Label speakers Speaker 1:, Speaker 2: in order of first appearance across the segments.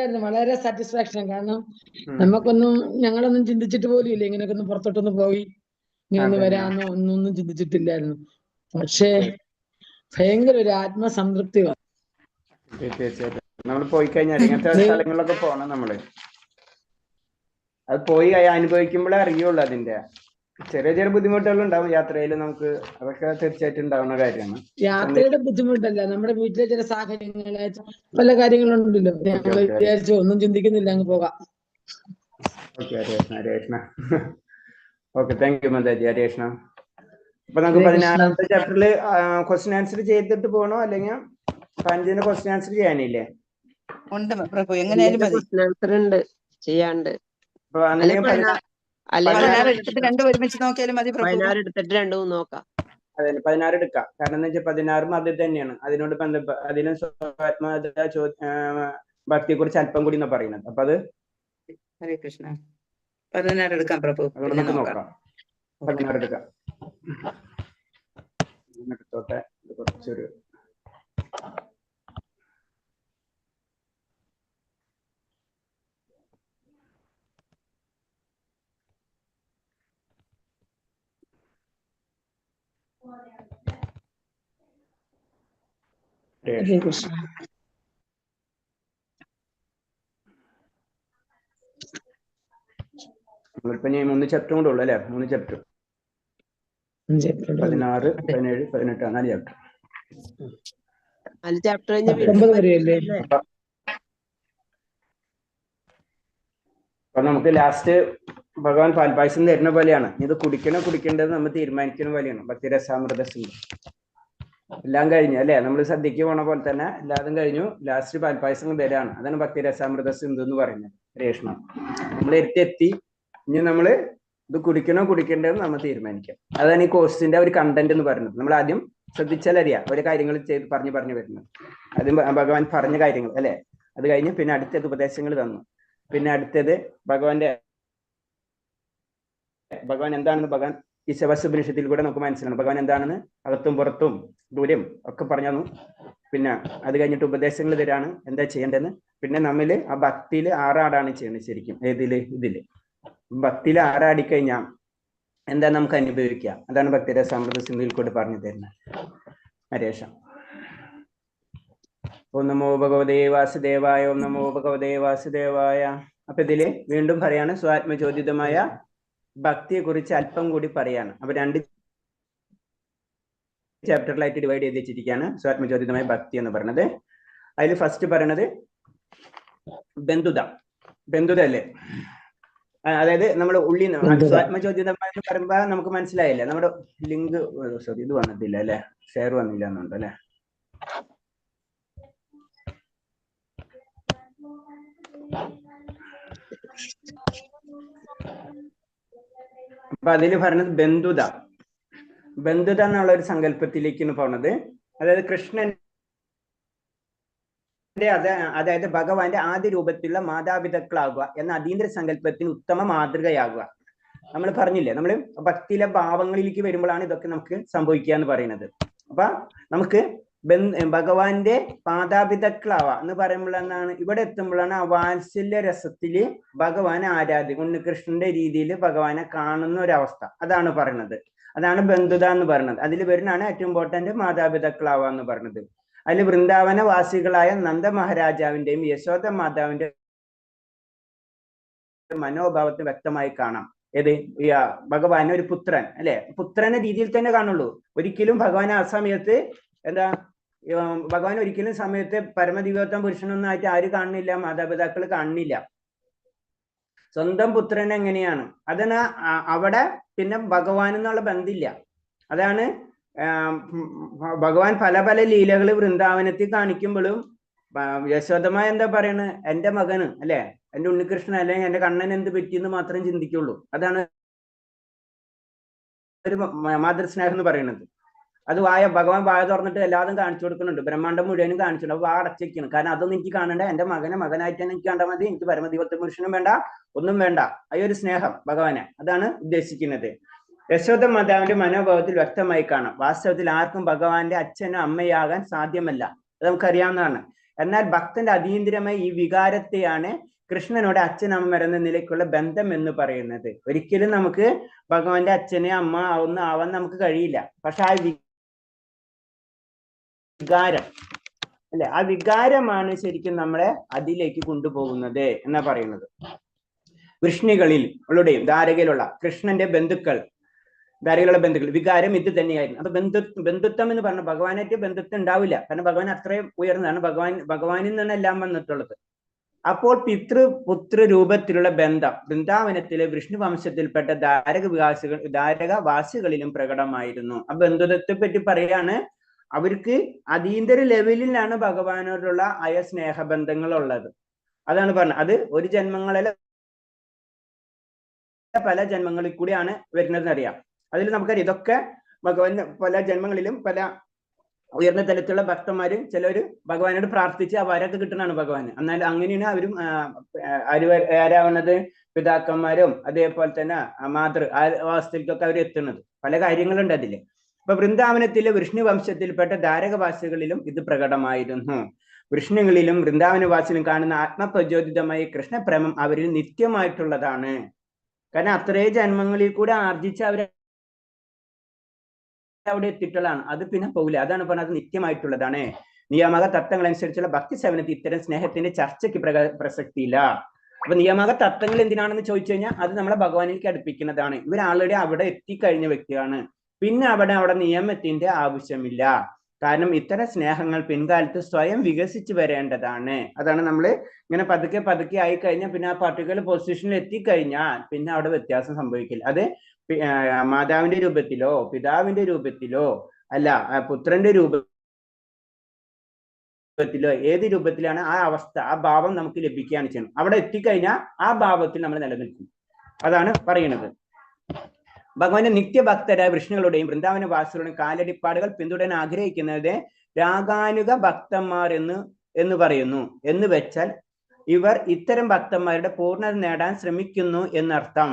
Speaker 1: ഇതായിരുന്നു വളരെ സാറ്റിസ്ഫാക്ഷൻ. കാരണം നമുക്കൊന്നും ഞങ്ങളൊന്നും ചിന്തിച്ചിട്ട് പോലും ഇല്ല ഇങ്ങനെയൊക്കെ ഒന്ന് പുറത്തോട്ടൊന്ന് പോയി ഇങ്ങനെ ഒന്ന് വരാമെന്നോ ഒന്നൊന്നും ചിന്തിച്ചിട്ടില്ലായിരുന്നു. പക്ഷേ ഭയങ്കര ഒരു ആത്മസംതൃപ്തി വന്നു.
Speaker 2: തീർച്ചയായിട്ടും നമ്മൾ പോയി കഴിഞ്ഞാൽ ഇങ്ങനത്തെ സ്ഥലങ്ങളിലൊക്കെ പോകണം. നമ്മള് അത് പോയി അനുഭവിക്കുമ്പോഴേ അറിയുള്ളൂ. അതിന്റെ ചെറിയ ചെറിയ ബുദ്ധിമുട്ടുകൾ ഉണ്ടാവും യാത്രയിൽ, നമുക്ക് അതൊക്കെ തീർച്ചയായിട്ടും ഉണ്ടാവുന്ന കാര്യമാണ്.
Speaker 1: യാത്രയുടെ ബുദ്ധിമുട്ടല്ല, നമ്മുടെ വീട്ടിലെ ചില സാഹചര്യങ്ങളെ പല കാര്യങ്ങളുണ്ടല്ലോ. ഞങ്ങൾ വിചാരിച്ചു ഒന്നും ചിന്തിക്കുന്നില്ല, അങ്ങ് പോകാം.
Speaker 2: ഓക്കെ, താങ്ക് യു മന്ദാജി. ഹരേഷ്ണ. അപ്പൊ നമുക്ക് 16ാമത്തെ ചാപ്റ്ററിൽ ക്വസ്റ്റ്യൻ ആൻസർ ചെയ്തിട്ട് പോകണോ, അല്ലെങ്കിൽ 15ന്റെ ക്വസ്റ്റ്യൻ ആൻസർ ചെയ്യാനില്ലേ?
Speaker 3: ഉണ്ട് പ്രഭു, എങ്ങനെയാലും മതി.
Speaker 4: ചെയ്യാണ്ട്
Speaker 2: അപ്പൊ
Speaker 3: എടുത്തിട്ട് രണ്ടും ഒരുമിച്ച് നോക്കിയാലും മതി പ്രഭു.
Speaker 4: 16 എടുത്തിട്ട് രണ്ടും നോക്കാം.
Speaker 2: അതെ, 16 എടുക്കാം. കാരണം എന്താ വെച്ചാൽ 16ഉം അത് തന്നെയാണ്. അതിനോട് അതിനും ഭക്തിയെ കുറിച്ച് അല്പം കൂടി എന്നാ പറയുന്നത്. അപ്പൊ അത്
Speaker 3: ഹരേ കൃഷ്ണ. 16 എടുക്കാം പ്രഭു.
Speaker 2: നമുക്ക് നോക്കാം. 16 എടുക്കാം. എടുത്തോട്ടെ, കുറച്ചൊരു നമ്മളിപ്പോ 3 ചാപ്റ്റർ കൂടെ ഉള്ളു അല്ലെ? 3 ചാപ്റ്റർ, 16, 17, 18, 4 ചാപ്റ്റർ.
Speaker 4: 4 ചാപ്റ്റർ
Speaker 2: അപ്പൊ നമുക്ക് ലാസ്റ്റ് ഭഗവാൻ പാൽപായസം തരുന്ന പോലെയാണ്. ഇത് കുടിക്കേണ്ടത് നമ്മൾ തീരുമാനിക്കുന്ന പോലെയാണ്. ഭക്തിരസാമൃത സിന്ധു എല്ലാം കഴിഞ്ഞു അല്ലെ? നമ്മൾ സദ്യക്ക് പോണ പോലെ തന്നെ എല്ലാതും കഴിഞ്ഞു. ലാസ്റ്റ് പാൽപായസം തരാണ്. അതാണ് ഭക്തിരസാമൃത സിന്ധു എന്ന് പറയുന്നത്. രേഷ്മ, നമ്മൾ എത്തി. ഇനി നമ്മള് ഇത് കുടിക്കേണ്ടതെന്ന് നമ്മൾ തീരുമാനിക്കാം. അതാണ് ഈ കോഴ്സിന്റെ ഒരു കണ്ടന്റ് എന്ന് പറയുന്നത്. നമ്മൾ ആദ്യം ശ്രദ്ധിച്ചാലറിയാം ഒരു കാര്യങ്ങൾ പറഞ്ഞു വരുന്നത്. ആദ്യം ഭഗവാൻ പറഞ്ഞ കാര്യങ്ങൾ അല്ലെ? അത് കഴിഞ്ഞ് പിന്നെ അടുത്തത് ഉപദേശങ്ങൾ തന്നു. പിന്നെ അടുത്തത് ഭഗവാൻ എന്താണെന്ന് ഭഗവാൻ ഈശവസുപനിഷത്തിൽ കൂടെ നമുക്ക് മനസ്സിലാണ്. ഭഗവാൻ എന്താണെന്ന് അകത്തും പുറത്തും ദൂരം ഒക്കെ പറഞ്ഞു തന്നു. പിന്നെ അത് കഴിഞ്ഞിട്ട് ഉപദേശങ്ങൾ തരാണ് എന്താ ചെയ്യേണ്ടതെന്ന്. പിന്നെ നമ്മില് ആ ഭക്തിയിൽ ആറാടാണ് ചെയ്യുന്നത് ശരിക്കും. ഇതില് ഭക്തിയിൽ ആറാടിക്കഴിഞ്ഞാൽ എന്താ നമുക്ക് അനുഭവിക്കുക, അതാണ് ഭക്തിരസാമൃത സിന്ധുവിൽ കൂടെ പറഞ്ഞു തരുന്നത്. ഹരേഷ. ഓം നമോ ഭഗവതേ വാസുദേവായ. ഓം നമോ ഭഗവതേ വാസുദേവായ. അപ്പൊ ഇതില് വീണ്ടും പറയാണ് സ്വാത്മചോദിതമായ ഭക്തിയെ കുറിച്ച് അല്പം കൂടി പറയാണ്. അപ്പൊ 2 ചാപ്റ്ററിലായിട്ട് ഡിവൈഡ് ചെയ്ത് വെച്ചിരിക്കുകയാണ് സ്വാത്മചോദിതമായ ഭക്തി എന്ന് പറയുന്നത്. അതിൽ ഫസ്റ്റ് പറയണത് ബന്ധുത അല്ലേ? അതായത് നമ്മുടെ ഉള്ളിൽ നിന്ന് സ്വാത്മചോദിതമായ എന്ന് പറയുമ്പോ നമുക്ക് മനസ്സിലായില്ലേ? നമ്മുടെ ലിങ്ക് ഇത് വന്നിട്ടില്ല അല്ലെ? ഷെയർ വന്നില്ല എന്നുണ്ട് അല്ലെ? അപ്പൊ അതില് പറഞ്ഞത് ബന്ധുത എന്നുള്ള ഒരു സങ്കല്പത്തിലേക്കാണ് പോണത്. അതായത് അതായത് ഭഗവാന്റെ ആദ്യ രൂപത്തിലുള്ള മാതാപിതാക്കളാകുക എന്ന അതീന്ദ്ര സങ്കല്പത്തിന് ഉത്തമ മാതൃകയാകുക. നമ്മൾ പറഞ്ഞില്ലേ, നമ്മൾ ഭക്തിയിലെ ഭാവങ്ങളിലേക്ക് വരുമ്പോഴാണ് ഇതൊക്കെ നമുക്ക് സംഭവിക്കുക എന്ന് പറയുന്നത്. അപ്പൊ നമുക്ക് ഭഗവാന്റെ മാതാപിതാക്കളാവുക എന്ന് പറയുമ്പോഴാണ്, ഇവിടെ എത്തുമ്പോഴാണ് ആ വാത്സല്യ രസത്തില് ഭഗവാനെ ഉണ്ണികൃഷ്ണന്റെ രീതിയിൽ ഭഗവാനെ കാണുന്ന ഒരവസ്ഥ. അതാണ് പറയുന്നത്. അതാണ് ബന്ധുത എന്ന് പറയുന്നത്. അതിൽ വരുന്നതാണ് ഏറ്റവും ഇമ്പോർട്ടന്റ് മാതാപിതാക്കളാവുക എന്ന് പറയുന്നത്. അതിൽ വൃന്ദാവന വാസികളായ നന്ദ മഹാരാജാവിന്റെയും യശോദ മാതാവിന്റെ മനോഭാവത്തെ വ്യക്തമായി കാണാം. ഏത് ഭഗവാൻ ഒരു പുത്രൻ അല്ലെ? പുത്രനെ രീതിയിൽ തന്നെ കാണുള്ളൂ. ഒരിക്കലും ഭഗവാൻ ആ സമയത്ത് ഭഗവാൻ ഒരിക്കലും സമയത്ത് പരമദിവ്യോത്തമ പുരുഷനൊന്നും ആയിട്ട് ആര് കാണുന്നില്ല? മാതാപിതാക്കൾ കാണുന്നില്ല. സ്വന്തം പുത്രൻ എങ്ങനെയാണ്? അതാണ് അവിടെ പിന്നെ ഭഗവാൻ എന്നുള്ള ബന്ധമില്ല. അതാണ് ഭഗവാൻ പല പല ലീലകൾ വൃന്ദാവനത്തിൽ കാണിക്കുമ്പോഴും യശോദമായ എന്താ പറയണത്? എന്റെ മകന് അല്ലെ, എന്റെ ഉണ്ണികൃഷ്ണൻ അല്ലെങ്കിൽ എന്റെ കണ്ണൻ എന്ത് പറ്റിയെന്ന് മാത്രം ചിന്തിക്കുള്ളൂ. അതാണ് ഒരു മാതൃസ്നേഹം എന്ന് പറയുന്നത്. അത് ഭഗവാൻ വായ തുറന്നിട്ട് എല്ലാതും കാണിച്ചു കൊടുക്കുന്നുണ്ട്. ബ്രഹ്മാണ്ടം മുഴുവനും കാണിച്ചിട്ടുണ്ട്. അപ്പൊ അടച്ചിരിക്കണം. കാരണം അതൊന്നും എനിക്ക് കാണണ്ട. എന്റെ മകനായിട്ട് തന്നെ എനിക്ക് കണ്ടാൽ മതി. എനിക്ക് പരമദിവ്യോത്തമ പുരുഷനും വേണ്ട, ഒന്നും വേണ്ട. ആ ഒരു സ്നേഹം ഭഗവാനെ അതാണ് ഉദ്ദേശിക്കുന്നത്. യശോദ മാതാവിന്റെ മനോഭാവത്തിൽ വ്യക്തമായി കാണാം. വാസ്തവത്തിൽ ആർക്കും ഭഗവാന്റെ അച്ഛനോ അമ്മയാകാൻ സാധ്യമല്ല. അത് നമുക്കറിയാവുന്നതാണ്. എന്നാൽ ഭക്തന്റെ അതീന്ദ്രമായ ഈ വികാരത്തെയാണ് കൃഷ്ണനോട് അച്ഛനമ്മ എന്ന നിലയ്ക്കുള്ള ബന്ധം എന്ന് പറയുന്നത്. ഒരിക്കലും നമുക്ക് ഭഗവാന്റെ അച്ഛനെ അമ്മ ഒന്നും ആവാൻ നമുക്ക് കഴിയില്ല. പക്ഷെ ആ വികാരം അല്ലെ, ആ വികാരമാണ് ശരിക്കും നമ്മളെ അതിലേക്ക് കൊണ്ടുപോകുന്നത് എന്നാ പറയുന്നത്. വൃഷ്ണികളിലുടെയും ദ്വാരകയിലുള്ള കൃഷ്ണന്റെ ദ്വാരകയിലുള്ള ബന്ധുക്കൾ വികാരം ഇത് തന്നെയായിരുന്നു. അപ്പൊ ബന്ധുത്വം എന്ന് പറഞ്ഞാൽ ഭഗവാനായിട്ട് ബന്ധുത്വം ഉണ്ടാവില്ല. കാരണം ഭഗവാൻ അത്രയും ഉയർന്നതാണ്. ഭഗവാനിൽ നിന്നാണ് എല്ലാം വന്നിട്ടുള്ളത്. അപ്പോൾ പിതൃപുത്ര രൂപത്തിലുള്ള ബന്ധം വൃന്ദാവനത്തിലെ വിഷ്ണു വംശത്തിൽപ്പെട്ട ദ്വാരകവാസികളിലും പ്രകടമായിരുന്നു. ആ ബന്ധുത്വത്തെ പറ്റി പറയാണ്, അവർക്ക് അതീന്ദ്ര ലെവലിലാണ് ഭഗവാനോടുള്ള സ്നേഹബന്ധങ്ങൾ ഉള്ളത്. അതാണ് പറഞ്ഞത്. അത് ഒരു ജന്മങ്ങളിലെ പല ജന്മങ്ങളിൽ കൂടിയാണ് വരുന്നതെന്ന് അറിയാം. അതിൽ നമുക്കറിയാം ഇതൊക്കെ ഭഗവാൻ പല ജന്മങ്ങളിലും പല ഉയർന്ന തലത്തിലുള്ള ഭക്തന്മാരും ചിലര് ഭഗവാനോട് പ്രാർത്ഥിച്ച് ആ വരൊക്കെ കിട്ടുന്നതാണ് ഭഗവാന്. എന്നാൽ അങ്ങനെയാണ് അവരും ആരാവുന്നത്, പിതാക്കന്മാരും അതേപോലെ തന്നെ അവസ്ഥയിലേക്കൊക്കെ അവർ എത്തുന്നത്. പല കാര്യങ്ങളുണ്ട് അതില്. അപ്പൊ വൃന്ദാവനത്തിലെ വിഷ്ണു വംശത്തിൽപ്പെട്ട ദ്വാരകവാസികളിലും ഇത് പ്രകടമായിരുന്നു. വൃഷ്ണുകളിലും വൃന്ദാവനവാസിലും കാണുന്ന ആത്മപ്രചോദിതമായ കൃഷ്ണപ്രേമം അവരിൽ നിത്യമായിട്ടുള്ളതാണ്. കാരണം അത്രേ ജന്മങ്ങളിൽ കൂടെ ആർജിച്ച് അവർ അവിടെ എത്തിയിട്ടുള്ളതാണ്. അത് പിന്നെ പോകില്ല. അതാണ് പറഞ്ഞത്, നിത്യമായിട്ടുള്ളതാണ്. നിയാമക തത്വങ്ങൾ അനുസരിച്ചുള്ള ഭക്തി സേവനത്തിൽ ഇത്തരം സ്നേഹത്തിന്റെ ചർച്ചയ്ക്ക് പ്രസക്തിയില്ല. അപ്പൊ നിയാമക തത്വങ്ങൾ എന്തിനാണെന്ന് ചോദിച്ചു കഴിഞ്ഞാൽ അത് നമ്മളെ ഭഗവാനിലേക്ക് അടുപ്പിക്കുന്നതാണ്. ഇവർ ആൾറെഡി അവിടെ എത്തിക്കഴിഞ്ഞ വ്യക്തിയാണ്. പിന്നെ അവിടെ നിയമത്തിന്റെ ആവശ്യമില്ല. കാരണം ഇത്തരം സ്നേഹങ്ങൾ പിൻകാലത്ത് സ്വയം വികസിച്ച് വരേണ്ടതാണ്. അതാണ് നമ്മൾ ഇങ്ങനെ പതുക്കെ ആയി കഴിഞ്ഞാൽ പിന്നെ ആ പർട്ടിക്കുലർ പൊസിഷനിൽ എത്തിക്കഴിഞ്ഞാൽ പിന്നെ അവിടെ വ്യത്യാസം സംഭവിക്കില്ല. അത് മാതാവിന്റെ രൂപത്തിലോ പിതാവിന്റെ രൂപത്തിലോ അല്ല, പുത്രന്റെ രൂപത്തിലോ ഏത് രൂപത്തിലാണ് ആ അവസ്ഥ, ആ ഭാവം നമുക്ക് ലഭിക്കുകയാണ് ചെയ്യണം. അവിടെ എത്തിക്കഴിഞ്ഞാൽ ആ ഭാവത്തിൽ നമ്മൾ നിലനിൽക്കും. അതാണ് പറയുന്നത്. ഭഗവാന്റെ നിത്യഭക്തരായ വൃഷ്ണുകളുടെയും വൃന്ദാവനവാസികളുടെയും കാലടിപ്പാടുകൾ പിന്തുടരാൻ ആഗ്രഹിക്കുന്നത് രാഗാനുക ഭക്തന്മാർ എന്ന് പറയുന്നു. എന്ന് വെച്ചാൽ ഇവർ ഇത്തരം ഭക്തന്മാരുടെ പൂർണ്ണത നേടാൻ ശ്രമിക്കുന്നു എന്നർത്ഥം.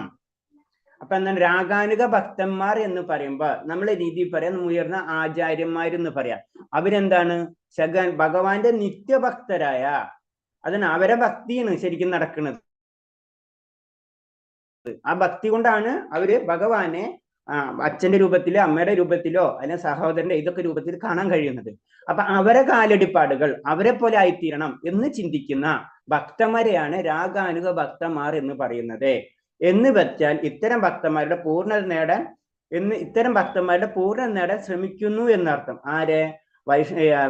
Speaker 2: അപ്പൊ എന്താണ് രാഗാനുക ഭക്തന്മാർ എന്ന് പറയുമ്പോൾ നമ്മളെ രീതി പറയാം, ഉയർന്ന ആചാര്യന്മാരെന്ന് പറയാം. അവരെന്താണ് ഭഗവാന്റെ നിത്യഭക്തരായ, അതാണ് അവരെ ഭക്തിയാണ് ശരിക്കും നടക്കുന്നത്. ആ ഭക്തി കൊണ്ടാണ് അവര് ഭഗവാനെ അച്ഛന്റെ രൂപത്തിലോ അമ്മയുടെ രൂപത്തിലോ അല്ലെങ്കിൽ സഹോദരന്റെ ഇതൊക്കെ രൂപത്തിൽ കാണാൻ കഴിയുന്നത്. അപ്പൊ അവരെ കാലടിപ്പാടുകൾ അവരെ പോലെ ആയിത്തീരണം എന്ന് ചിന്തിക്കുന്ന ഭക്തന്മാരെയാണ് രാഗാനുക ഭക്തന്മാർ എന്ന് പറയുന്നത്. എന്ന് വെച്ചാൽ ഇത്തരം ഭക്തന്മാരുടെ പൂർണ്ണത നേടാൻ ശ്രമിക്കുന്നു എന്നർത്ഥം. ആരെ?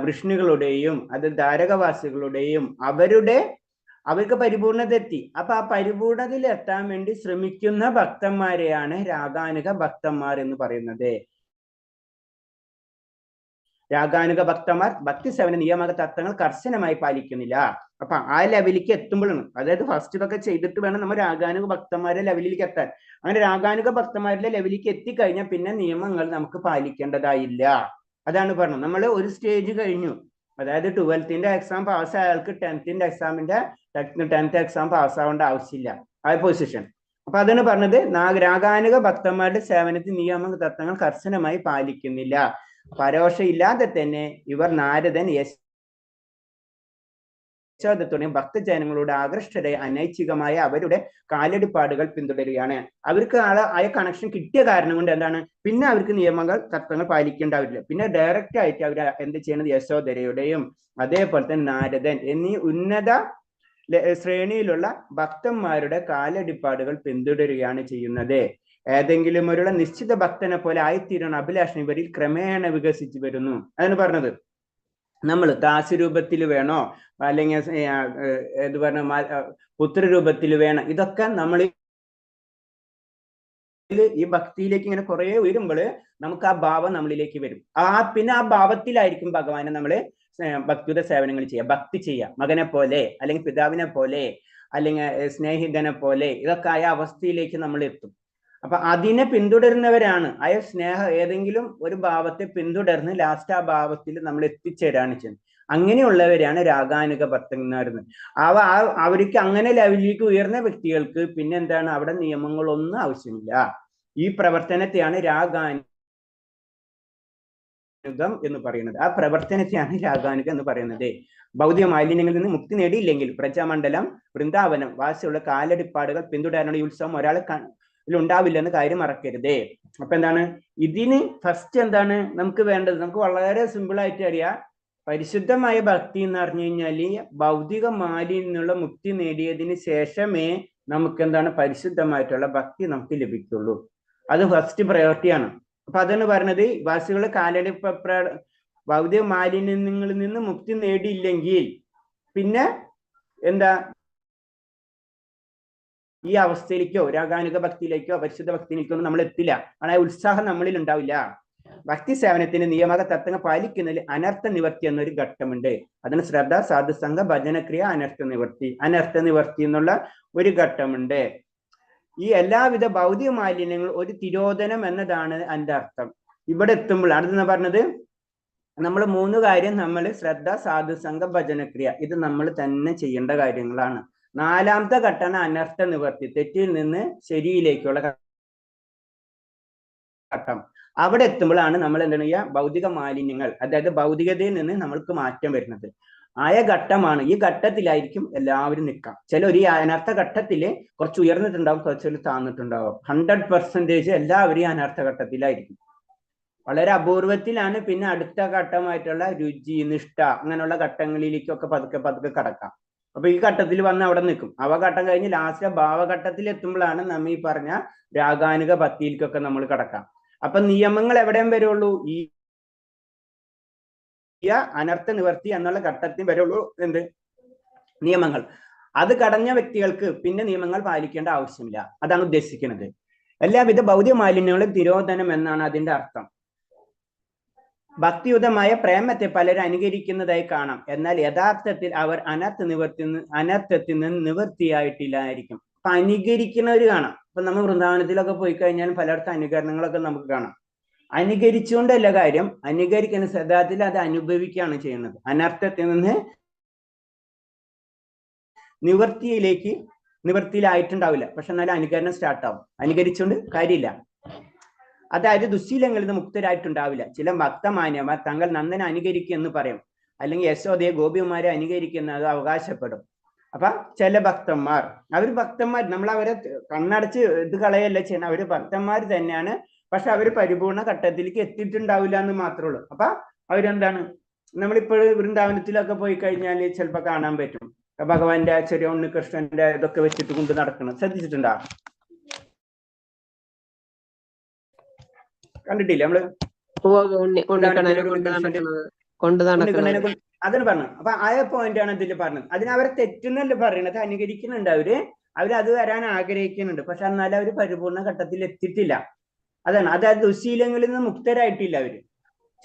Speaker 2: വൃഷ്ണുകളുടെയും അത് ദ്വാരകവാസികളുടെയും അവർക്ക് പരിപൂർണത എത്തി. അപ്പൊ ആ പരിപൂർണതയിൽ എത്താൻ വേണ്ടി ശ്രമിക്കുന്ന ഭക്തന്മാരെയാണ് രാഗാനുക ഭക്തന്മാർ എന്ന് പറയുന്നത്. രാഗാനുക ഭക്തന്മാർ ഭക്തി സേവന നിയമക തത്വങ്ങൾ കർശനമായി പാലിക്കുന്നില്ല. അപ്പൊ ആ ലെവലിലേക്ക് എത്തുമ്പോഴാണ്, അതായത് ഫസ്റ്റ് ഇതൊക്കെ ചെയ്തിട്ട് വേണം നമ്മൾ രാഗാനുക ഭക്തന്മാരുടെ ലെവലിലേക്ക് എത്താൻ. അങ്ങനെ രാഗാനുക ഭക്തന്മാരുടെ ലെവലിലേക്ക് എത്തിക്കഴിഞ്ഞാൽ പിന്നെ നിയമങ്ങൾ നമുക്ക് പാലിക്കേണ്ടതായില്ല. അതാണ് പറഞ്ഞത്. നമ്മൾ ഒരു സ്റ്റേജ് കഴിഞ്ഞു, അതായത് 12th എക്സാം പാസ് അയാൾക്ക് 10th എക്സാം പാസ്സാവേണ്ട ആവശ്യമില്ല, ആ പൊസിഷൻ. അപ്പൊ അതാണ് പറഞ്ഞത്, രാഗാനുക ഭക്തന്മാരുടെ സേവനത്തിൽ നിയമക തത്വങ്ങൾ കർശനമായി പാലിക്കുന്നില്ല. പരോക്ഷം ഇല്ലാതെ തന്നെ ഇവർ നാരദൻ യശോദത്തോടെയും ഭക്തജനങ്ങളോട് ആകൃഷ്ടരായ അനൈച്ഛികമായ അവരുടെ കാലടിപ്പാടുകൾ പിന്തുടരുകയാണ്. അവർക്ക് ആയ കണക്ഷൻ കിട്ടിയ കാരണം കൊണ്ട് എന്താണ്, പിന്നെ അവർക്ക് നിയമങ്ങൾ തത്വങ്ങൾ പാലിക്കേണ്ടാവില്ല. പിന്നെ ഡയറക്റ്റ് ആയിട്ട് അവർ എന്ത് ചെയ്യുന്നത്, യശോദരയുടെയും അതേപോലെ തന്നെ നാരദൻ എന്നീ ഉന്നത ശ്രേണിയിലുള്ള ഭക്തന്മാരുടെ കാലടിപ്പാടുകൾ പിന്തുടരുകയാണ് ചെയ്യുന്നത്. ഏതെങ്കിലും ഒരു നിശ്ചിത ഭക്തനെ പോലെ ആയിത്തീരുന്ന അഭിലാഷം ഇവരിൽ ക്രമേണ വികസിച്ചു വരുന്നു. അതാണ് പറഞ്ഞത്. നമ്മൾ ദാസ്യരൂപത്തിൽ വേണോ അല്ലെങ്കിൽ പുത്രരൂപത്തിൽ വേണം, ഇതൊക്കെ നമ്മൾ ഈ ഭക്തിയിലേക്ക് ഇങ്ങനെ കുറെ ഉയരുമ്പോൾ നമുക്ക് ആ ഭാവം നമ്മളിലേക്ക് വരും. പിന്നെ ആ ഭാവത്തിലായിരിക്കും ഭഗവാനെ നമ്മള് ഭക്തിയുടെ സേവനങ്ങൾ ചെയ്യുക, ഭക്തി ചെയ്യുക. മകനെ പോലെ അല്ലെങ്കിൽ പിതാവിനെ പോലെ അല്ലെങ്കിൽ സ്നേഹിതനെ പോലെ ഇതൊക്കെ ആയ അവസ്ഥയിലേക്ക് നമ്മൾ എത്തും. അപ്പൊ അതിനെ പിന്തുടരുന്നവരാണ് ഏതെങ്കിലും ഒരു ഭാവത്തെ പിന്തുടർന്ന് ലാസ്റ്റ് ആ ഭാവത്തിൽ നമ്മൾ എത്തിച്ചേരാണ് ചെയ്യുന്നത്. അങ്ങനെയുള്ളവരാണ് രാഗാനുക ഭക്തന്മാർ. അവർക്ക് അങ്ങനെ ലെവലിലേക്ക് ഉയർന്ന വ്യക്തികൾക്ക് പിന്നെ എന്താണ്, അവിടെ നിയമങ്ങളൊന്നും ആവശ്യമില്ല. ഈ പ്രവർത്തനത്തെയാണ് രാഗാനുക എന്ന് പറയുന്നത്. ആ പ്രവർത്തനത്തെയാണ് രാഗാനുഗം എന്ന് പറയുന്നത്. ഭൗതിക മാലിന്യങ്ങളിൽ നിന്ന് മുക്തി നേടിയില്ലെങ്കിൽ പ്രജാമണ്ഡലം, വൃന്ദാവനം വാസിയുള്ള കാലടിപ്പാടുകൾ പിന്തുടരാനുള്ള ഈ ഉത്സവം ഒരാൾ ഉണ്ടാവില്ലെന്ന് കാര്യം മറക്കരുത്. അപ്പൊ എന്താണ് ഇതിന് ഫസ്റ്റ് എന്താണ് നമുക്ക് വേണ്ടത്? നമുക്ക് വളരെ സിമ്പിൾ ആയിട്ട് അറിയാം. പരിശുദ്ധമായ ഭക്തി എന്ന് പറഞ്ഞു കഴിഞ്ഞാല് ഭൗതിക മാലിന്യത്തിൽ നിന്നുള്ള മുക്തി നേടിയതിന് ശേഷമേ നമുക്ക് എന്താണ് പരിശുദ്ധമായിട്ടുള്ള ഭക്തി നമുക്ക് ലഭിക്കുള്ളൂ. അത് ഫസ്റ്റ് പ്രയോറിറ്റിയാണ്. അപ്പൊ അതാണ് പറഞ്ഞത്, വാസികളെ കാലടി ഭൗതിക മാലിന്യങ്ങളിൽ നിന്ന് മുക്തി നേടിയില്ലെങ്കിൽ പിന്നെ എന്താ ഈ അവസ്ഥയിലേക്കോ രാഗാനുഗ ഭക്തിയിലേക്കോ പരിശുദ്ധ ഭക്തിയിലേക്കോ നമ്മൾ എത്തില്ല. ആ ഉത്സാഹം നമ്മളിൽ ഉണ്ടാവില്ല. ഭക്തി സേവനത്തിന് നിയമക തത്വങ്ങൾ പാലിക്കുന്നതിൽ അനർത്ഥ നിവർത്തി എന്നൊരു ഘട്ടമുണ്ട്. അതിന് ശ്രദ്ധ, സാധുസംഘ, ഭജനക്രിയ, അനർത്ഥ നിവർത്തി എന്നുള്ള ഒരു ഘട്ടമുണ്ട്. ഈ എല്ലാവിധ ഭൗതിക മാലിന്യങ്ങൾ ഒരു തിരോധനം എന്നതാണ് അതിന്റെ അർത്ഥം. ഇവിടെ എത്തുമ്പോൾ അടുത്തെന്ന് പറഞ്ഞത് നമ്മൾ 3 കാര്യം നമ്മൾ ശ്രദ്ധ, സാധുസംഘ, ഭജനക്രിയ ഇത് നമ്മൾ തന്നെ ചെയ്യേണ്ട കാര്യങ്ങളാണ്. 4ാമത്തെ ഘട്ടമാണ് അനർത്ഥ നിവർത്തി, തെറ്റിൽ നിന്ന് ശരിയിലേക്കുള്ള ഘട്ടം. അവിടെ എത്തുമ്പോഴാണ് നമ്മൾ എന്താണ് ചെയ്യുക, ഭൗതിക മാലിന്യങ്ങൾ അതായത് ഭൗതികതയിൽ നിന്ന് നമ്മൾക്ക് മാറ്റം വരുന്നത്. ആയ ഘട്ടമാണ്. ഈ ഘട്ടത്തിലായിരിക്കും എല്ലാവരും നിൽക്കാം. ചിലർ ഈ അനർത്ഥ ഘട്ടത്തില് കുറച്ച് ഉയർന്നിട്ടുണ്ടാവും, കുറച്ച് താന്നിട്ടുണ്ടാവും. 100% എല്ലാവരും ഈ അനർത്ഥ ഘട്ടത്തിലായിരിക്കും. വളരെ അപൂർവത്തിലാണ് പിന്നെ അടുത്ത ഘട്ടമായിട്ടുള്ള രുചി, നിഷ്ഠ അങ്ങനെയുള്ള ഘട്ടങ്ങളിലേക്കൊക്കെ പതുക്കെ കടക്കാം. അപ്പൊ ഈ ഘട്ടത്തിൽ വന്ന് അവിടെ നിൽക്കും. ഘട്ടം കഴിഞ്ഞ് ലാസ്റ്റ് ഭാവഘട്ടത്തിൽ എത്തുമ്പോഴാണ് നമ്മ ഈ പറഞ്ഞ രാഗാനുഗ ഭക്തിയിലേക്കൊക്കെ നമ്മൾ കടക്കാം. അപ്പൊ നിയമങ്ങൾ എവിടെയും വരുള്ളൂ, ഈ അനർത്ഥ നിവർത്തി എന്നുള്ള ഘട്ടത്തിൽ വരുള്ളൂ എന്ത് നിയമങ്ങൾ. അത് കടഞ്ഞ വ്യക്തികൾക്ക് പിന്നെ നിയമങ്ങൾ പാലിക്കേണ്ട ആവശ്യമില്ല. അതാണ് ഉദ്ദേശിക്കുന്നത്. എല്ലാവിധ ഭൗതിക മാലിന്യങ്ങളും തിരോധനം എന്നാണ് അതിന്റെ അർത്ഥം. ഭക്തിയുതമായ പ്രേമത്തെ പലരും അനുകരിക്കുന്നതായി കാണാം. എന്നാൽ യഥാർത്ഥത്തിൽ അവർ അനർത്ഥത്തിൽ നിന്ന് നിവൃത്തിയായിട്ടില്ലായിരിക്കും. അപ്പൊ അനുകരിക്കുന്നവർ കാണാം. ഇപ്പൊ നമ്മൾ വൃന്ദാവനത്തിലൊക്കെ പോയി കഴിഞ്ഞാൽ പലയിടത്തും അനുകരണങ്ങളൊക്കെ നമുക്ക് കാണാം. അനുകരിച്ചുകൊണ്ടല്ല കാര്യം, അനുകരിക്കുന്ന സദാത്തിൽ അത് അനുഭവിക്കുകയാണ് ചെയ്യുന്നത്. അനർത്ഥത്തിൽ നിന്ന് നിവൃത്തിയിലായിട്ടുണ്ടാവില്ല, പക്ഷെ എന്നാലും അനുകരണം സ്റ്റാർട്ടാവും. അനുകരിച്ചുകൊണ്ട് കാര്യമില്ല. അതായത് ദുശ്ശീലങ്ങളിൽ നിന്ന് മുക്തരായിട്ടുണ്ടാവില്ല. ചില ഭക്തമാന്യന്മാർ തങ്ങൾ നന്ദനെ അനുകരിക്കും എന്ന് പറയും, അല്ലെങ്കിൽ യശോദയെ ഗോപിമാരെ അനുകരിക്കുന്നത് അവകാശപ്പെടും. അപ്പൊ ചില ഭക്തന്മാർ നമ്മൾ അവരെ കണ്ണടച്ച് ഇത് കളയല്ല ചെയ്യണം. അവര് ഭക്തന്മാർ തന്നെയാണ്, പക്ഷെ അവര് പരിപൂർണ ഘട്ടത്തിലേക്ക് എത്തിയിട്ടുണ്ടാവില്ല എന്ന് മാത്രമേ ഉള്ളൂ. അപ്പൊ അവരെന്താണ്, നമ്മളിപ്പോഴും വൃന്ദാവനത്തിലൊക്കെ പോയി കഴിഞ്ഞാൽ ചിലപ്പോ കാണാൻ പറ്റും ഭഗവാന്റെ ചെറിയ ഉണ്ണികൃഷ്ണന്റെ ഇതൊക്കെ വെച്ചിട്ട് കൊണ്ട് നടക്കണം. ശ്രദ്ധിച്ചിട്ടുണ്ടോ? കണ്ടിട്ടില്ല നമ്മള്? അതിന് പറഞ്ഞു. അപ്പൊ ആ പോയിന്റ് ആണ് ഇതിൽ പറഞ്ഞത്. അതിനവരെ തെറ്റുന്നല്ല പറയണത്, അനുകരിക്കുന്നുണ്ട്. അവര് അത് വരാൻ ആഗ്രഹിക്കുന്നുണ്ട്, പക്ഷെ എന്നാലും അവര് പരിപൂർണ ഘട്ടത്തിൽ എത്തിയിട്ടില്ല. അതാണ്. അതായത് ദുശ്ശീലങ്ങളിൽ നിന്ന് മുക്തരായിട്ടില്ല അവര്.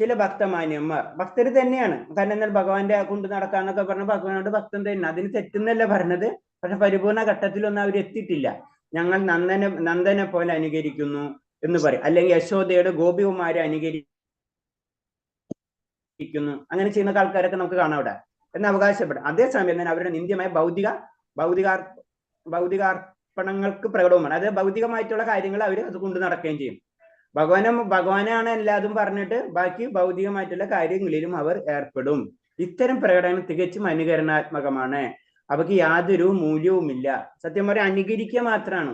Speaker 2: ചില ഭക്തമാന്യന്മാർ ഭക്തര് തന്നെയാണ്. കാരണം എന്നാൽ ഭഗവാന്റെ കൊണ്ട് നടക്കാന്നൊക്കെ പറഞ്ഞ ഭഗവാനോട് ഭക്തൻ തന്നെ, അതിന് തെറ്റുന്നല്ല പറഞ്ഞത്, പക്ഷെ പരിപൂർണ ഘട്ടത്തിലൊന്നും അവർ എത്തിയിട്ടില്ല. ഞങ്ങൾ നന്ദനെ പോലെ അനുകരിക്കുന്നു എന്ന് പറയും, അല്ലെങ്കിൽ യശോദയുടെ ഗോപികുമാരെ അനുകരിക്കുന്നു. അങ്ങനെ ചെയ്യുന്ന ആൾക്കാരൊക്കെ നമുക്ക് കാണാം അവിടെ എന്ന് അവകാശപ്പെടും. അതേസമയം തന്നെ അവരുടെ നിന്ദ്യമായ ഭൗതികാർപ്പണങ്ങൾക്ക് പ്രകടവുമാണ്. അത് ഭൗതികമായിട്ടുള്ള കാര്യങ്ങൾ അവർ അത് കൊണ്ട് നടക്കുകയും ചെയ്യും. ഭഗവാനാണ് എല്ലാതും പറഞ്ഞിട്ട് ബാക്കി ഭൗതികമായിട്ടുള്ള കാര്യങ്ങളിലും അവർ ഏർപ്പെടും. ഇത്തരം പ്രകടനം തികച്ചും അനുകരണാത്മകമാണ്. അവർക്ക് യാതൊരു മൂല്യവുമില്ല. സത്യം പറയാൻ അനുകരിക്കുക മാത്രമാണ്.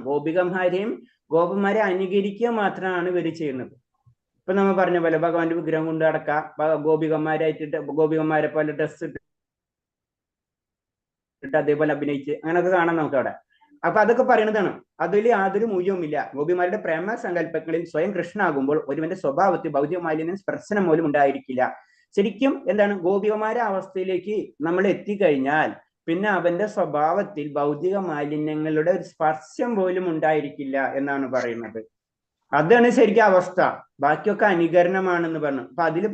Speaker 2: ഗോപന്മാരെ അനുകരിക്കുക മാത്രമാണ് ഇവർ ചെയ്യുന്നത്. ഇപ്പൊ നമ്മൾ പറഞ്ഞ പോലെ ഭഗവാന്റെ വിഗ്രഹം കൊണ്ട് നടക്കാം, ഗോപികന്മാരെ പോലെ ഡ്രസ് ഇട്ടിട്ട് അതേപോലെ അഭിനയിച്ച് അങ്ങനെയൊക്കെ കാണാം നമുക്ക് അവിടെ. അപ്പൊ അതൊക്കെ പറയുന്നതാണ്. അതിൽ യാതൊരു മൂല്യവുമില്ല. ഗോപിമാരുടെ പ്രേമ സങ്കല്പങ്ങളിൽ സ്വയം കൃഷ്ണനാകുമ്പോൾ ഒരുവന്റെ സ്വഭാവത്തിൽ ഭൗതിക മാലിന്യം സ്പർശനം പോലും ഉണ്ടായിരിക്കില്ല. ശരിക്കും എന്താണ്, ഗോപികമാരുടെ അവസ്ഥയിലേക്ക് നമ്മൾ എത്തിക്കഴിഞ്ഞാൽ പിന്നെ അവന്റെ സ്വഭാവത്തിൽ ഭൗതിക മാലിന്യങ്ങളുടെ ഒരു സ്പർശം പോലും ഉണ്ടായിരിക്കില്ല എന്നാണ് പറയുന്നത്. അതാണ് ശരിക്കും അവസ്ഥ. ബാക്കിയൊക്കെ അനുകരണമാണെന്ന് പറഞ്ഞു. അപ്പൊ അതിൽ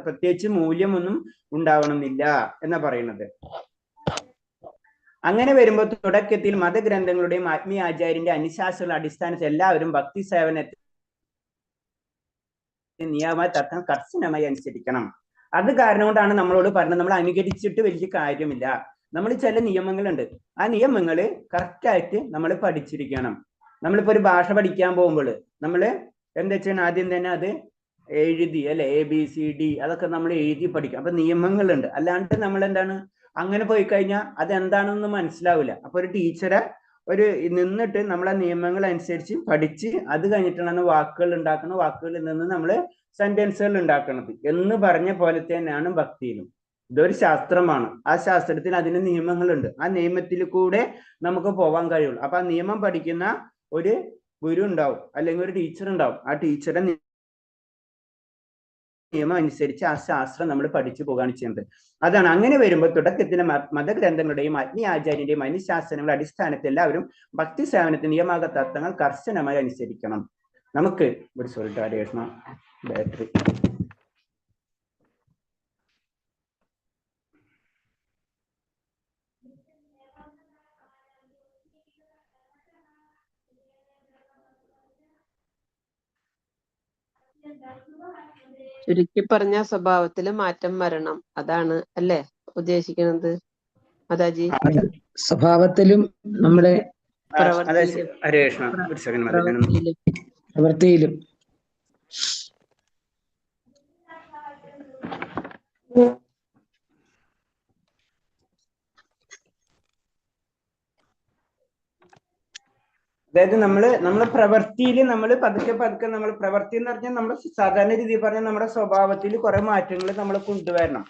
Speaker 2: പ്രത്യേകിച്ച് മൂല്യമൊന്നും ഉണ്ടാവണമെന്നില്ല എന്നാ പറയുന്നത്. അങ്ങനെ വരുമ്പോൾ തുടക്കത്തിൽ മതഗ്രന്ഥങ്ങളുടെയും ആത്മീയ ആചാര്യന്റെ അനുശാസനങ്ങളുടെ അടിസ്ഥാനത്തിൽ എല്ലാവരും ഭക്തി സേവനത്തിൽ നിയമ തത്വം കർശനമായി അനുസരിക്കണം. അത് കാരണം കൊണ്ടാണ് നമ്മളോട് പറഞ്ഞത് നമ്മൾ അനുകരിച്ചിട്ട് വലിയ കാര്യമില്ല. നമ്മൾ ചില നിയമങ്ങളുണ്ട്, ആ നിയമങ്ങള് കറക്റ്റായിട്ട് നമ്മൾ പഠിച്ചിരിക്കണം. നമ്മളിപ്പോ ഒരു ഭാഷ പഠിക്കാൻ പോകുമ്പോൾ നമ്മൾ എന്താ വെച്ചാൽ ആദ്യം തന്നെ അത് എഴുതി അല്ലെ, ABCD അതൊക്കെ നമ്മൾ എഴുതി പഠിക്കും. അപ്പൊ നിയമങ്ങളുണ്ട്. അല്ലാണ്ട് നമ്മൾ എന്താണ് അങ്ങനെ പോയി കഴിഞ്ഞാൽ അതെന്താണെന്ന് മനസ്സിലാവില്ല. അപ്പൊ ഒരു ടീച്ചറെ നിന്നിട്ട് നമ്മളെ നിയമങ്ങൾ അനുസരിച്ച് പഠിച്ച് അത് കഴിഞ്ഞിട്ടാണ് വാക്കുകൾ ഉണ്ടാക്കുന്നത്. വാക്കുകളിൽ നിന്ന് നമ്മൾ സെന്റൻസുകൾ ഉണ്ടാക്കുന്നത് എന്ന് പറഞ്ഞ പോലെ തന്നെയാണ് ഭക്തിയിലും. ഇതൊരു ശാസ്ത്രമാണ്. ആ ശാസ്ത്രത്തിന് അതിന് നിയമങ്ങളുണ്ട്. ആ നിയമത്തിൽ കൂടെ നമുക്ക് പോവാൻ കഴിയുള്ളൂ. അപ്പൊ ആ നിയമം പഠിക്കുന്ന ഒരു ഗുരു ഉണ്ടാവും, അല്ലെങ്കിൽ ഒരു ടീച്ചർ ഉണ്ടാവും. ആ ടീച്ചറെ നിയമം അനുസരിച്ച് ആ ശാസ്ത്രം നമ്മൾ പഠിച്ചു പോവുകയാണ് ചെയ്യുന്നത്. അതാണ്. അങ്ങനെ വരുമ്പോൾ തുടക്കത്തിലെ മതഗ്രന്ഥങ്ങളുടെയും ആചാര്യന്റെയും അനുശാസനങ്ങളുടെ അടിസ്ഥാനത്തിൽ എല്ലാവരും ഭക്തി സേവനത്തിന്റെ നിയമാക തത്വങ്ങൾ കർശനമായി അനുസരിക്കണം. നമുക്ക് ഒരു സോൾട്ടാരേഷണ ബാറ്ററി
Speaker 4: ചുരുക്കി പറഞ്ഞ സ്വഭാവത്തില് മാറ്റം വരണം, അതാണ് അല്ലേ ഉദ്ദേശിക്കുന്നത് മാതാജി?
Speaker 1: സ്വഭാവത്തിലും നമ്മുടെ പ്രവൃത്തിയിലും.
Speaker 2: അതായത് നമ്മളെ പ്രവൃത്തിയിൽ നമ്മൾ പതുക്കെ നമ്മൾ പ്രവൃത്തി എന്ന് പറഞ്ഞാൽ നമ്മൾ സാധാരണ രീതിയിൽ പറഞ്ഞാൽ നമ്മുടെ സ്വഭാവത്തിൽ കുറെ മാറ്റങ്ങൾ നമ്മൾ കൊണ്ടുവരണം.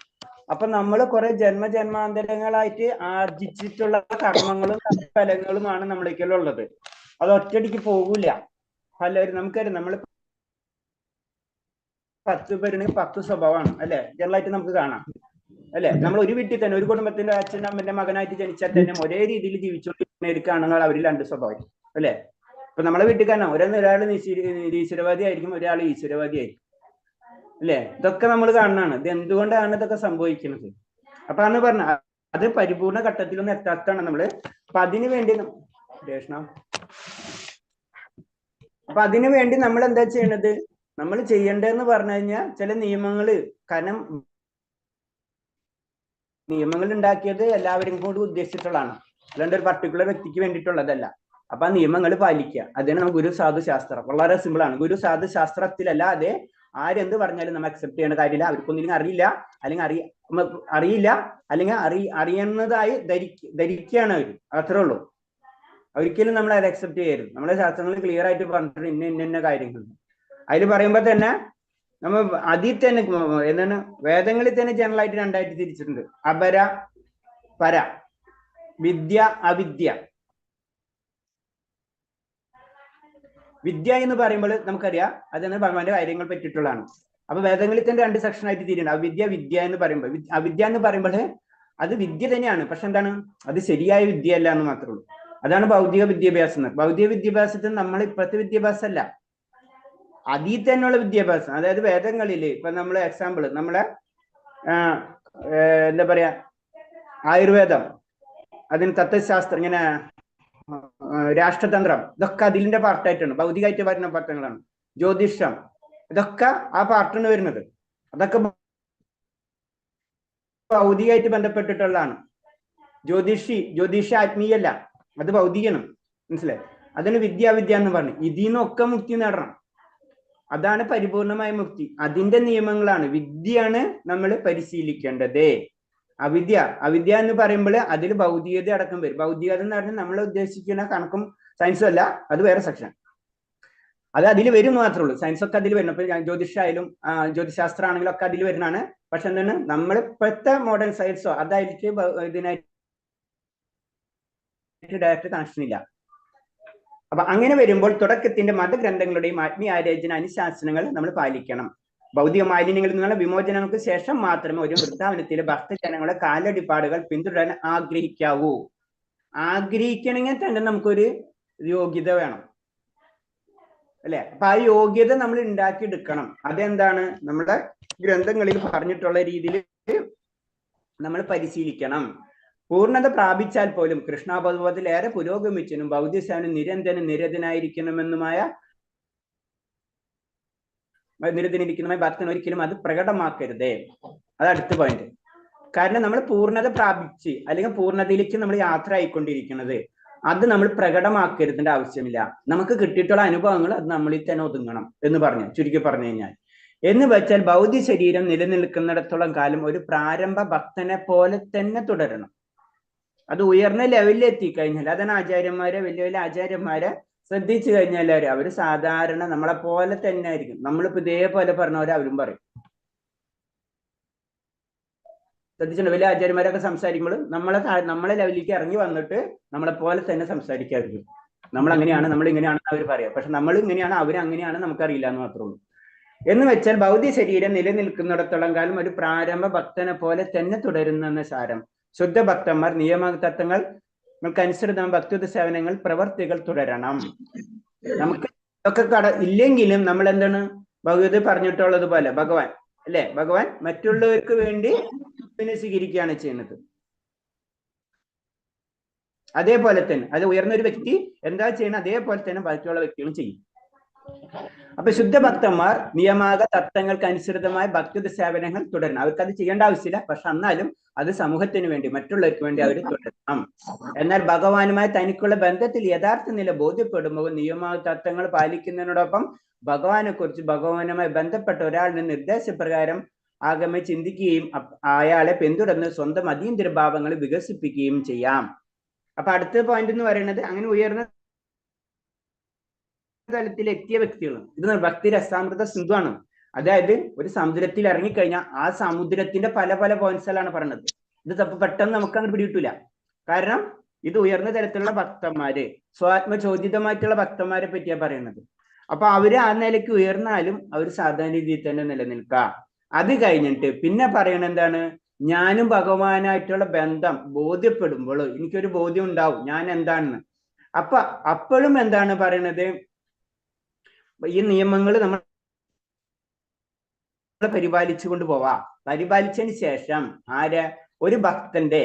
Speaker 2: അപ്പൊ നമ്മൾ കുറെ ജന്മജന്മാന്തരങ്ങളായിട്ട് ആർജിച്ചിട്ടുള്ള കർമ്മങ്ങളും ഫലങ്ങളുമാണ് നമ്മളേക്കുള്ളത്. അത് ഒറ്റയടിക്ക് പോകൂല. പലരും നമുക്കറിയാം, നമ്മൾ 10 പേരുണ്ടെങ്കിൽ 10 സ്വഭാവമാണ് അല്ലെ, ജനറലായിട്ട് നമുക്ക് കാണാം അല്ലെ. നമ്മൾ ഒരു വീട്ടിൽ തന്നെ ഒരു കുടുംബത്തിന്റെ അച്ഛനും അമ്മന്റെ മകനായിട്ട് ജനിച്ചാൽ തന്നെ ഒരേ രീതിയിൽ ജീവിച്ചുകൊണ്ടിരിക്കുകയാണെങ്കിൽ അവരിൽ 2 സ്വഭാവം അല്ലെ. ഇപ്പൊ നമ്മളെ വീട്ടിൽ തന്നെ ഒരാൾ നിരീശ്വരവാദി ആയിരിക്കും, ഒരാൾ ഈശ്വരവാദി ആയിരിക്കും അല്ലെ. ഇതൊക്കെ നമ്മൾ കാണുന്നതാണ്. ഇത് എന്തുകൊണ്ടാണ് ഇതൊക്കെ സംഭവിക്കുന്നത്? അപ്പൊ അന്ന് പറഞ്ഞ അത് പരിപൂർണ ഘട്ടത്തിലൊന്നും എത്താത്താണ് നമ്മള്. അപ്പൊ അതിനു വേണ്ടി നമ്മൾ എന്താ ചെയ്യണത്? നമ്മൾ ചെയ്യേണ്ടതെന്ന് പറഞ്ഞു കഴിഞ്ഞാൽ ചില നിയമങ്ങള്, കാരണം നിയമങ്ങൾ ഉണ്ടാക്കിയത് എല്ലാവരും കൂടി ഉദ്ദേശിച്ചിട്ടുള്ളതാണ്, അല്ലാണ്ട് ഒരു പർട്ടിക്കുലർ വ്യക്തിക്ക് വേണ്ടിയിട്ടുള്ളതല്ല. അപ്പൊ ആ നിയമങ്ങൾ പാലിക്കുക. അതിനാണ് ഗുരു സാധു ശാസ്ത്രം. വളരെ സിമ്പിൾ ആണ്. ഗുരു സാധു ശാസ്ത്രത്തിലല്ലാതെ ആരെന്ത് പറഞ്ഞാലും നമ്മൾ അക്സെപ്റ്റ് ചെയ്യേണ്ട കാര്യമില്ല. അവർക്കൊന്നും അറിയില്ല, അല്ലെങ്കിൽ അറിയുന്നതായി ധരിക്കുകയാണ് അവർ. അത്രേ ഉള്ളൂ. ഒരിക്കലും നമ്മൾ അത് അക്സെപ്റ്റ് ചെയ്യരുത്. നമ്മുടെ ശാസ്ത്രങ്ങൾ ക്ലിയർ ആയിട്ട് പറഞ്ഞിട്ട് ഇന്ന കാര്യങ്ങൾ അതിൽ പറയുമ്പോൾ തന്നെ നമ്മൾ അതിൽ തന്നെ എന്താണ് വേദങ്ങളിൽ തന്നെ ജനറൽ ആയിട്ട് 2 ആയിട്ട് തിരിച്ചിട്ടുണ്ട്. അപര പര, വിദ്യ അവിദ്യ. വിദ്യ എന്ന് പറയുമ്പോൾ നമുക്കറിയാം അതെന്ന് ഭഗവാന്റെ കാര്യങ്ങൾ പറ്റിയിട്ടുള്ളതാണ്. അപ്പൊ വേദങ്ങളിൽ തന്നെ 2 സെക്ഷൻ ആയിട്ട് തിരിയുണ്ട്. അവിദ്യ വിദ്യ എന്ന് പറയുമ്പോൾ, അവിദ്യ എന്ന് പറയുമ്പോൾ അത് വിദ്യ തന്നെയാണ്, പക്ഷെ എന്താണ് അത് ശരിയായ വിദ്യ അല്ല എന്ന് മാത്രമേ ഉള്ളൂ. അതാണ് ഭൗതിക വിദ്യാഭ്യാസം. ഭൗതിക വിദ്യാഭ്യാസത്തിന് നമ്മൾ ഇപ്പോഴത്തെ വിദ്യാഭ്യാസം അല്ല, അതിൽ തന്നെയുള്ള വിദ്യാഭ്യാസം. അതായത് വേദങ്ങളിൽ ഇപ്പൊ നമ്മള് എക്സാമ്പിൾ നമ്മളെ എന്താ പറയാ ആയുർവേദം, അതിന് തത്വശാസ്ത്രം, ഇങ്ങനെ രാഷ്ട്രതന്ത്രം, ഇതൊക്കെ അതിലിന്റെ പാർട്ടായിട്ടാണ്, ഭൗതികമായിട്ട് വരുന്ന പാർട്ടങ്ങളാണ്. ജ്യോതിഷം, ഇതൊക്കെ ആ പാർട്ടാണ് വരുന്നത്. അതൊക്കെ ഭൗതികമായിട്ട് ബന്ധപ്പെട്ടിട്ടുള്ളതാണ്. ജ്യോതിഷ ആത്മീയല്ല, അത് ഭൗതികമാണ്. മനസ്സിലായി? അതിന് വിദ്യ എന്ന് പറഞ്ഞു. ഇതിന്നൊക്കെ മുക്തി നേടണം. അതാണ് പരിപൂർണമായ മുക്തി. അതിന്റെ നിയമങ്ങളാണ്. വിദ്യയാണ് നമ്മൾ പരിശീലിക്കേണ്ടത്. അവിദ്യ എന്ന് പറയുമ്പോൾ അതിൽ ഭൗതികത അടക്കം വരും. ഭൗതികത എന്ന് പറഞ്ഞാൽ നമ്മൾ ഉദ്ദേശിക്കുന്ന കണക്കും സയൻസും അല്ല, അത് വേറെ സെക്ഷൻ. അത് അതിൽ വരും മാത്രമേ ഉള്ളൂ. സയൻസ് ഒക്കെ അതിൽ വരണം. ഇപ്പൊ ജ്യോതിഷായാലും ജ്യോതിശാസ്ത്രം ആണെങ്കിലും ഒക്കെ അതിൽ വരുന്നതാണ്. പക്ഷെ എന്താണ് നമ്മൾ ഇപ്പോഴത്തെ മോഡേൺ സയൻസോ അതായിട്ട് ഇതിനായിട്ട് ഡയറക്റ്റ് കണക്ഷൻ ഇല്ല. അപ്പൊ അങ്ങനെ വരുമ്പോൾ തുടക്കത്തിന്റെ മതഗ്രന്ഥങ്ങളുടെയും ആത്മീയാരാധന അനുശാസനങ്ങൾ നമ്മൾ പാലിക്കണം. ഭൗതിക മാലിന്യങ്ങളിൽ നിന്നുള്ള വിമോചനങ്ങൾക്ക് ശേഷം മാത്രമേ ഒരു വൃന്ദാവനത്തിലെ ഭക്തജനങ്ങളുടെ കാലടിപ്പാടുകൾ പിന്തുടരാൻ ആഗ്രഹിക്കാവൂ. ആഗ്രഹിക്കണമെങ്കിൽ തന്നെ നമുക്കൊരു യോഗ്യത വേണം അല്ലെ. അപ്പൊ ആ യോഗ്യത നമ്മൾ ഉണ്ടാക്കിയെടുക്കണം. അതെന്താണ്? നമ്മുടെ ഗ്രന്ഥങ്ങളിൽ പറഞ്ഞിട്ടുള്ള രീതിയിൽ നമ്മൾ പരിശീലിക്കണം. പൂർണ്ണത പ്രാപിച്ചാൽ പോലും കൃഷ്ണാബോധത്തിൽ ഏറെ പുരോഗമിച്ചനും ഭൗതികസേവനം നിരതനായിരിക്കണമെന്നുമായ ഭക്തൻ ഒരിക്കലും അത് പ്രകടമാക്കരുതേ. അത് അടുത്ത പോയിന്റ്. കാരണം നമ്മൾ പൂർണ്ണത പ്രാപിച്ച് അല്ലെങ്കിൽ പൂർണ്ണതയിലേക്ക് നമ്മൾ യാത്ര ആയിക്കൊണ്ടിരിക്കുന്നത്, അത് നമ്മൾ പ്രകടമാക്കരുതിന്റെ ആവശ്യമില്ല. നമുക്ക് കിട്ടിയിട്ടുള്ള അനുഭവങ്ങൾ അത് നമ്മളിൽ തന്നെ ഒതുങ്ങണം എന്ന് പറഞ്ഞു. ചുരുക്കി പറഞ്ഞു കഴിഞ്ഞാൽ എന്ന് വെച്ചാൽ ഭൗതിക ശരീരം നിലനിൽക്കുന്നിടത്തോളം കാലം ഒരു പ്രാരംഭ ഭക്തനെ പോലെ തന്നെ തുടരണം. അത് ഉയർന്ന ലെവലിൽ എത്തിക്കഴിഞ്ഞാൽ, അതാണ് ആചാര്യന്മാരെ, വലിയ വലിയ ആചാര്യന്മാരെ ശ്രദ്ധിച്ചു കഴിഞ്ഞാൽ അവര് സാധാരണ നമ്മളെ പോലെ തന്നെ ആയിരിക്കും. നമ്മളിപ്പോ ഇതേപോലെ പറഞ്ഞവരെ അവരും പറയും. ശ്രദ്ധിച്ചിട്ടുണ്ട്, വലിയ ആചാര്യന്മാരൊക്കെ സംസാരിക്കുമ്പോൾ നമ്മളെ ലെവലിലേക്ക് ഇറങ്ങി വന്നിട്ട് നമ്മളെ പോലെ തന്നെ സംസാരിക്കാതിരിക്കും. നമ്മൾ അങ്ങനെയാണ്, നമ്മൾ ഇങ്ങനെയാണെന്ന് അവർ പറയാം. പക്ഷെ നമ്മൾ ഇങ്ങനെയാണ്, അവരങ്ങനെയാണ്, നമുക്കറിയില്ല എന്ന് മാത്രമേ ഉള്ളൂ. എന്ന് വെച്ചാൽ ഭൗതിക ശരീരം നിലനിൽക്കുന്നിടത്തോളം കാലം ഒരു പ്രാരംഭ ഭക്തനെ പോലെ തന്നെ തുടരുന്നെന്ന സാരം. ശുദ്ധ ഭക്തന്മാർ നിയമതത്വങ്ങൾക്കനുസൃതം ഭക്തിയുത സേവനങ്ങൾ പ്രവർത്തികൾ തുടരണം. നമുക്ക് ഇതൊക്കെ ഇല്ലെങ്കിലും നമ്മൾ എന്താണ് ഭഗവത് പറഞ്ഞിട്ടുള്ളത് പോലെ ഭഗവാൻ അല്ലെ, ഭഗവാൻ മറ്റുള്ളവർക്ക് വേണ്ടി സ്വീകരിക്കുകയാണ് ചെയ്യുന്നത്. അതേപോലെ തന്നെ അത് ഉയർന്നൊരു വ്യക്തി എന്താ ചെയ്യണം, അതേപോലെ തന്നെ ബാക്കിയുള്ള വ്യക്തികളും ചെയ്യും. അപ്പൊ ശുദ്ധഭക്തന്മാർ നിയമാക തത്വങ്ങൾക്ക് അനുസൃതമായ ഭക്തിയുത സേവനങ്ങൾ തുടരണം. അവർക്ക് അത് ചെയ്യേണ്ട ആവശ്യമില്ല, പക്ഷെ എന്നാലും അത് സമൂഹത്തിന് വേണ്ടി, മറ്റുള്ളവർക്ക് വേണ്ടി അവർ തുടരണം. എന്നാൽ ഭഗവാനുമായി തനിക്കുള്ള ബന്ധത്തിൽ യഥാർത്ഥ നില ബോധ്യപ്പെടുമ്പോൾ നിയമാക തത്വങ്ങൾ പാലിക്കുന്നതിനോടൊപ്പം ഭഗവാനെ കുറിച്ച് ഭഗവാനുമായി ബന്ധപ്പെട്ട ഒരാളുടെ നിർദ്ദേശപ്രകാരം ആഗമ ചിന്തിക്കുകയും അയാളെ പിന്തുടർന്ന് സ്വന്തം അതീന്ദ്ര ഭാവങ്ങൾ വികസിപ്പിക്കുകയും ചെയ്യാം. അപ്പൊ അടുത്ത പോയിന്റ് എന്ന് പറയുന്നത്, അങ്ങനെ ഉയർന്ന തലത്തിൽ എത്തിയ വ്യക്തികൾ, ഇത് ഭക്തി രസാമൃത സിന്ധുവാണ്. അതായത് ഒരു സമുദ്രത്തിൽ ഇറങ്ങിക്കഴിഞ്ഞാൽ ആ സമുദ്രത്തിന്റെ പല പല പോയിന്റ്സുകളാണ് പറയുന്നത്. ഇത് പെട്ടെന്ന് നമുക്ക് അങ്ങനെ പിടികിട്ടില്ല. കാരണം ഇത് ഉയർന്ന തരത്തിലുള്ള ഭക്തന്മാര്, സ്വാത്മചോദിതമായിട്ടുള്ള ഭക്തന്മാരെ പറ്റിയാ പറയുന്നത്. അപ്പൊ അവര് ആ നിലയ്ക്ക് ഉയർന്നാലും അവർ സാധാരണ രീതിയിൽ തന്നെ നിലനിൽക്കുക. അത് കഴിഞ്ഞിട്ട് പിന്നെ പറയണ എന്താണ്, ഞാനും ഭഗവാനായിട്ടുള്ള ബന്ധം ബോധ്യപ്പെടുമ്പോൾ എനിക്കൊരു ബോധ്യം ഉണ്ടാവും ഞാൻ എന്താണെന്ന്. അപ്പൊ അപ്പോഴും എന്താണ് പറയണത്, ഈ നിയമങ്ങൾ നമ്മൾ പരിപാലിച്ചു കൊണ്ടുപോവാ. പരിപാലിച്ചതിന് ശേഷം ഒരു ഭക്തന്റെ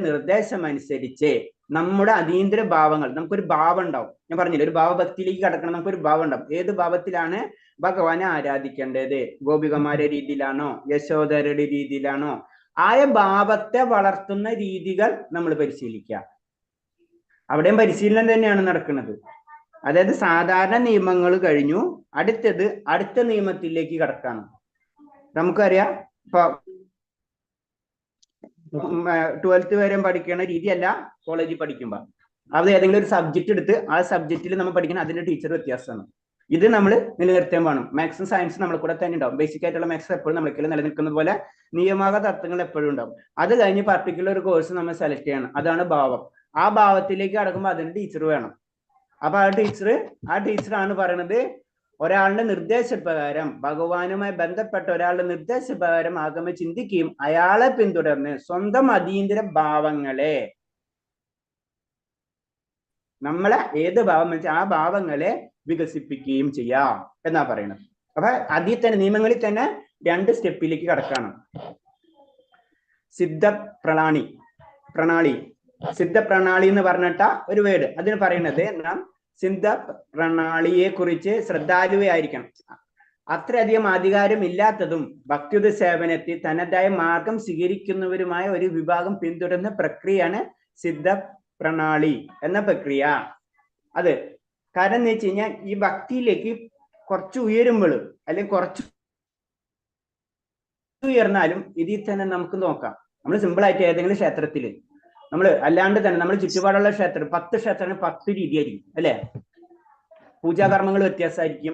Speaker 2: നിർദ്ദേശം അനുസരിച്ച് നമ്മുടെ അതീന്ദ്ര ഭാവങ്ങൾ, നമുക്കൊരു ഭാവം ഉണ്ടാവും. ഞാൻ പറഞ്ഞില്ല, ഒരു ഭാവഭക്തിയിലേക്ക് കടക്കണം, നമുക്കൊരു ഭാവം ഉണ്ടാവും. ഏത് ഭാവത്തിലാണ് ഭഗവാനെ ആരാധിക്കേണ്ടത്? ഗോപികമാരുടെ രീതിയിലാണോ, യശോദരയുടെ രീതിയിലാണോ? ആയ ഭാവത്തെ വളർത്തുന്ന രീതികൾ നമ്മൾ പരിശീലിക്കുക. അവിടെയും പരിശീലനം തന്നെയാണ് നടക്കുന്നത്. അതായത് സാധാരണ നിയമങ്ങൾ കഴിഞ്ഞു, അടുത്ത നിയമത്തിലേക്ക് കടക്കാണ്. നമുക്കറിയാം, ഇപ്പൊ 12th വരെ പഠിക്കുന്ന രീതിയല്ല കോളേജിൽ പഠിക്കുമ്പോ. അത് ഏതെങ്കിലും ഒരു സബ്ജക്ട് എടുത്ത് ആ സബ്ജക്റ്റിൽ നമ്മൾ പഠിക്കണം, അതിന്റെ ടീച്ചർ വ്യത്യാസമാണ്. ഇത് നമ്മൾ നിലനിർത്താൻ വേണം. മാത്സും സയൻസും നമ്മളെ കൂടെ തന്നെ ഉണ്ടാവും. ബേസിക് ആയിട്ടുള്ള മാത്സ് എപ്പോഴും നമ്മൾക്കെല്ലാം നിലനിൽക്കുന്നത് പോലെ നിയമാക തത്വങ്ങൾ എപ്പോഴും ഉണ്ടാവും. അത് കഴിഞ്ഞ് പർട്ടിക്കുലർ ഒരു കോഴ്സ് നമ്മൾ സെലക്ട് ചെയ്യണം. അതാണ് ഭാവം. ആ ഭാവത്തിലേക്ക് കടക്കുമ്പോൾ അതിന് ടീച്ചർ വേണം. അപ്പൊ ആ ടീച്ചറാണ് പറയണത്, ഒരാളുടെ നിർദ്ദേശപ്രകാരം, ഭഗവാനുമായി ബന്ധപ്പെട്ട ഒരാളുടെ നിർദ്ദേശപ്രകാരം ആഗമ ചിന്തിക്കുകയും അയാളെ പിന്തുടർന്ന് സ്വന്തം അതീന്ദ്ര ഭാവങ്ങളെ, നമ്മളെ ഏത് ഭാവം വെച്ചാൽ ആ ഭാവങ്ങളെ വികസിപ്പിക്കുകയും ചെയ്യാം എന്നാ പറയുന്നത്. അപ്പൊ അതിൽ തന്നെ നിയമങ്ങളിൽ തന്നെ 2 സ്റ്റെപ്പിലേക്ക് കടക്കാണ്. സിദ്ധ പ്രണാളി എന്ന് പറഞ്ഞിട്ട ഒരു വേർഡ്, അതിന് പറയുന്നത് നാം സിദ്ധ പ്രണാളിയെ കുറിച്ച് ശ്രദ്ധാലുവായിരിക്കണം. അത്രയധികം അധികാരം ഇല്ലാത്തതും ഭക്തിയുത സേവനത്തിൽ തനതായ മാർഗം സ്വീകരിക്കുന്നവരുമായ ഒരു വിഭാഗം പിന്തുടരുന്ന പ്രക്രിയയാണ് സിദ്ധ പ്രണാളി എന്ന പ്രക്രിയ. അത് കാരണം എന്ന് വെച്ച് കഴിഞ്ഞാൽ, ഈ ഭക്തിയിലേക്ക് കുറച്ച് ഉയരുമ്പോൾ അല്ലെങ്കിൽ കുറച്ച് ഉയർന്നാലും ഇതിൽ തന്നെ നമുക്ക് നോക്കാം. നമ്മൾ സിമ്പിളായിട്ട് ഏതെങ്കിലും ക്ഷേത്രത്തിൽ നമ്മൾ അല്ലാണ്ട് തന്നെ നമ്മൾ ചുറ്റുപാടുള്ള ക്ഷേത്രം 10 ക്ഷേത്രത്തിന് 10 രീതിയായിരിക്കും അല്ലെ. പൂജാകർമ്മങ്ങൾ വ്യത്യാസമായിരിക്കും,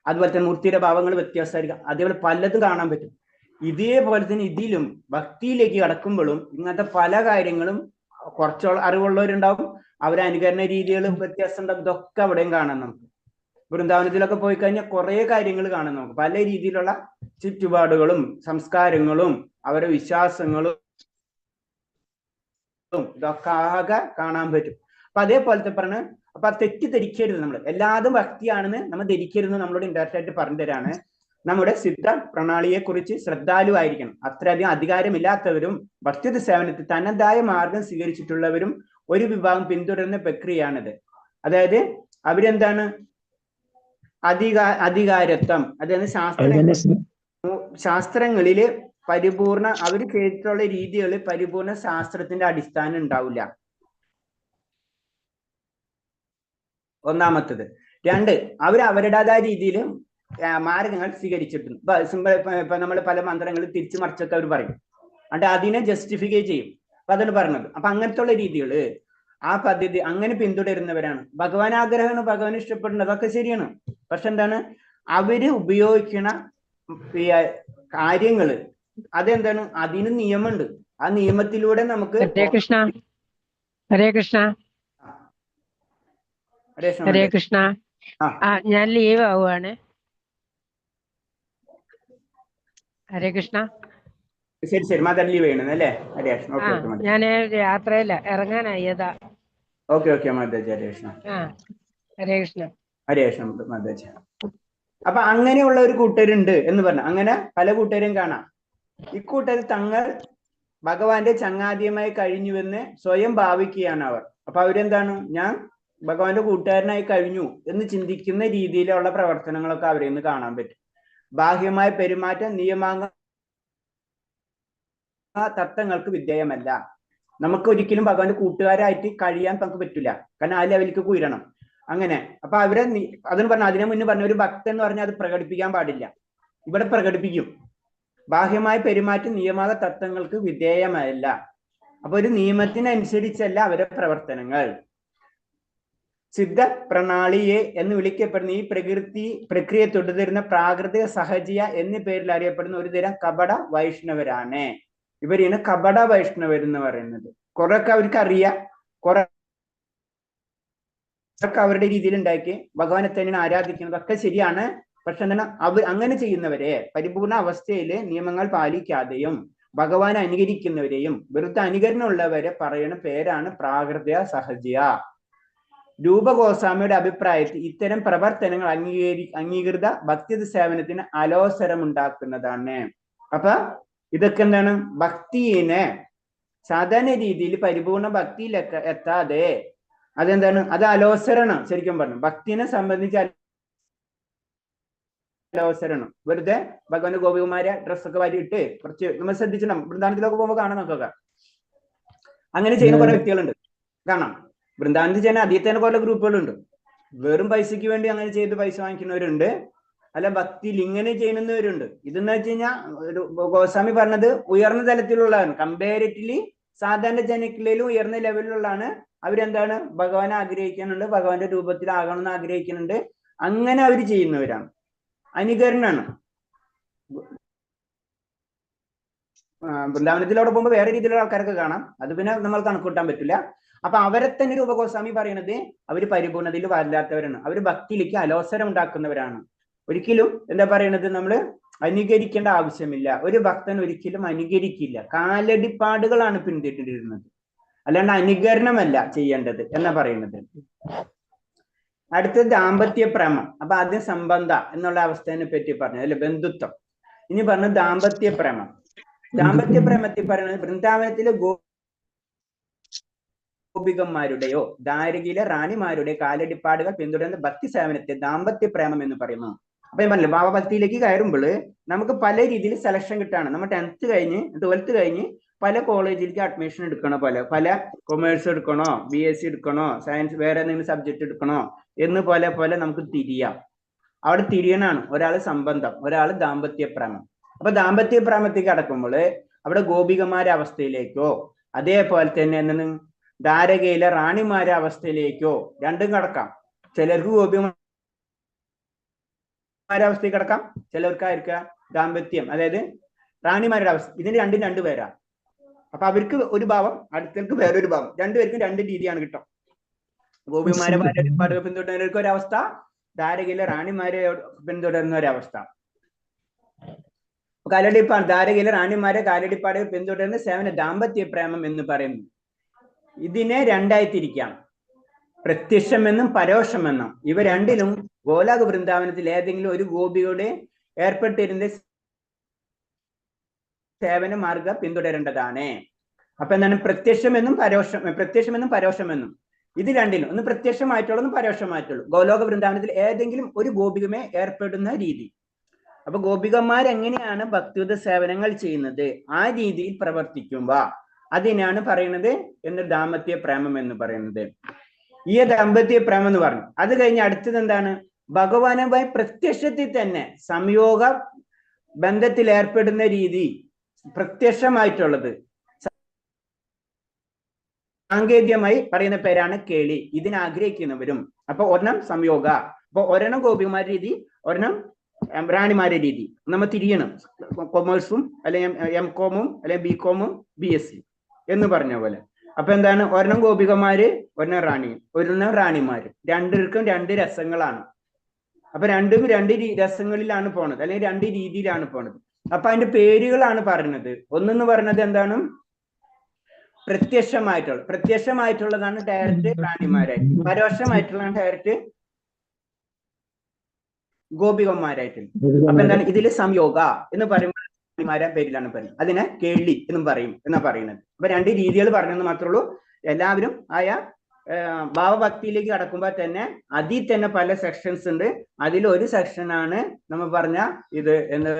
Speaker 2: അതുപോലെ തന്നെ മൂർത്തിയുടെ ഭാവങ്ങൾ വ്യത്യാസമായിരിക്കും, അതേപോലെ പലതും കാണാൻ പറ്റും. ഇതേപോലെ തന്നെ ഇതിലും ഭക്തിയിലേക്ക് കടക്കുമ്പോഴും ഇങ്ങനത്തെ പല കാര്യങ്ങളും കുറച്ചോളം അറിവുള്ളവരുണ്ടാവും, അവരെ അനുകരണ രീതികൾ വ്യത്യാസം ഉണ്ടാവും. ഇതൊക്കെ അവിടെയും കാണാം. നമുക്ക് വൃന്ദാവനത്തിലൊക്കെ പോയി കഴിഞ്ഞാൽ കുറെ കാര്യങ്ങൾ കാണാം. നമുക്ക് പല രീതിയിലുള്ള ചുറ്റുപാടുകളും സംസ്കാരങ്ങളും അവരുടെ വിശ്വാസങ്ങളും ഇതൊക്കെ ആകെ കാണാൻ പറ്റും. അപ്പൊ അതേപോലത്തെ പറഞ്ഞ്, അപ്പൊ തെറ്റിദ്ധരിക്കരുത്. നമ്മൾ എല്ലാതും ഭക്തിയാണെന്ന് നമ്മൾ ധരിക്കരുത്. നമ്മളോട് ഇൻഡയറക്റ്റ് ആയിട്ട് പറഞ്ഞു തരാണ്. നമ്മുടെ സിദ്ധ പ്രണാളിയെ കുറിച്ച് ശ്രദ്ധാലുവായിരിക്കണം. അത്രയധികം അധികാരമില്ലാത്തവരും ഭക്തിയുത സേവനത്തിൽ തനതായ മാർഗം സ്വീകരിച്ചിട്ടുള്ളവരും ഒരു വിഭാഗം പിന്തുടരുന്ന പ്രക്രിയയാണിത്. അതായത് അവരെന്താണ്, അധികാരത്വം, അതായത് ശാസ്ത്രങ്ങളില് പരിപൂർണ, അവർ കേട്ടിട്ടുള്ള രീതികൾ പരിപൂർണ ശാസ്ത്രത്തിന്റെ അടിസ്ഥാനം ഉണ്ടാവില്ല. ഒന്നാമത്തത്. 2, അവർ അവരുടേതായ രീതിയിൽ മാർഗങ്ങൾ സ്വീകരിച്ചിട്ടുണ്ട്. ഇപ്പൊ നമ്മൾ പല മന്ത്രങ്ങൾ തിരിച്ചു മറിച്ചൊക്കെ അവർ പറയും, എന്നിട്ട് അതിനെ ജസ്റ്റിഫിക്കൈ ചെയ്യും. അപ്പൊ അതാണ് പറഞ്ഞത്. അപ്പൊ അങ്ങനത്തെ ഉള്ള രീതികള് ആ പദ്ധതി അങ്ങനെ പിന്തുടരുന്നവരാണ്. ഭഗവാൻ ആഗ്രഹമാണ്, ഭഗവാൻ ഇഷ്ടപ്പെടുന്നത്, അതൊക്കെ ശരിയാണ്. പക്ഷെ എന്താണ് അവര് ഉപയോഗിക്കണ കാര്യങ്ങള് അതെന്താണ്, അതിന് നിയമമുണ്ട്. ആ നിയമത്തിലൂടെ നമുക്ക്
Speaker 5: ഹരേ കൃഷ്ണ ഹരേ കൃഷ്ണ ഹരേ കൃഷ്ണ. ഞാൻ ലീവ് ആവുകയാണ്. ഹരേ കൃഷ്ണ.
Speaker 2: ശരി ശരി, മദർ ലീവ് ചെയ്യണം അല്ലേ? ഹരേ കൃഷ്ണ.
Speaker 5: ആ ഞാൻ യാത്രയില ഇറങ്ങാനായി.
Speaker 2: Okay okay Mataji. ഹരേ കൃഷ്ണ.
Speaker 5: ഹരേ കൃഷ്ണ.
Speaker 2: ഹരേ കൃഷ്ണ മാതാജി. അപ്പൊ അങ്ങനെയുള്ള ഒരു കൂട്ടരുണ്ട് എന്ന് പറഞ്ഞു. അങ്ങനെ പല കൂട്ടരും കാണാം. ഇക്കൂട്ടരിൽ തങ്ങൾ ഭഗവാന്റെ ചങ്ങാതിയുമായി കഴിഞ്ഞുവെന്ന് സ്വയം ഭാവിക്കുകയാണ് അവർ. അപ്പൊ അവരെന്താണ്, ഞാൻ ഭഗവാന്റെ കൂട്ടുകാരനായി കഴിഞ്ഞു എന്ന് ചിന്തിക്കുന്ന രീതിയിലുള്ള പ്രവർത്തനങ്ങളൊക്കെ അവരിൽ നിന്ന് കാണാൻ പറ്റും. ബാഹ്യമായ പെരുമാറ്റം നിയമാംഗ തത്വങ്ങൾക്ക് വിധേയമല്ല. നമുക്ക് ഒരിക്കലും ഭഗവാന്റെ കൂട്ടുകാരായിട്ട് കഴിയാൻ നമുക്ക് പറ്റില്ല. കാരണം ആ ലെവലിലേക്ക് ഉയരണം. അങ്ങനെ അപ്പൊ അവരെ അതെന്ന് പറഞ്ഞ അതിനു മുന്നേ പറഞ്ഞ ഒരു ഭക്തൻ എന്ന് പറഞ്ഞാൽ അത് പ്രകടിപ്പിക്കാൻ പാടില്ല. ഇവിടെ പ്രകടിപ്പിക്കും. ബാഹ്യമായ പെരുമാറ്റം നിയമാക തത്വങ്ങൾക്ക് വിധേയമല്ല. അപ്പൊ ഒരു നിയമത്തിനനുസരിച്ചല്ല അവരുടെ പ്രവർത്തനങ്ങൾ. സിദ്ധ പ്രണാളിയെ എന്ന് വിളിക്കപ്പെടുന്ന ഈ പ്രക്രിയ തുടരുന്ന പ്രാകൃതിക സഹജിയ എന്നീ പേരിൽ അറിയപ്പെടുന്ന ഒരു തരം കപട വൈഷ്ണവരാണ്. ഇവരാണ് കപട വൈഷ്ണവർ എന്ന് പറയുന്നത്. കുറെയൊക്കെ അവർക്ക് അറിയാം, കുറെ അവരുടെ രീതിയിൽ ഉണ്ടാക്കി ഭഗവാനെ തന്നെയാണ് ആരാധിക്കുന്നതൊക്കെ ശരിയാണ്. പക്ഷെ എന്താണ് അങ്ങനെ ചെയ്യുന്നവരെ പരിപൂർണ അവസ്ഥയില് നിയമങ്ങൾ പാലിക്കാതെയും ഭഗവാനെ അനുകരിക്കുന്നവരെയും വെറുതെ അനുകരണമുള്ളവരെ പറയുന്ന പേരാണ് പ്രാകൃത സഹജിയ. രൂപഗോസ്വാമിയുടെ അഭിപ്രായത്തിൽ ഇത്തരം പ്രവർത്തനങ്ങൾ അംഗീകൃത ഭക്തി സേവനത്തിന് അലോസരമുണ്ടാക്കുന്നതാണ്. അപ്പൊ ഇതൊക്കെ എന്താണ്, ഭക്തിയെ സാധാരണ രീതിയിൽ പരിപൂർണ ഭക്തിയിലൊക്കെ എത്താതെ അതെന്താണ്, അത് അലോസരണം. ശരിക്കും പറഞ്ഞു ഭക്തിനെ സംബന്ധിച്ച് അലോസരണം. വെറുതെ ഭഗവാന്റെ ഗോപികുമാരെ ഡ്രസ്സൊക്കെ വാരിയിട്ട് കുറച്ച് നമ്മൾ ശ്രദ്ധിച്ചിട്ടുണ്ടാവും. വൃന്ദാവനത്തിലൊക്കെ പോകുമ്പോൾ കാണാൻ നോക്കുക. അങ്ങനെ ചെയ്യുന്ന കുറെ വ്യക്തികളുണ്ട് കാണാം. വൃന്ദാവനത്തിൽ ചെയ്യുന്ന ആദ്യത്തെ കുറെ ഗ്രൂപ്പുകളുണ്ട്. വെറും പൈസയ്ക്ക് വേണ്ടി അങ്ങനെ ചെയ്ത് പൈസ വാങ്ങിക്കുന്നവരുണ്ട്, അല്ല ഭക്തിയിൽ ഇങ്ങനെ ചെയ്യുന്നവരുണ്ട്. ഇതെന്ന് വെച്ച് കഴിഞ്ഞാൽ ഒരു ഗോസ്വാമി പറഞ്ഞത് ഉയർന്ന തലത്തിലുള്ളതാണ്. കമ്പാരിറ്റീവ്ലി സാധാരണ ജനങ്ങളിലും ഉയർന്ന ലെവലിലുള്ളതാണ്. അവരെന്താണ്, ഭഗവാനെ ആഗ്രഹിക്കുന്നുണ്ട്, ഭഗവാന്റെ രൂപത്തിലാകണമെന്ന് ആഗ്രഹിക്കുന്നുണ്ട്. അങ്ങനെ അവർ ചെയ്യുന്നവരാണ്. അനുകരണമാണ്. വൃന്ദാവനത്തിലൂടെ പോകുമ്പോൾ വേറെ രീതിയിലുള്ള ആൾക്കാരൊക്കെ കാണാം. അത് പിന്നെ നമ്മൾ കണക്കൂട്ടാൻ പറ്റില്ല. അപ്പൊ അവരെ തന്നെ രൂപഗോസ്വാമി പറയുന്നത് അവര് പരിപൂർണതയിൽ വരില്ലാത്തവരാണ്. അവര് ഭക്തിയിലേക്ക് അലോസരം ഉണ്ടാക്കുന്നവരാണ്. ഒരിക്കലും എന്താ പറയണത്, നമ്മൾ അനുകരിക്കേണ്ട ആവശ്യമില്ല. ഒരു ഭക്തൻ ഒരിക്കലും അനുകരിക്കില്ല. കാലടിപ്പാടുകളാണ് പിന്തുടരുന്നത്, അല്ലാണ്ട് അനുകരണമല്ല ചെയ്യേണ്ടത് എന്നാ പറയുന്നത്. അടുത്തത് ദാമ്പത്യ പ്രേമം. അപ്പൊ ആദ്യം സംബന്ധ എന്നുള്ള അവസ്ഥയെ പറ്റി പറഞ്ഞു, അല്ലെ, ബന്ധുത്വം. ഇനി പറഞ്ഞു ദാമ്പത്യ പ്രേമം. ദാമ്പത്യ പ്രേമത്തിൽ പറയുന്നത് വൃന്ദാവനത്തിലെ ഗോപികന്മാരുടെയോ ദ്വാരകയിലെ റാണിമാരുടെ കാലടിപ്പാടുകൾ പിന്തുടരുന്ന ഭക്തി സേവനത്തെ ദാമ്പത്യ പ്രേമം എന്ന് പറയുന്നു. അപ്പൊ ഞാൻ പറഞ്ഞില്ല, ഭാവഭക്തിയിലേക്ക് കയറുമ്പോൾ നമുക്ക് പല രീതിയിൽ സെലക്ഷൻ കിട്ടാണ്. നമ്മൾ 10th കഴിഞ്ഞ് 12th കഴിഞ്ഞ് പല കോളേജിലേക്ക് അഡ്മിഷൻ എടുക്കണോ, പല കൊമേഴ്സ് എടുക്കണോ, BSc എടുക്കണോ, സയൻസ് വേറെ എന്തെങ്കിലും സബ്ജക്ട് എടുക്കണോ എന്ന് പോലെ നമുക്ക് തിരിയാം. അവിടെ തിരിയണാണ്. ഒരാൾ സംബന്ധം, ഒരാൾ ദാമ്പത്യ പ്രേമം. അപ്പൊ ദാമ്പത്യ പ്രേമത്തേക്ക് കടക്കുമ്പോൾ അവിടെ ഗോപികമാരുടെ അവസ്ഥയിലേക്കോ അതേപോലെ തന്നെ എന്താണ് ദ്വാരകയിലെ റാണിമാരുടെ അവസ്ഥയിലേക്കോ രണ്ടും കടക്കാം. ചിലർക്ക് ഗോപികമാരുടെ അവസ്ഥയിൽ കിടക്കാം, ചിലർക്കായിരിക്കാം ദാമ്പത്യം, അതായത് റാണിമാരുടെ അവസ്ഥ. ഇതിന് രണ്ടും രണ്ടുപേരാ. അപ്പൊ അവർക്ക് ഒരു ഭാവം, അടുത്തവർക്ക് വേറൊരു ഭാവം. രണ്ടുപേർക്കും രണ്ട് രീതിയാണ് കിട്ടും. ഗോപിമാരെ പാടുകൾ പിന്തുടരുന്നവർക്ക് ഒരവസ്ഥ, ദ്വാരകയിലെ റാണിമാരെ പിന്തുടരുന്ന ഒരവസ്ഥ. കാലടിപ്പാട് ദ്വാരകയിലെ റാണിമാരെ കാലടിപ്പാടുകൾ പിന്തുടരുന്ന സേവന ദാമ്പത്യ പ്രേമം എന്ന് പറയുന്നു. ഇതിനെ രണ്ടായി തിരിക്കാം, പ്രത്യക്ഷമെന്നും പരോക്ഷമെന്നും. ഇവ രണ്ടിലും ഗോലോക വൃന്ദാവനത്തിൽ ഏതെങ്കിലും ഒരു ഗോപിയുടെ ഏർപ്പെട്ടിരുന്ന സേവന മാർഗം പിന്തുടരേണ്ടതാണ്. അപ്പൊ എന്താണ് പ്രത്യക്ഷമെന്നും പരോക്ഷമെന്നും. ഇത് രണ്ടിലും ഒന്ന് പ്രത്യക്ഷമായിട്ടുള്ളൂ, ഒന്ന് പരോക്ഷമായിട്ടുള്ളൂ. ഗോലോക വൃന്ദാവനത്തിൽ ഏതെങ്കിലും ഒരു ഗോപികമേ ഏർപ്പെടുന്ന രീതി. അപ്പൊ ഗോപികമാർ എങ്ങനെയാണ് ഭക്തിയുത സേവനങ്ങൾ ചെയ്യുന്നത്, ആ രീതിയിൽ പ്രവർത്തിക്കുമ്പോ അതിനാണ് പറയുന്നത് എന്ന് ദാമ്പത്യ പ്രേമം എന്ന് പറയുന്നത്. ഈ ദാമ്പത്യ പ്രേമം എന്ന് പറഞ്ഞു. അത് കഴിഞ്ഞ് അടുത്തത് എന്താണ്, ഭഗവാനുമായി പ്രത്യക്ഷത്തിൽ തന്നെ സംയോഗ ബന്ധത്തിൽ ഏർപ്പെടുന്ന രീതി പ്രത്യക്ഷമായിട്ടുള്ളത് സാങ്കേതികമായി പറയുന്ന പേരാണ് കേളി. ഇതിനാഗ്രഹിക്കുന്നവരും. അപ്പൊ ഒരെണ്ണം സംയോഗ, അപ്പൊ ഒരെണ്ണം ഗോപികുമാര രീതി, ഒരെണ്ണം റാണിമാരുടെ രീതി. നമ്മൾ തിരിയണം. കൊമേഴ്സും അല്ലെങ്കിൽ M.Com അല്ലെങ്കിൽ B.Com BSc എന്ന് പറഞ്ഞ പോലെ. അപ്പൊ എന്താണ്, ഒരെണ്ണം ഗോപികമാര്, ഒരെണ്ണം റാണിമാര്. രണ്ടുപേർക്കും രണ്ട് രസങ്ങളാണ്. അപ്പൊ രണ്ടും രണ്ട് രസങ്ങളിലാണ് പോണത്, അല്ലെങ്കിൽ രണ്ട് രീതിയിലാണ് പോണത്. അപ്പൊ അതിന്റെ പേരുകളാണ് പറയുന്നത്. ഒന്നെന്ന് പറയുന്നത് എന്താണ്, പ്രത്യക്ഷമായിട്ടുള്ളതാണ് ഡയറക്റ്റ് റാണിമാരായിട്ട്, പരോക്ഷമായിട്ടുള്ളതാണ് ഡയറക്റ്റ് ഗോപികന്മാരായിട്ട്. അപ്പൊ എന്താണ്, ഇതില് സംയോഗ എന്ന് പറയുമ്പോൾ റാണിമാരെ പേരിലാണ് പറയുന്നത്. അതിനെ കേളി എന്നും പറയും എന്നാ പറയുന്നത്. അപ്പൊ രണ്ട് രീതികൾ പറഞ്ഞെന്ന് മാത്രമേ ഉള്ളൂ. എല്ലാവരും ആയ ഭാവഭക്തിയിലേക്ക് കടക്കുമ്പോൾ തന്നെ അതിൽ തന്നെ പല സെക്ഷൻസ് ഉണ്ട്. അതിലൊരു സെക്ഷനാണ് നമ്മൾ പറഞ്ഞ ഇത് എന്താ,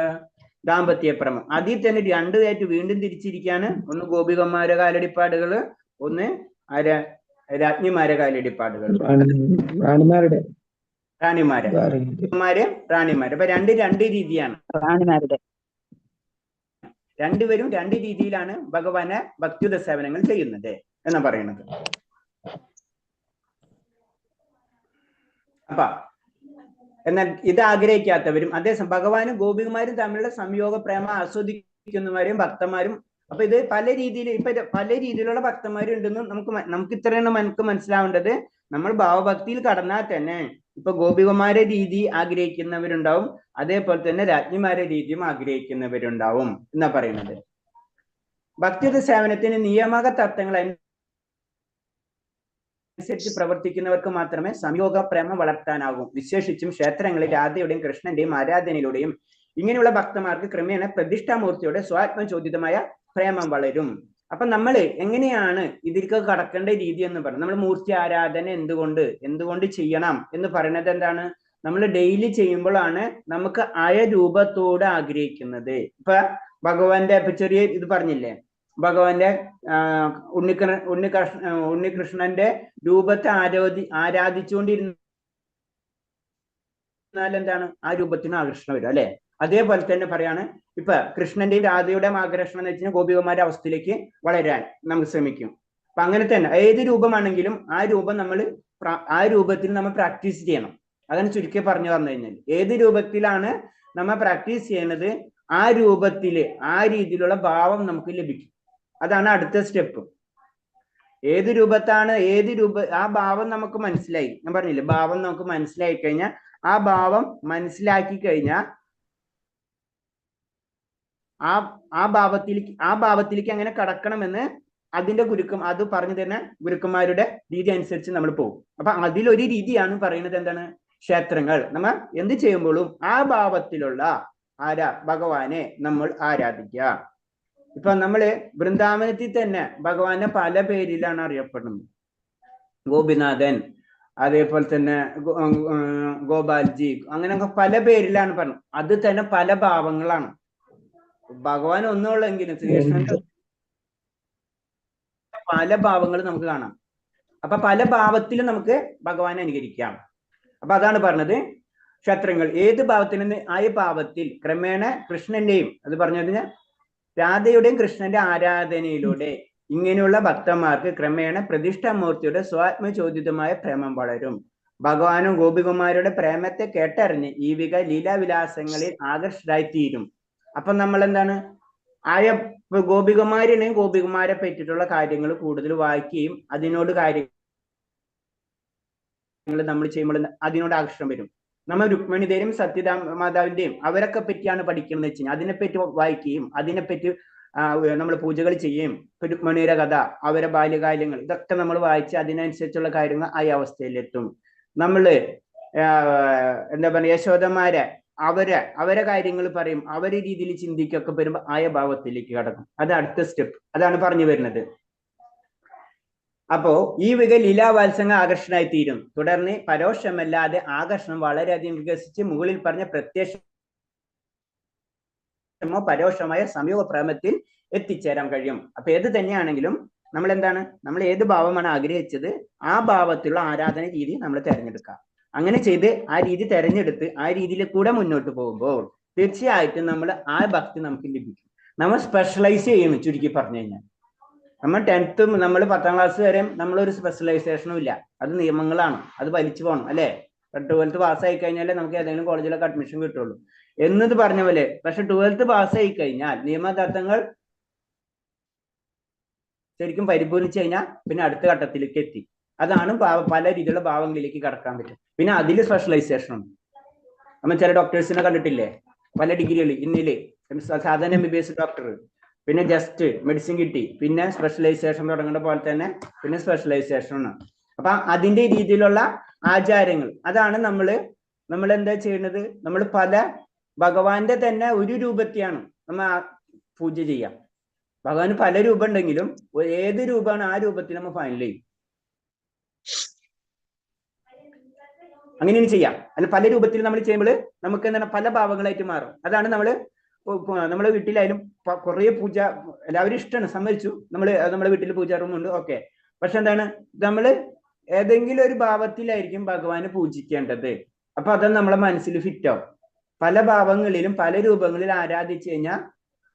Speaker 2: ദാമ്പത്യ പ്രേമം. അതിൽ തന്നെ രണ്ടുപേരായിട്ട് വീണ്ടും തിരിച്ചിരിക്കാണ്. ഒന്ന് ഗോപികന്മാരെ കാലടിപ്പാടുകള്, ഒന്ന് രാജ്ഞിമാരെ കാലടിപ്പാടുകൾ, റാണിമാര്. അപ്പൊ രണ്ട് രീതിയാണ്
Speaker 3: റാണിമാരുടെ.
Speaker 2: രണ്ടുപേരും രണ്ട് രീതിയിലാണ് ഭഗവാനെ ഭക്തിയുത സേവനങ്ങൾ ചെയ്യുന്നത് എന്നാ പറയുന്നത്. അപ്പൊ എന്നാൽ ഇത് ആഗ്രഹിക്കാത്തവരും അതേസമയം ഭഗവാനും ഗോപികുമാരും തമ്മിലുള്ള സംയോഗ പ്രേമ ആസ്വദിക്കുന്നവരും ഭക്തന്മാരും. അപ്പൊ ഇത് പല രീതിയിൽ, ഇപ്പൊ പല രീതിയിലുള്ള ഭക്തന്മാരും ഉണ്ടെന്ന് നമുക്ക് ഇത്രയാണ് നമുക്ക് മനസ്സിലാവേണ്ടത്. നമ്മൾ ഭാവഭക്തിയിൽ കടന്നാൽ തന്നെ ഇപ്പൊ ഗോപികുമാരെ രീതി ആഗ്രഹിക്കുന്നവരുണ്ടാവും, അതേപോലെ തന്നെ രാജ്ഞിമാരെ രീതിയും ആഗ്രഹിക്കുന്നവരുണ്ടാവും എന്നാ പറയുന്നത്. ഭക്തിയുത സേവനത്തിന് നിയമക തത്വങ്ങൾ അനുസരിച്ച് പ്രവർത്തിക്കുന്നവർക്ക് മാത്രമേ സംയോഗ പ്രേമം വളർത്താനാകും. വിശേഷിച്ചും ക്ഷേത്രങ്ങളിൽ രാധയുടെയും കൃഷ്ണന്റെയും ആരാധനയിലൂടെയും ഇങ്ങനെയുള്ള ഭക്തന്മാർക്ക് ക്രമേണ പ്രതിഷ്ഠാമൂർത്തിയുടെ സ്വാത്മചോദിതമായ പ്രേമം വളരും. അപ്പൊ നമ്മൾ എങ്ങനെയാണ് ഇതിലേക്ക് കടക്കേണ്ട രീതി എന്ന് പറയുന്നത്, നമ്മൾ മൂർത്തി ആരാധന എന്തുകൊണ്ട് ചെയ്യണം എന്ന് പറയുന്നത് എന്താണ്, നമ്മൾ ഡെയിലി ചെയ്യുമ്പോഴാണ് നമുക്ക് ആയ രൂപത്തോട് ആഗ്രഹിക്കുന്നത്. ഇപ്പൊ ഭഗവാന്റെ ഇപ്പൊ ചെറിയ ഇത് പറഞ്ഞില്ലേ, ഭഗവാന്റെ ഉണ്ണികൃഷ്ണന്റെ രൂപത്തെ ആരാധിച്ചുകൊണ്ടിരുന്നാൽ എന്താണ്, ആ രൂപത്തിന് ആകർഷണം വരും അല്ലെ. അതേപോലെ തന്നെ പറയാണ്, ഇപ്പൊ കൃഷ്ണന്റെയും രാധയുടെയും ആകർഷണം എന്ന് വെച്ചാൽ ഗോപികമാരുടെ അവസ്ഥയിലേക്ക് വളരാൻ നമുക്ക് ശ്രമിക്കും. അപ്പൊ അങ്ങനെ തന്നെ ഏത് രൂപമാണെങ്കിലും ആ രൂപത്തിൽ നമ്മൾ പ്രാക്ടീസ് ചെയ്യണം. അതാണ് ചുരുക്കി പറഞ്ഞു കഴിഞ്ഞാൽ, ഏത് രൂപത്തിലാണ് നമ്മൾ പ്രാക്ടീസ് ചെയ്യുന്നത് ആ രൂപത്തില് ആ രീതിയിലുള്ള ഭാവം നമുക്ക് ലഭിക്കും. അതാണ് അടുത്ത സ്റ്റെപ്പ്. ഏത് രൂപത്താണ് ആ ഭാവം നമുക്ക് മനസ്സിലായി. ഞാൻ പറഞ്ഞില്ലേ, ഭാവം നമുക്ക് മനസ്സിലായി കഴിഞ്ഞാൽ ആ ഭാവം മനസ്സിലാക്കി കഴിഞ്ഞാൽ ആ ഭാവത്തിലേക്ക് എങ്ങനെ കടക്കണമെന്ന് അതിന്റെ അത് പറഞ്ഞു തരുന്ന ഗുരുക്കന്മാരുടെ രീതി അനുസരിച്ച് നമ്മൾ പോകും. അപ്പൊ അതിലൊരു രീതിയാണ് പറയുന്നത് എന്താണ്, ക്ഷേത്രങ്ങൾ നമ്മൾ എന്ത് ചെയ്യുമ്പോഴും ആ ഭാവത്തിലുള്ള ഭഗവാനെ നമ്മൾ ആരാധിക്കുക. ഇപ്പൊ നമ്മള് വൃന്ദാവനത്തിൽ തന്നെ ഭഗവാനെ പല പേരിലാണ് അറിയപ്പെടുന്നത്. ഗോപിനാഥൻ, അതേപോലെ തന്നെ ഗോപാൽജി, അങ്ങനെയൊക്കെ പല പേരിലാണ് പറഞ്ഞത്. അത് തന്നെ പല ഭാവങ്ങളാണ്. ഭഗവാൻ ഒന്നുള്ളെങ്കിലും ശ്രീകൃഷ്ണന്റെ പല ഭാവങ്ങൾ നമുക്ക് കാണാം. അപ്പൊ പല ഭാവത്തിലും നമുക്ക് ഭഗവാനെ അനുകരിക്കാം. അപ്പൊ അതാണ് പറഞ്ഞത്, ക്ഷേത്രങ്ങൾ ഏത് ഭാവത്തിൽ നിന്ന് ആ ഭാവത്തിൽ ക്രമേണ കൃഷ്ണന്റെയും അത് പറഞ്ഞതിന് രാധയുടെയും കൃഷ്ണന്റെ ആരാധനയിലൂടെ ഇങ്ങനെയുള്ള ഭക്തന്മാർക്ക് ക്രമേണ പ്രതിഷ്ഠാമൂർത്തിയുടെ സ്വാത്മചോദിതമായ പ്രേമം വളരും. ഭഗവാനും ഗോപികുമാരുടെ പ്രേമത്തെ കേട്ടറിഞ്ഞ് ഈ ലീലാവിലാസങ്ങളിൽ ആകർഷരായിത്തീരും. അപ്പൊ നമ്മൾ എന്താണ്, ഗോപികുമാരെയും ഗോപികുമാരെ പറ്റിയിട്ടുള്ള കാര്യങ്ങൾ കൂടുതൽ വായിക്കുകയും അതിനോട് കാര്യങ്ങൾ നമ്മൾ ചെയ്യുമ്പോൾ അതിനോട് ആകർഷണം വരും. നമ്മൾ രുക്മിണിയുടെയും സത്യമാതാവിന്റെയും അവരൊക്കെ പറ്റിയാണ് പഠിക്കുന്നത് വെച്ച് കഴിഞ്ഞാൽ അതിനെപ്പറ്റി വായിക്കുകയും അതിനെപ്പറ്റി നമ്മൾ പൂജകൾ ചെയ്യുകയും രുക്മിണിയുടെ കഥ, അവരെ ബാല്യകാര്യങ്ങൾ, ഇതൊക്കെ നമ്മൾ വായിച്ച് അതിനനുസരിച്ചുള്ള കാര്യങ്ങൾ ആ അവസ്ഥയിലെത്തും. നമ്മള് എന്താ പറയുക, യശോദമാരെ അവരെ കാര്യങ്ങൾ പറയും, അവരെ രീതിയിൽ ചിന്തിക്കൊക്കെ വരുമ്പോൾ ആയ ഭാവത്തിലേക്ക് കടക്കും. അത് അടുത്ത സ്റ്റെപ്പ്, അതാണ് പറഞ്ഞു വരുന്നത്. അപ്പോ ഈ ലീലാവാത്സംഗ ആകർഷണമായി തീരും. തുടർന്ന് പരോക്ഷമല്ലാതെ ആകർഷണം വളരെയധികം വികസിച്ച് മുകളിൽ പറഞ്ഞ പ്രത്യക്ഷമോ പരോക്ഷമായ സംയോഗ പ്രേമത്തിൽ എത്തിച്ചേരാൻ കഴിയും. അപ്പൊ ഏത് തന്നെയാണെങ്കിലും നമ്മൾ ഏത് ഭാവമാണ് ആഗ്രഹിച്ചത് ആ ഭാവത്തിലുള്ള ആരാധന രീതി നമ്മൾ തിരഞ്ഞെടുക്കാം. അങ്ങനെ ചെയ്ത് ആ രീതി തെരഞ്ഞെടുത്ത് ആ രീതിയിൽ കൂടെ മുന്നോട്ട് പോകുമ്പോൾ തീർച്ചയായിട്ടും നമ്മൾ ആ ഭക്തി നമുക്ക് ലഭിക്കും. നമ്മൾ സ്പെഷ്യലൈസ് ചെയ്യണം. ചുരുക്കി പറഞ്ഞു കഴിഞ്ഞാൽ നമ്മൾ 10th നമ്മൾ 10ാം ക്ലാസ് വരെ നമ്മളൊരു സ്പെഷ്യലൈസേഷനും ഇല്ല. അത് നിയമങ്ങളാണ്, അത് വലിച്ചു പോകണം അല്ലെ. 12th പാസ്സായി കഴിഞ്ഞാലേ നമുക്ക് ഏതെങ്കിലും കോളേജിലൊക്കെ അഡ്മിഷൻ കിട്ടുള്ളൂ എന്നത് പറഞ്ഞ പോലെ. പക്ഷെ 12th പാസ്സായി കഴിഞ്ഞാൽ നിയമതത്വങ്ങൾ ശരിക്കും പരിപൂർണിച്ചു കഴിഞ്ഞാൽ പിന്നെ അടുത്ത ഘട്ടത്തിലേക്ക് എത്തി. അതാണ് പല രീതിയിലുള്ള ഭാവങ്ങളിലേക്ക് കടക്കാൻ പറ്റും. പിന്നെ അതിൽ സ്പെഷ്യലൈസേഷൻ ഉണ്ട്. നമ്മൾ ചില ഡോക്ടേഴ്സിനെ കണ്ടിട്ടില്ലേ, പല ഡിഗ്രികൾ ഇന്നില് സാധാരണ MBBS ഡോക്ടർ, പിന്നെ ജസ്റ്റ് മെഡിസിൻ കിട്ടി, പിന്നെ സ്പെഷ്യലൈസേഷൻ തുടങ്ങുന്ന പോലെ തന്നെ പിന്നെ സ്പെഷ്യലൈസേഷൻ ആണ്. അപ്പൊ അതിന്റെ രീതിയിലുള്ള ആചാരങ്ങൾ അതാണ് നമ്മൾ എന്താ ചെയ്യുന്നത്, നമ്മൾ പല ഭഗവാന്റെ തന്നെ ഒരു രൂപത്തെയാണ് നമ്മൾ പൂജ ചെയ്യാം. ഭഗവാന് പല രൂപം ഉണ്ടെങ്കിലും ഏത് രൂപമാണ് ആ രൂപത്തിൽ നമ്മൾ ഫൈനൽ ചെയ്യും. അങ്ങനെയും ചെയ്യാം. അല്ല പല രൂപത്തിൽ നമ്മൾ ചെയ്യുമ്പോൾ നമുക്ക് എന്താണ് പല ഭാവങ്ങളായിട്ട് മാറും. അതാണ് നമ്മളെ വീട്ടിലായാലും കുറെ പൂജ എല്ലാവരും ഇഷ്ടമാണ്, സമ്മതിച്ചു. നമ്മളെ വീട്ടിൽ പൂജാ റൂം ഉണ്ട്, ഓക്കെ. പക്ഷെ എന്താണ് നമ്മൾ ഏതെങ്കിലും ഒരു ഭാവത്തിലായിരിക്കും ഭഗവാനെ പൂജിക്കേണ്ടത്. അപ്പൊ അത് നമ്മളെ മനസ്സിൽ ഫിറ്റ് ആവും. പല ഭാവങ്ങളിലും പല രൂപങ്ങളിൽ ആരാധിച്ചു കഴിഞ്ഞാൽ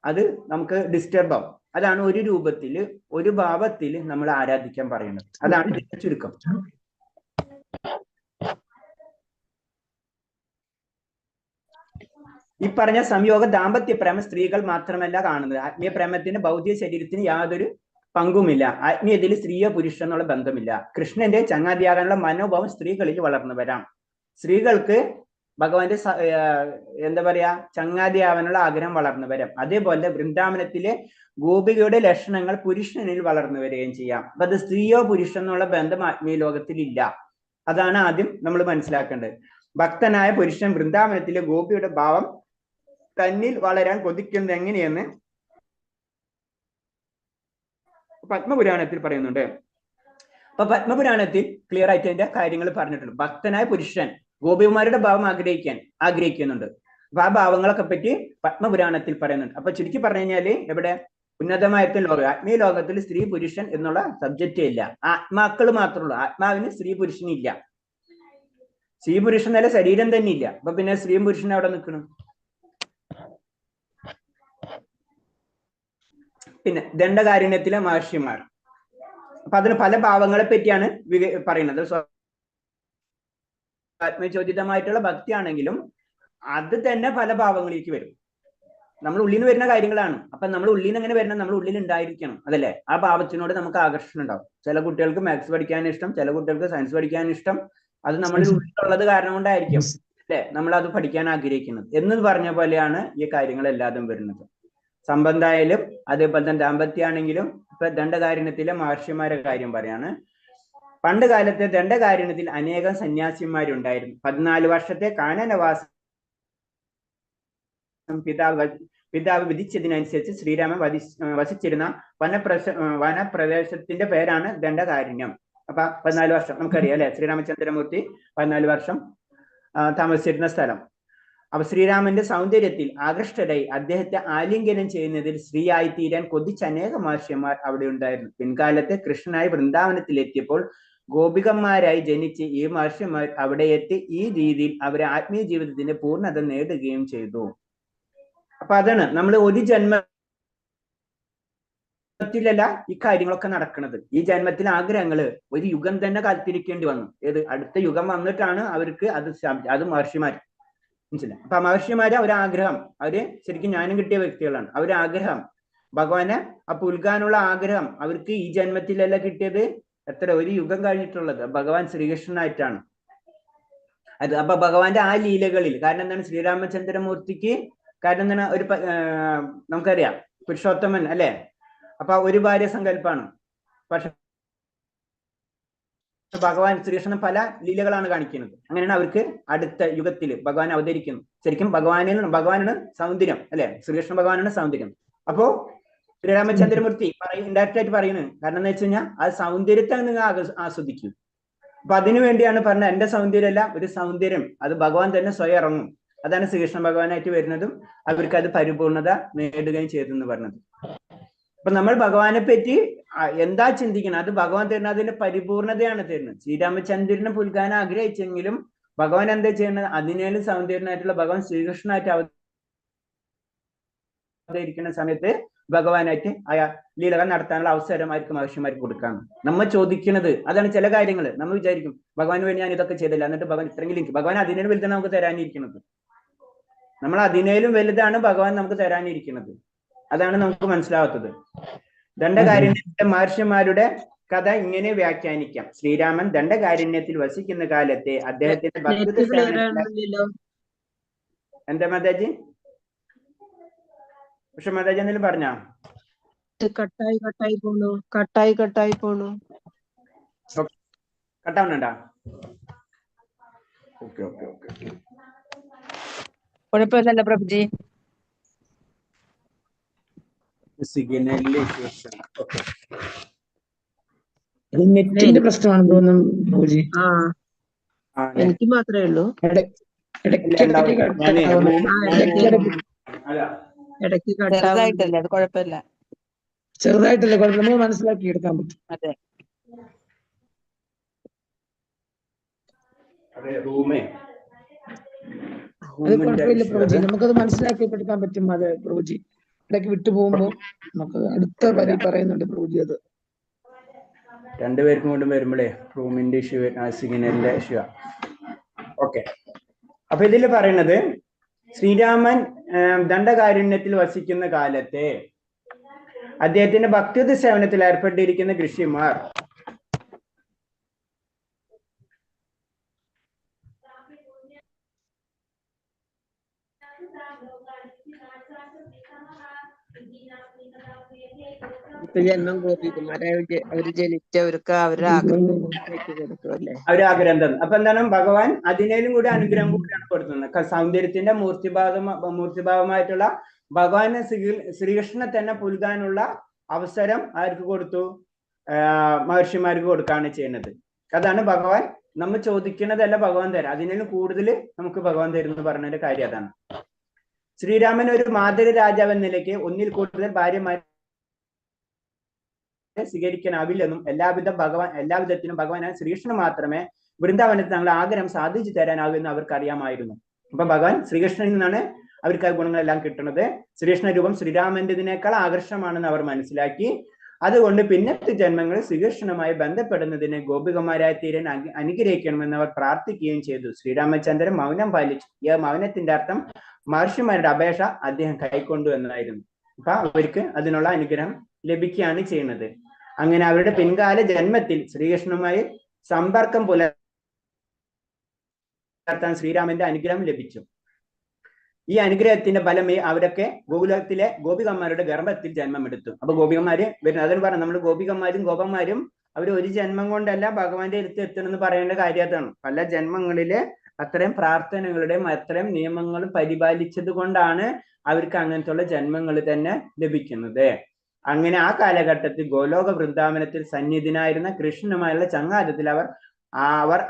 Speaker 2: അത് നമുക്ക് ഡിസ്റ്റർബ് ആവും. അതാണ് ഒരു രൂപത്തിൽ ഒരു ഭാവത്തിൽ നമ്മൾ ആരാധിക്കാൻ പറയുന്നത്. അതാണ് ഇതിന്റെ ചുരുക്കം. ഈ പറഞ്ഞ സംയോഗ ദാമ്പത്യ പ്രേമം സ്ത്രീകൾ മാത്രമല്ല കാണുന്നത്. ആത്മീയ പ്രേമത്തിന് ഭൗതിക ശരീരത്തിന് യാതൊരു പങ്കുമില്ല. ആത്മീയതയിൽ സ്ത്രീയോ പുരുഷ എന്നുള്ള ബന്ധമില്ല. കൃഷ്ണന്റെ ചങ്ങാതിയാകാനുള്ള മനോഭാവം സ്ത്രീകളിൽ വളർന്നു വരാം. സ്ത്രീകൾക്ക് ഭഗവാന്റെ എന്താ പറയാ ചങ്ങാതിയാവാനുള്ള ആഗ്രഹം വളർന്നു വരാം. അതേപോലെ വൃന്ദാവനത്തിലെ ഗോപികയുടെ ലക്ഷണങ്ങൾ പുരുഷനിൽ വളർന്നു വരികയും ചെയ്യാം. അപ്പൊ അത് സ്ത്രീയോ പുരുഷ എന്നുള്ള ബന്ധം ആത്മീയ ലോകത്തിൽ ഇല്ല. അതാണ് ആദ്യം നമ്മൾ മനസ്സിലാക്കേണ്ടത്. ഭക്തനായ പുരുഷൻ വൃന്ദാവനത്തിലെ ഗോപിയുടെ ഭാവം തന്നിൽ വളരാൻ കൊതിക്കുന്നത് എങ്ങനെയെന്ന് പത്മപുരാണത്തിൽ പറയുന്നുണ്ട്. അപ്പൊ പത്മപുരാണത്തിൽ ക്ലിയർ ആയിട്ട് അതിന്റെ കാര്യങ്ങൾ പറഞ്ഞിട്ടുണ്ട്. ഭക്തനായ പുരുഷൻ ഗോപികുമാരുടെ ഭാവം ആഗ്രഹിക്കുന്നുണ്ട്. അപ്പൊ ആ ഭാവങ്ങളൊക്കെ പറ്റി പത്മപുരാണത്തിൽ പറയുന്നുണ്ട്. അപ്പൊ ചുരുക്കി പറഞ്ഞു കഴിഞ്ഞാല് എവിടെ ഉന്നതമായിട്ടുള്ള ലോകം ആത്മീയ ലോകത്തിൽ സ്ത്രീ പുരുഷൻ എന്നുള്ള സബ്ജക്റ്റേ ഇല്ല. ആത്മാക്കൾ മാത്രമേ ഉള്ളൂ. ആത്മാവിന് സ്ത്രീ പുരുഷനില്ല. സ്ത്രീ പുരുഷൻ നല്ല ശരീരം തന്നെ ഇല്ല. അപ്പൊ പിന്നെ സ്ത്രീയും പുരുഷനും അവിടെ നിൽക്കണം. പിന്നെ ദണ്ഡകാരുണ്യത്തിലെ മഹർഷിമാർ, അപ്പൊ അതിന് പല ഭാവങ്ങളെ പറ്റിയാണ് പറയുന്നത്. ആത്മചോദിതമായിട്ടുള്ള ഭക്തിയാണെങ്കിലും അത് തന്നെ പല ഭാവങ്ങളിലേക്ക് വരും. നമ്മൾ ഉള്ളിൽ നിന്ന് വരുന്ന കാര്യങ്ങളാണ്. അപ്പൊ നമ്മൾ ഉള്ളിൽ നിന്ന് എങ്ങനെ വരണം, നമ്മൾ ഉള്ളിൽ ഉണ്ടായിരിക്കണം, അതല്ലേ. ആ ഭാവത്തിനോട് നമുക്ക് ആകർഷണം ഉണ്ടാവും. ചില കുട്ടികൾക്ക് മാത്സ് പഠിക്കാൻ ഇഷ്ടം, ചില കുട്ടികൾക്ക് സയൻസ് പഠിക്കാൻ ഇഷ്ടം. അത് നമ്മുടെ ഉള്ളിലുള്ളത് കാരണം കൊണ്ടായിരിക്കും അല്ലെ നമ്മൾ അത് പഠിക്കാൻ ആഗ്രഹിക്കുന്നത്. എന്ന് പറഞ്ഞ പോലെയാണ് ഈ കാര്യങ്ങളെല്ലാതും വരുന്നത്. സംബന്ധമായാലും അതേപോലെ തന്നെ ദാമ്പത്യാണെങ്കിലും. ഇപ്പൊ ദണ്ഡകാരുണ്യത്തിലെ മഹർഷിമാരുടെ കാര്യം പറയാണ്. പണ്ട് കാലത്തെ ദണ്ഡകാരുണ്യത്തിൽ അനേകം സന്യാസിമാരുണ്ടായിരുന്നു. 14 വർഷത്തെ കാനനവാസം പിതാവ് വിധിച്ചതിനനുസരിച്ച് ശ്രീരാമൻ വസിച്ചിരുന്ന വനപ്രദേശത്തിന്റെ പേരാണ് ദണ്ഡകാരുണ്യം. അപ്പൊ 14 വർഷം നമുക്കറിയാം അല്ലെ. ശ്രീരാമചന്ദ്രമൂർത്തി 14 വർഷം താമസിച്ചിരുന്ന സ്ഥലം. അപ്പൊ ശ്രീരാമന്റെ സൗന്ദര്യത്തിൽ ആകൃഷ്ടരായി അദ്ദേഹത്തെ ആലിംഗനം ചെയ്യുന്നതിൽ സ്ത്രീയായി തീരാൻ കൊതിച്ച അനേക മഹർഷിമാർ അവിടെ ഉണ്ടായിരുന്നു. പിൻകാലത്ത് കൃഷ്ണനായി വൃന്ദാവനത്തിലെത്തിയപ്പോൾ ഗോപികന്മാരായി ജനിച്ച് ഈ മഹർഷിമാർ അവിടെ എത്തി ഈ രീതിയിൽ അവരെ ആത്മീയ ജീവിതത്തിന്റെ പൂർണ്ണത നേടുകയും ചെയ്തു. അപ്പൊ അതാണ് നമ്മൾ ഒരു ജന്മത്തിലല്ല ഈ കാര്യങ്ങളൊക്കെ നടക്കുന്നത്. ഈ ജന്മത്തിലെ ആഗ്രഹങ്ങള് ഒരു യുഗം തന്നെ കാത്തിരിക്കേണ്ടി വന്നു. ഏത് അടുത്ത യുഗം വന്നിട്ടാണ് അവർക്ക് അത് മഹർഷിമാർ മനസ്സിലായി. അപ്പൊ മഹർഷിമാരെ ഒരാഗ്രഹം, അവര് ശരിക്കും ജ്ഞാനം കിട്ടിയ വ്യക്തികളാണ്. അവരാഗ്രഹം ഭഗവാനെ പുൽകാനുള്ള ആഗ്രഹം അവർക്ക് ഈ ജന്മത്തിലല്ല കിട്ടിയത്, ഒരു യുഗം കഴിഞ്ഞിട്ടുള്ളത് ഭഗവാൻ ശ്രീകൃഷ്ണനായിട്ടാണ്. അപ്പൊ ഭഗവാന്റെ ആ ലീലകളിൽ കാരണം എന്താണ്, ശ്രീരാമചന്ദ്രമൂർത്തിക്ക് കാരണം എന്താണ്, നമുക്കറിയാം പുരുഷോത്തമൻ അല്ലെ. അപ്പൊ ഒരു ഭാര്യ സങ്കല്പാണ്. പക്ഷെ ഭഗവാൻ ശ്രീകൃഷ്ണൻ പല ലീലകളാണ് കാണിക്കുന്നത്. അങ്ങനെയാണ് അവർക്ക് അടുത്ത യുഗത്തിൽ ഭഗവാൻ അവതരിക്കുന്നു. ശരിക്കും ഭഗവാനാണ് സൗന്ദര്യം അല്ലെ. ശ്രീകൃഷ്ണ ഭഗവാനാണ് സൗന്ദര്യം. അപ്പോ ശ്രീരാമചന്ദ്രമൂർത്തി ഇൻഡയറക്റ്റ് ആയിട്ട് പറയുന്നത് കാരണം എന്താ വെച്ച് കഴിഞ്ഞാൽ ആ സൗന്ദര്യത്തെ നിങ്ങൾ ആസ്വദിക്കും. അപ്പൊ അതിനു വേണ്ടിയാണ് പറഞ്ഞത് എന്റെ സൗന്ദര്യമല്ല, ഒരു സൗന്ദര്യം അത് ഭഗവാൻ തന്നെ സ്വയം ഇറങ്ങും. അതാണ് ശ്രീകൃഷ്ണ ഭഗവാനായിട്ട് വരുന്നതും അവർക്ക് അത് പരിപൂർണത നേടുകയും ചെയ്തെന്ന് പറഞ്ഞത്. അപ്പൊ നമ്മൾ ഭഗവാനെ പറ്റി എന്താ ചിന്തിക്കണം, അത് ഭഗവാൻ തരുന്നത് അതിന്റെ പരിപൂർണതയാണ് തരുന്നത്. ശ്രീരാമചന്ദ്രനെ പുൽകാൻ ആഗ്രഹിച്ചെങ്കിലും ഭഗവാൻ എന്താ ചെയ്യുന്നത്? അതിനേലും സൗന്ദര്യനായിട്ടുള്ള ഭഗവാൻ ശ്രീകൃഷ്ണനായിട്ട് അവതരിക്കുന്ന സമയത്ത് ഭഗവാനായിട്ട് ലീലകൾ നടത്താനുള്ള അവസരമായിരിക്കും മഹർഷിമാർക്ക് കൊടുക്കാം. നമ്മൾ ചോദിക്കുന്നത് അതാണ്. ചില കാര്യങ്ങൾ നമ്മൾ വിചാരിക്കും ഭഗവാന് വേണ്ടി ഞാൻ ഇതൊക്കെ ചെയ്തില്ല, എന്നിട്ട് ഭഗവാൻ ഇത്രയെങ്കിലും എനിക്ക്, ഭഗവാൻ അതിനേലും വലുതാണ് നമുക്ക് തരാനിരിക്കുന്നത്. നമ്മൾ അതിനേലും വലുതാണ് ഭഗവാൻ നമുക്ക് തരാനിരിക്കുന്നത്. അതാണ് നമുക്ക് മനസ്സിലാവാത്തത്. ദണ്ഡകാരണ്യത്തിലെ മഹർഷിമാരുടെ കഥ ഇങ്ങനെ വ്യാഖ്യാനിക്കാം. ശ്രീരാമൻ ദണ്ഡകാരണ്യത്തിൽ വസിക്കുന്ന കാലത്തെ അദ്ദേഹത്തിന്റെ എന്താ മാതാജി? പക്ഷെ മാതാജി എന്തെങ്കിലും പറഞ്ഞോ?
Speaker 4: കട്ടാവുന്നുണ്ടാ?
Speaker 2: ഓക്കെ ഓക്കെ ഓക്കെ,
Speaker 3: കുഴപ്പമില്ലല്ലോ പ്രഭുജി.
Speaker 1: നെറ്റിന്റെ പ്രശ്നമാണെന്ന് തോന്നുന്നു പ്രഭുജി.
Speaker 4: എനിക്ക് മാത്രമേ ഉള്ളൂ. ഇടയ്ക്ക്
Speaker 3: ചെറുതായിട്ടല്ലേ, അത് കുഴപ്പമില്ല.
Speaker 1: ചെറുതായിട്ടല്ലേ കുഴപ്പം, നമുക്ക് മനസ്സിലാക്കി എടുക്കാൻ പറ്റും.
Speaker 3: അതെ,
Speaker 1: അത് കുഴപ്പമില്ല പ്രഭുജി, നമുക്കത് മനസ്സിലാക്കി എടുക്കാൻ പറ്റും. അതെ പ്രഭുജി, ഇടയ്ക്ക് വിട്ടുപോകുമ്പോ നമുക്ക് അടുത്ത വരി പറയുന്നുണ്ട് പ്രഭുജി. അത്
Speaker 2: രണ്ടുപേർക്കും കൊണ്ടും വരുമ്പോഴേ റൂമിന്റെ ഇഷ്യൂ, സിഗ്നലിന്റെ ഇഷ്യൂ. ഓക്കെ, അപ്പൊ ഇതിൽ പറയുന്നത് ശ്രീരാമൻ ദണ്ഡകാരണ്യത്തിൽ വസിക്കുന്ന കാലത്തെ അദ്ദേഹത്തിന്റെ ഭക്തിയുത സേവനത്തിൽ ഏർപ്പെട്ടിരിക്കുന്ന ഋഷിമാർ
Speaker 4: ജന്മം ഗോപികുമാരെ അവര് ജനിച്ചവർക്ക് അവരുടെ കൊടുക്കുമല്ലേ
Speaker 2: ആഗ്രഹം തന്നു. അപ്പൊ എന്താണ് ഭഗവാൻ അതിനേലും കൂടി അനുഗ്രഹം കൂടിയാണ് കൊടുക്കുന്നത്. സൗന്ദര്യത്തിന്റെ മൂർത്തിഭാവമായിട്ടുള്ള ഭഗവാനെ ശ്രീകൃഷ്ണനെ തന്നെ പുൽകാനുള്ള അവസരം ആർക്ക് കൊടുത്തു? മഹർഷിമാർക്ക് കൊടുക്കുകയാണ് ചെയ്യുന്നത്. അതാണ് ഭഗവാൻ നമ്മൾ ചോദിക്കുന്നതല്ല ഭഗവാൻ തരാം, അതിനേലും കൂടുതൽ നമുക്ക് ഭഗവാൻ തരുമെന്ന് പറഞ്ഞതിന്റെ കാര്യം അതാണ്. ശ്രീരാമൻ ഒരു മാതൃ രാജാവ് എന്ന നിലയ്ക്ക് ഒന്നിൽ കൂടുതൽ ഭാര്യമാരെ സ്വീകരിക്കാനാവില്ലെന്നും എല്ലാവിധത്തിനും ഭഗവാനായ ശ്രീകൃഷ്ണന് മാത്രമേ വൃന്ദാവനത്തിൽ തങ്ങളുടെ ആഗ്രഹം സാധിച്ചു തരാനാകുമെന്ന് അവർക്ക് അറിയാമായിരുന്നു. അപ്പൊ ഭഗവാൻ ശ്രീകൃഷ്ണനിൽ നിന്നാണ് അവർക്ക് ആ ഗുണങ്ങളെല്ലാം കിട്ടുന്നത്. ശ്രീകൃഷ്ണ രൂപം ശ്രീരാമന്റേതിനേക്കാൾ ആകർഷമാണെന്ന് അവർ മനസ്സിലാക്കി. അതുകൊണ്ട് പിന്നത്തെ ജന്മങ്ങളിൽ ശ്രീകൃഷ്ണനുമായി ബന്ധപ്പെടുന്നതിന് ഗോപികമാരായ തീരൻ അനുഗ്രഹിക്കണമെന്ന് അവർ പ്രാർത്ഥിക്കുകയും ചെയ്തു. ശ്രീരാമചന്ദ്രൻ മൗനം പാലിച്ചു. ഈ മൗനത്തിന്റെ അർത്ഥം മഹർഷിമാരുടെ അപേക്ഷ അദ്ദേഹം കൈക്കൊണ്ടു എന്നായിരുന്നു. അപ്പൊ അവർക്ക് അതിനുള്ള അനുഗ്രഹം ലഭിക്കുകയാണ് ചെയ്യുന്നത്. അങ്ങനെ അവരുടെ പിൻകാല ജന്മത്തിൽ ശ്രീകൃഷ്ണനുമായി സമ്പർക്കം പുലർത്താൻ ശ്രീരാമന്റെ അനുഗ്രഹം ലഭിച്ചു. ഈ അനുഗ്രഹത്തിന്റെ ഫലമായി അവരൊക്കെ ഗോകുലത്തിലെ ഗോപികന്മാരുടെ ഗർഭത്തിൽ ജന്മമെടുത്തു. അപ്പൊ ഗോപികന്മാര് വരുന്നത് അതിന് പറഞ്ഞു, നമ്മൾ ഗോപികന്മാരും ഗോപന്മാരും അവർ ഒരു ജന്മം കൊണ്ടല്ല ഭഗവാന്റെ അടുത്ത് എത്തണമെന്ന് പറയേണ്ട കാര്യത്താണ്. പല ജന്മങ്ങളില് അത്രയും പ്രാർത്ഥനകളുടെയും അത്രയും നിയമങ്ങളും പരിപാലിച്ചത് കൊണ്ടാണ് അവർക്ക് അങ്ങനത്തെ ജന്മങ്ങൾ തന്നെ ലഭിക്കുന്നത്. അങ്ങനെ ആ കാലഘട്ടത്തിൽ ഗോലോക വൃന്ദാവനത്തിൽ സന്നിധിനായിരുന്ന കൃഷ്ണനുമായുള്ള ചങ്ങാതത്തിൽ അവർ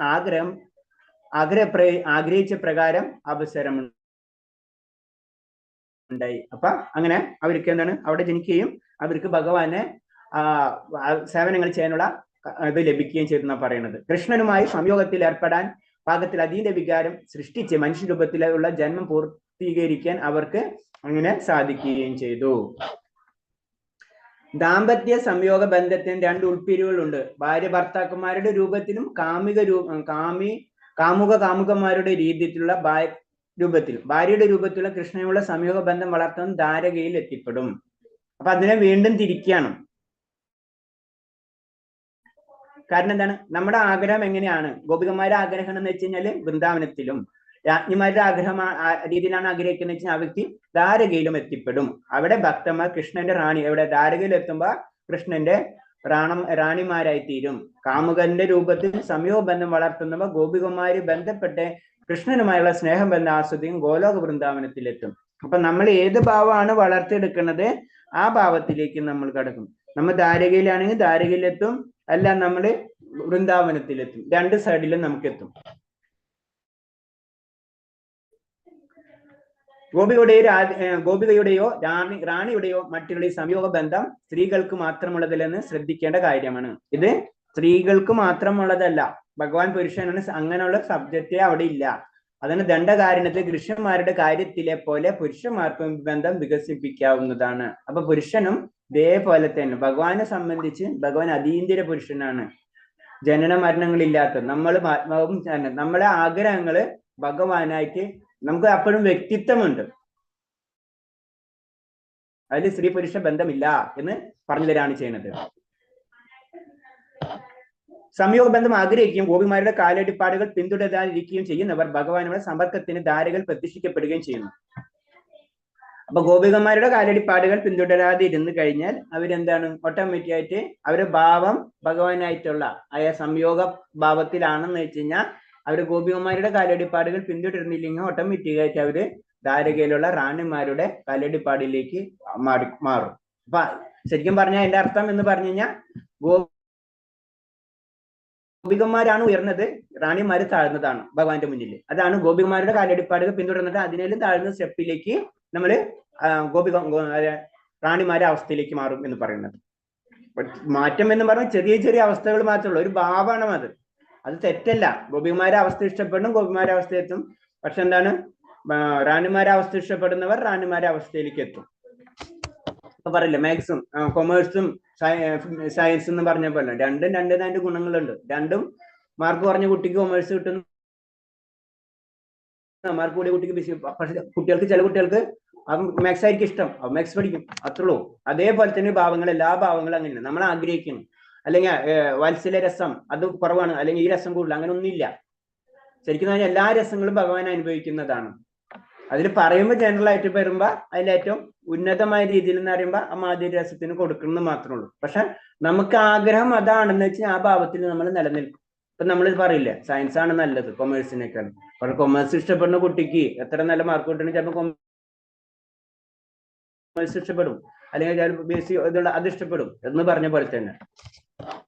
Speaker 2: ആഗ്രഹിച്ച പ്രകാരം അവസരം ഉണ്ടായി. അപ്പൊ അങ്ങനെ അവർക്ക് എന്താണ് അവിടെ ജനിക്കുകയും അവർക്ക് ഭഗവാനെ സേവനങ്ങൾ ചെയ്യാനുള്ള ഇത് ലഭിക്കുകയും ചെയ്തെന്നാണ് പറയുന്നത്. കൃഷ്ണനുമായി സംയോഗത്തിൽ ഏർപ്പെടാൻ പാകത്തിൽ അതീത വികാരം സൃഷ്ടിച്ച് മനുഷ്യരൂപത്തിലുള്ള ജന്മം പൂർത്തീകരിക്കാൻ അവർക്ക് അങ്ങനെ സാധിക്കുകയും ചെയ്തു. ദാമ്പത്യ സംയോഗ ബന്ധത്തിന് രണ്ട് ഉൾപ്പിരിവുകളുണ്ട്. ഭാര്യ ഭർത്താക്കന്മാരുടെ രൂപത്തിലും കാമുകന്മാരുടെ രീതിയിലുള്ള രൂപത്തിലും. ഭാര്യയുടെ രൂപത്തിലുള്ള കൃഷ്ണനുള്ള സംയോഗ ബന്ധം വളർത്തുന്ന ദ്വാരകയിൽ എത്തിപ്പെടും. അപ്പൊ അതിനെ വീണ്ടും തിരിക്കുകയാണ്. കാരണം എന്താണ്? നമ്മുടെ ആഗ്രഹം എങ്ങനെയാണ്? ഗോപികന്മാരുടെ ആഗ്രഹം എന്ന് വെച്ച് കഴിഞ്ഞാല് വൃന്ദാവനത്തിലും, രാജ്ഞിമാരുടെ ആഗ്രഹം രീതിയിലാണ് ആഗ്രഹിക്കുന്നത് വെച്ചാൽ ആ വ്യക്തി ദ്വാരകയിലും എത്തിപ്പെടും. അവിടെ ഭക്തന്മാർ കൃഷ്ണന്റെ റാണി, എവിടെ ദ്വാരകയിൽ എത്തുമ്പോ കൃഷ്ണന്റെ റാണിമാരായി തീരും. കാമുകന്റെ രൂപത്തിൽ സംയോഗ ബന്ധം വളർത്തുന്നവ ഗോപികന്മാര് ബന്ധപ്പെട്ട് കൃഷ്ണനുമായുള്ള സ്നേഹബന്ധം ആസ്വദിക്കും ഗോലോക വൃന്ദാവനത്തിലെത്തും. അപ്പൊ നമ്മൾ ഏത് ഭാവമാണ് വളർത്തിയെടുക്കുന്നത് ആ ഭാവത്തിലേക്ക് നമ്മൾ കടക്കും. നമ്മൾ ദ്വാരകയിലാണെങ്കിൽ ദ്വാരകയിലെത്തും, അല്ല നമ്മള് വൃന്ദാവനത്തിലെത്തും. രണ്ട് സൈഡിലും നമുക്ക് എത്തും. ഗോപികയുടെയോ റാണിയുടെയോ മറ്റുള്ള സംയോഗ ബന്ധം സ്ത്രീകൾക്ക് മാത്രമുള്ളതല്ലെന്ന് ശ്രദ്ധിക്കേണ്ട കാര്യമാണ്. ഇത് സ്ത്രീകൾക്ക് മാത്രമുള്ളതല്ല, ഭഗവാൻ പുരുഷനാണ്, അങ്ങനെയുള്ള സബ്ജക്റ്റേ അവിടെ ഇല്ല. അതിന് ദണ്ഡകാരണത്തിൽ കൃഷ്ണന്മാരുടെ കാര്യത്തിലെ പോലെ പുരുഷന്മാർക്കും ബന്ധം വികസിപ്പിക്കാവുന്നതാണ്. അപ്പൊ പുരുഷനും ഇതേപോലെ തന്നെ ഭഗവാനെ സംബന്ധിച്ച് ഭഗവാൻ അതീന്ദ്രിയ പുരുഷനാണ്, ജനന മരണങ്ങളില്ലാത്ത. നമ്മളെ ആഗ്രഹങ്ങള് ഭഗവാനായിട്ട് നമുക്ക് അപ്പോഴും വ്യക്തിത്വമുണ്ട്, അതിൽ സ്ത്രീ പുരുഷ ബന്ധമില്ല എന്ന് പറഞ്ഞു തരാണ് ചെയ്യുന്നത്. സംയോഗ ബന്ധം ആഗ്രഹിക്കുകയും ഗോപിമാരുടെ കാലടിപ്പാടുകൾ പിന്തുടരാതിരിക്കുകയും ചെയ്യുന്നവർ ഭഗവാനുടെ സമ്പർക്കത്തിന് ധാരകൾ പ്രതിഷ്ഠിക്കപ്പെടുകയും ചെയ്യുന്നു. അപ്പൊ ഗോപികന്മാരുടെ കാലടിപ്പാടുകൾ പിന്തുടരാതെ ഇരുന്ന് കഴിഞ്ഞാൽ അവരെന്താണ്, ഓട്ടോമാറ്റിക് ആയിട്ട് അവരുടെ ഭാവം ഭഗവാനായിട്ടുള്ള സംയോഗ ഭാവത്തിലാണെന്ന് വെച്ച് കഴിഞ്ഞാൽ അവര് ഗോപികന്മാരുടെ കാലടിപ്പാടുകൾ പിന്തുടരുന്നില്ലെങ്കിൽ ഓട്ടോമാറ്റിക് ആയിട്ട് അവര് ധാരകയിലുള്ള റാണിമാരുടെ കാലടിപ്പാടിലേക്ക് മാറും. അപ്പൊ ശരിക്കും പറഞ്ഞാൽ അതിന്റെ അർത്ഥം എന്ന് പറഞ്ഞു കഴിഞ്ഞാൽ ഗോപികന്മാരാണ് ഉയർന്നത്, റാണിമാര് താഴ്ന്നതാണ് ഭഗവാന്റെ മുന്നിൽ. അതാണ് ഗോപികന്മാരുടെ കാലടിപ്പാടുകൾ പിന്തുടർന്നിട്ട് അതിനേലും താഴ്ന്ന സ്റ്റെപ്പിലേക്ക് നമ്മള് റാണിമാരുടെ അവസ്ഥയിലേക്ക് മാറും എന്ന് പറയുന്നത്. മാറ്റം എന്ന് പറഞ്ഞാൽ ചെറിയ ചെറിയ അവസ്ഥകൾ മാത്രമേ, ഒരു ഭാവമാണ് അത് തെറ്റല്ല. ഗോപികന്മാരുടെ അവസ്ഥ ഇഷ്ടപ്പെടണം, ഗോപിമാരുടെ അവസ്ഥ എത്തും. പക്ഷെ എന്താണ്, റാണിമാരുടെ അവസ്ഥ ഇഷ്ടപ്പെടുന്നവർ റാണിമാരുടെ അവസ്ഥയിലേക്ക് എത്തും. ഇപ്പൊ പറയില്ല, മാത്സും കൊമേഴ്സും സയൻസ് എന്ന് പറഞ്ഞ പോലെ രണ്ടും അതിന്റെ ഗുണങ്ങളുണ്ട്. രണ്ടും മാർക്ക് കുറഞ്ഞ കുട്ടിക്ക് കൊമേഴ്സ് കിട്ടുന്നു, മാർക്ക് കൂടിയ കുട്ടിക്ക് പക്ഷെ കുട്ടികൾക്ക്, ചില കുട്ടികൾക്ക് മാത്സ് ആയിരിക്കും ഇഷ്ടം, മാത്സ് പഠിക്കും, അത്രയുള്ളൂ. അതേപോലെ തന്നെ ഭാവങ്ങൾ, എല്ലാ ഭാവങ്ങളും അങ്ങനെയാണ്. നമ്മൾ ആഗ്രഹിക്കുന്നു, അല്ലെങ്കിൽ വാത്സല്യ രസം അത് കുറവാണ്, അല്ലെങ്കിൽ ഈ രസം കൂടുതൽ, അങ്ങനെ ഒന്നുമില്ല. ശരിക്കും പറഞ്ഞാൽ എല്ലാ രസങ്ങളും ഭഗവാൻ അനുഭവിക്കുന്നതാണ്. അതിൽ പറയുമ്പോൾ ജനറൽ ആയിട്ട് വരുമ്പോ അതിലേറ്റവും ഉന്നതമായ രീതിയിൽ എന്ന് പറയുമ്പോൾ ആ മാധുര്യ രസത്തിന് കൊടുക്കുന്നത് മാത്രമേ ഉള്ളൂ. പക്ഷെ നമുക്ക് ആഗ്രഹം അതാണെന്ന് വെച്ചാൽ ആ ഭാവത്തിൽ നമ്മൾ നിലനിൽക്കും. ഇപ്പൊ നമ്മൾ പറയില്ലേ, സയൻസ് ആണ് നല്ലത് കൊമേഴ്സിനേക്കാൾ. അപ്പോൾ കൊമേഴ്സ് ഇഷ്ടപ്പെടുന്ന കുട്ടിക്ക് എത്ര നല്ല മാർക്ക് കിട്ടണമെങ്കിൽ ചിലപ്പോൾ കൊമേഴ്സ് ഇഷ്ടപ്പെടും, അല്ലെങ്കിൽ അത് ഇഷ്ടപ്പെടും എന്ന് പറഞ്ഞ പോലെ തന്നെ.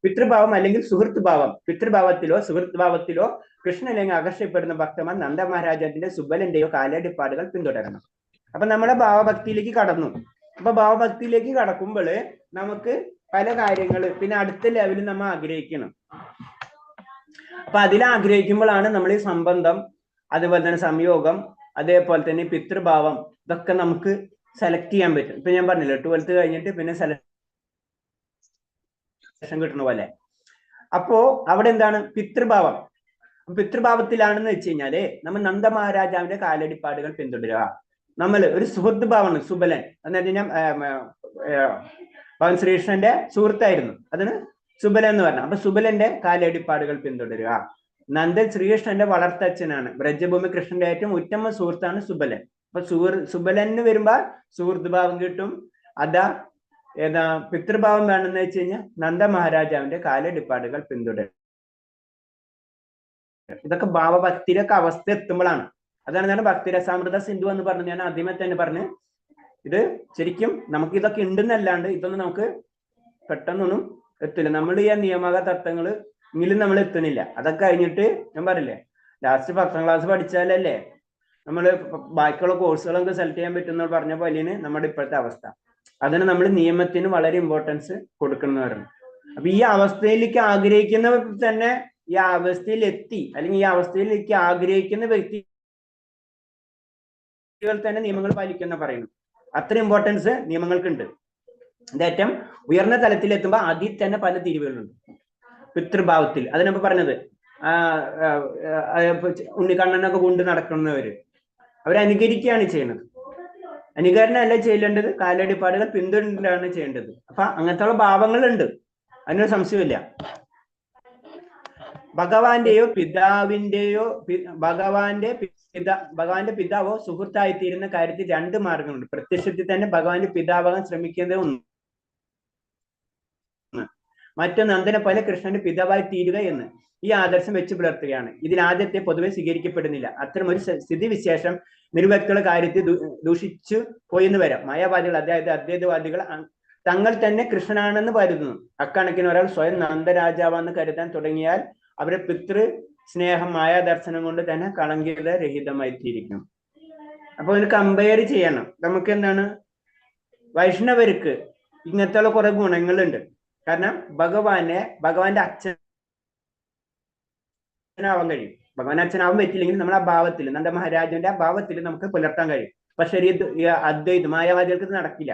Speaker 2: പിതൃഭാവം അല്ലെങ്കിൽ സുഹൃത്ത് ഭാവം. പിതൃഭാവത്തിലോ സുഹൃത്ത് ഭാവത്തിലോ കൃഷ്ണനിലേക്ക് ആകർഷിക്കപ്പെടുന്ന ഭക്തന്മാർ നന്ദ മഹാരാജാവിന്റെ സുബലന്റെയോ കാലടിപ്പാടുകൾ പിന്തുടരണം. അപ്പൊ നമ്മളെ ഭാവഭക്തിയിലേക്ക് കടന്നു. അപ്പൊ ഭാവഭക്തിയിലേക്ക് കടക്കുമ്പോൾ നമുക്ക് പല കാര്യങ്ങള് പിന്നെ അടുത്ത ലെവലിൽ നമ്മൾ ആഗ്രഹിക്കണം. അപ്പൊ അതിൽ ആഗ്രഹിക്കുമ്പോഴാണ് നമ്മൾ ഈ സംബന്ധം, അതുപോലെ തന്നെ സംയോഗം, അതേപോലെ തന്നെ പിതൃഭാവം, ഇതൊക്കെ നമുക്ക് സെലക്ട് ചെയ്യാൻ പറ്റും. ഇപ്പൊ ഞാൻ പറഞ്ഞില്ലേ, 12th കഴിഞ്ഞിട്ട് പിന്നെ സെലക്ഷൻ കിട്ടുന്ന പോലെ. അപ്പോ അവിടെ എന്താണ് പിതൃഭാവം. പിതൃഭാവത്തിലാണെന്ന് വെച്ച് കഴിഞ്ഞാല് നമ്മൾ നന്ദ മഹാരാജാവിന്റെ കാലടിപ്പാടുകൾ പിന്തുടരുക. നമ്മൾ ഒരു സുഹൃത്ത് ഭാവമാണ്, സുബലൻ എന്ന് പറഞ്ഞാൽ ഭഗവാൻ ശ്രീകൃഷ്ണന്റെ സുഹൃത്തായിരുന്നു, അതിന് സുബലൻ എന്ന് പറഞ്ഞു. അപ്പൊ സുബലന്റെ കാലടിപ്പാടുകൾ പിന്തുടരുക. നന്ദൻ ശ്രീകൃഷ്ണന്റെ വളർത്തച്ഛനാണ്. ബ്രജഭൂമി കൃഷ്ണന്റെ ഏറ്റവും ഉത്തമ സുഹൃത്താണ് സുബലൻ. അപ്പൊ സുബലന് വരുമ്പോ സുഹൃത്ത് ഭാവം കിട്ടും. ഏതാ പിതൃഭാവം വേണമെന്ന് വെച്ച് കഴിഞ്ഞാൽ നന്ദ മഹാരാജാവിന്റെ കാലടിപ്പാടുകൾ പിന്തുടരും. ഇതൊക്കെ ഭാവഭക്തിയിലൊക്കെ അവസ്ഥ എത്തുമ്പോഴാണ്. അതാണ് ഞാൻ ഭക്തിരസാമൃത സിന്ധു എന്ന് പറഞ്ഞു, ഞാൻ ആദ്യമേ തന്നെ പറഞ്ഞു. ഇത് ശരിക്കും നമുക്ക് ഇതൊക്കെ ഉണ്ടെന്നല്ലാണ്ട് ഇതൊന്നും നമുക്ക് പെട്ടെന്നൊന്നും എത്തില്ല. നമ്മൾ ഈ നിയമക തത്വങ്ങള് എങ്കിലും നമ്മൾ എത്തുന്നില്ല. അതൊക്കെ കഴിഞ്ഞിട്ട് ഞാൻ പറയില്ലേ, ലാസ്റ്റ് 10ാം ക്ലാസ് പഠിച്ചാലല്ലേ നമ്മള് ബാക്കിയുള്ള കോഴ്സുകളൊക്കെ സെലക്ട് ചെയ്യാൻ പറ്റുന്ന പറഞ്ഞ പോലെയാണ് നമ്മുടെ ഇപ്പോഴത്തെ അവസ്ഥ. അതിന് നമ്മൾ നിയമത്തിന് വളരെ ഇമ്പോർട്ടൻസ് കൊടുക്കുന്നവരാണ്. അപ്പൊ ഈ അവസ്ഥയിലേക്ക് ആഗ്രഹിക്കുന്നവർ തന്നെ ഈ അവസ്ഥയിൽ എത്തി, അല്ലെങ്കിൽ ഈ അവസ്ഥയിലേക്ക് ആഗ്രഹിക്കുന്ന വ്യക്തികൾ തന്നെ നിയമങ്ങൾ പാലിക്കുന്ന പറയുന്നു. അത്ര ഇമ്പോർട്ടൻസ് നിയമങ്ങൾക്കുണ്ട്. ഏറ്റവും ഉയർന്ന തലത്തിൽ എത്തുമ്പോൾ അതിൽ തന്നെ പല തിരിവുകളുണ്ട്. പിതൃഭാവത്തിൽ അതിനൊപ്പം പറഞ്ഞത് ഉണ്ണിക്കണ്ണനൊക്കെ കൊണ്ട് നടക്കുന്നവര് അവരനുകരിക്കുകയാണ് ചെയ്യുന്നത്. അനുകരണമല്ല ചെയ്യേണ്ടത്, കാലടിപ്പാടുകൾ പിന്തുടരാണ് ചെയ്യേണ്ടത്. അപ്പൊ അങ്ങനത്തെ ഭാവങ്ങളുണ്ട്, അതിനൊരു സംശയമില്ല. ഭഗവാന്റെയോ ഭഗവാന്റെ പിതാവോ സുഹൃത്തായിത്തീരുന്ന കാര്യത്തിൽ 2 മാർഗങ്ങളുണ്ട്. പ്രത്യക്ഷത്തിൽ തന്നെ ഭഗവാന്റെ പിതാവാകാൻ ശ്രമിക്കുന്നത് ഒന്ന്, മറ്റൊന്ന് നന്ദനെ പോലെ കൃഷ്ണന്റെ പിതാവായി തീരുക എന്ന് ഈ ആദർശം വെച്ച് പുലർത്തുകയാണ്. ഇതിൽ ആദ്യത്തെ പൊതുവെ സ്വീകരിക്കപ്പെടുന്നില്ല. അത്തരമൊരു സ്ഥിതിവിശേഷം നിരുവ്യക്തികളുടെ കാര്യത്തിൽ ദൂഷിച്ചു പോയെന്ന് വരാം. മായാവാദികൾ, അതായത് അദ്വൈതവാദികൾ തങ്ങൾ തന്നെ കൃഷ്ണനാണെന്ന് കരുതുന്നു. അക്കണക്കിന് ഒരാൾ സ്വയം നന്ദരാജാവെന്ന് കരുതാൻ തുടങ്ങിയാൽ അവരുടെ പിതൃ സ്നേഹം മായാദർശനം കൊണ്ട് തന്നെ കളങ്കിത രഹിതമായി തീരിക്കും. അപ്പൊ ഒരു കമ്പയർ ചെയ്യണം. നമുക്ക് എന്താണ്, വൈഷ്ണവർക്ക് ഇങ്ങനത്തെ കുറെ ഗുണങ്ങളുണ്ട്. കാരണം ഭഗവാന്റെ അച്ഛൻ അച്ഛനാവാൻ കഴിയും. ഭഗവാൻ അച്ഛനാവാൻ പറ്റില്ലെങ്കിൽ നമ്മൾ ആ ഭാവത്തിൽ നന്ദ മഹാരാജന്റെ ആ ഭാവത്തിൽ നമുക്ക് പുലർത്താൻ കഴിയും. പക്ഷെ ഈ അദ്വൈത് മായാവാദികൾക്ക് ഇത് നടക്കില്ല.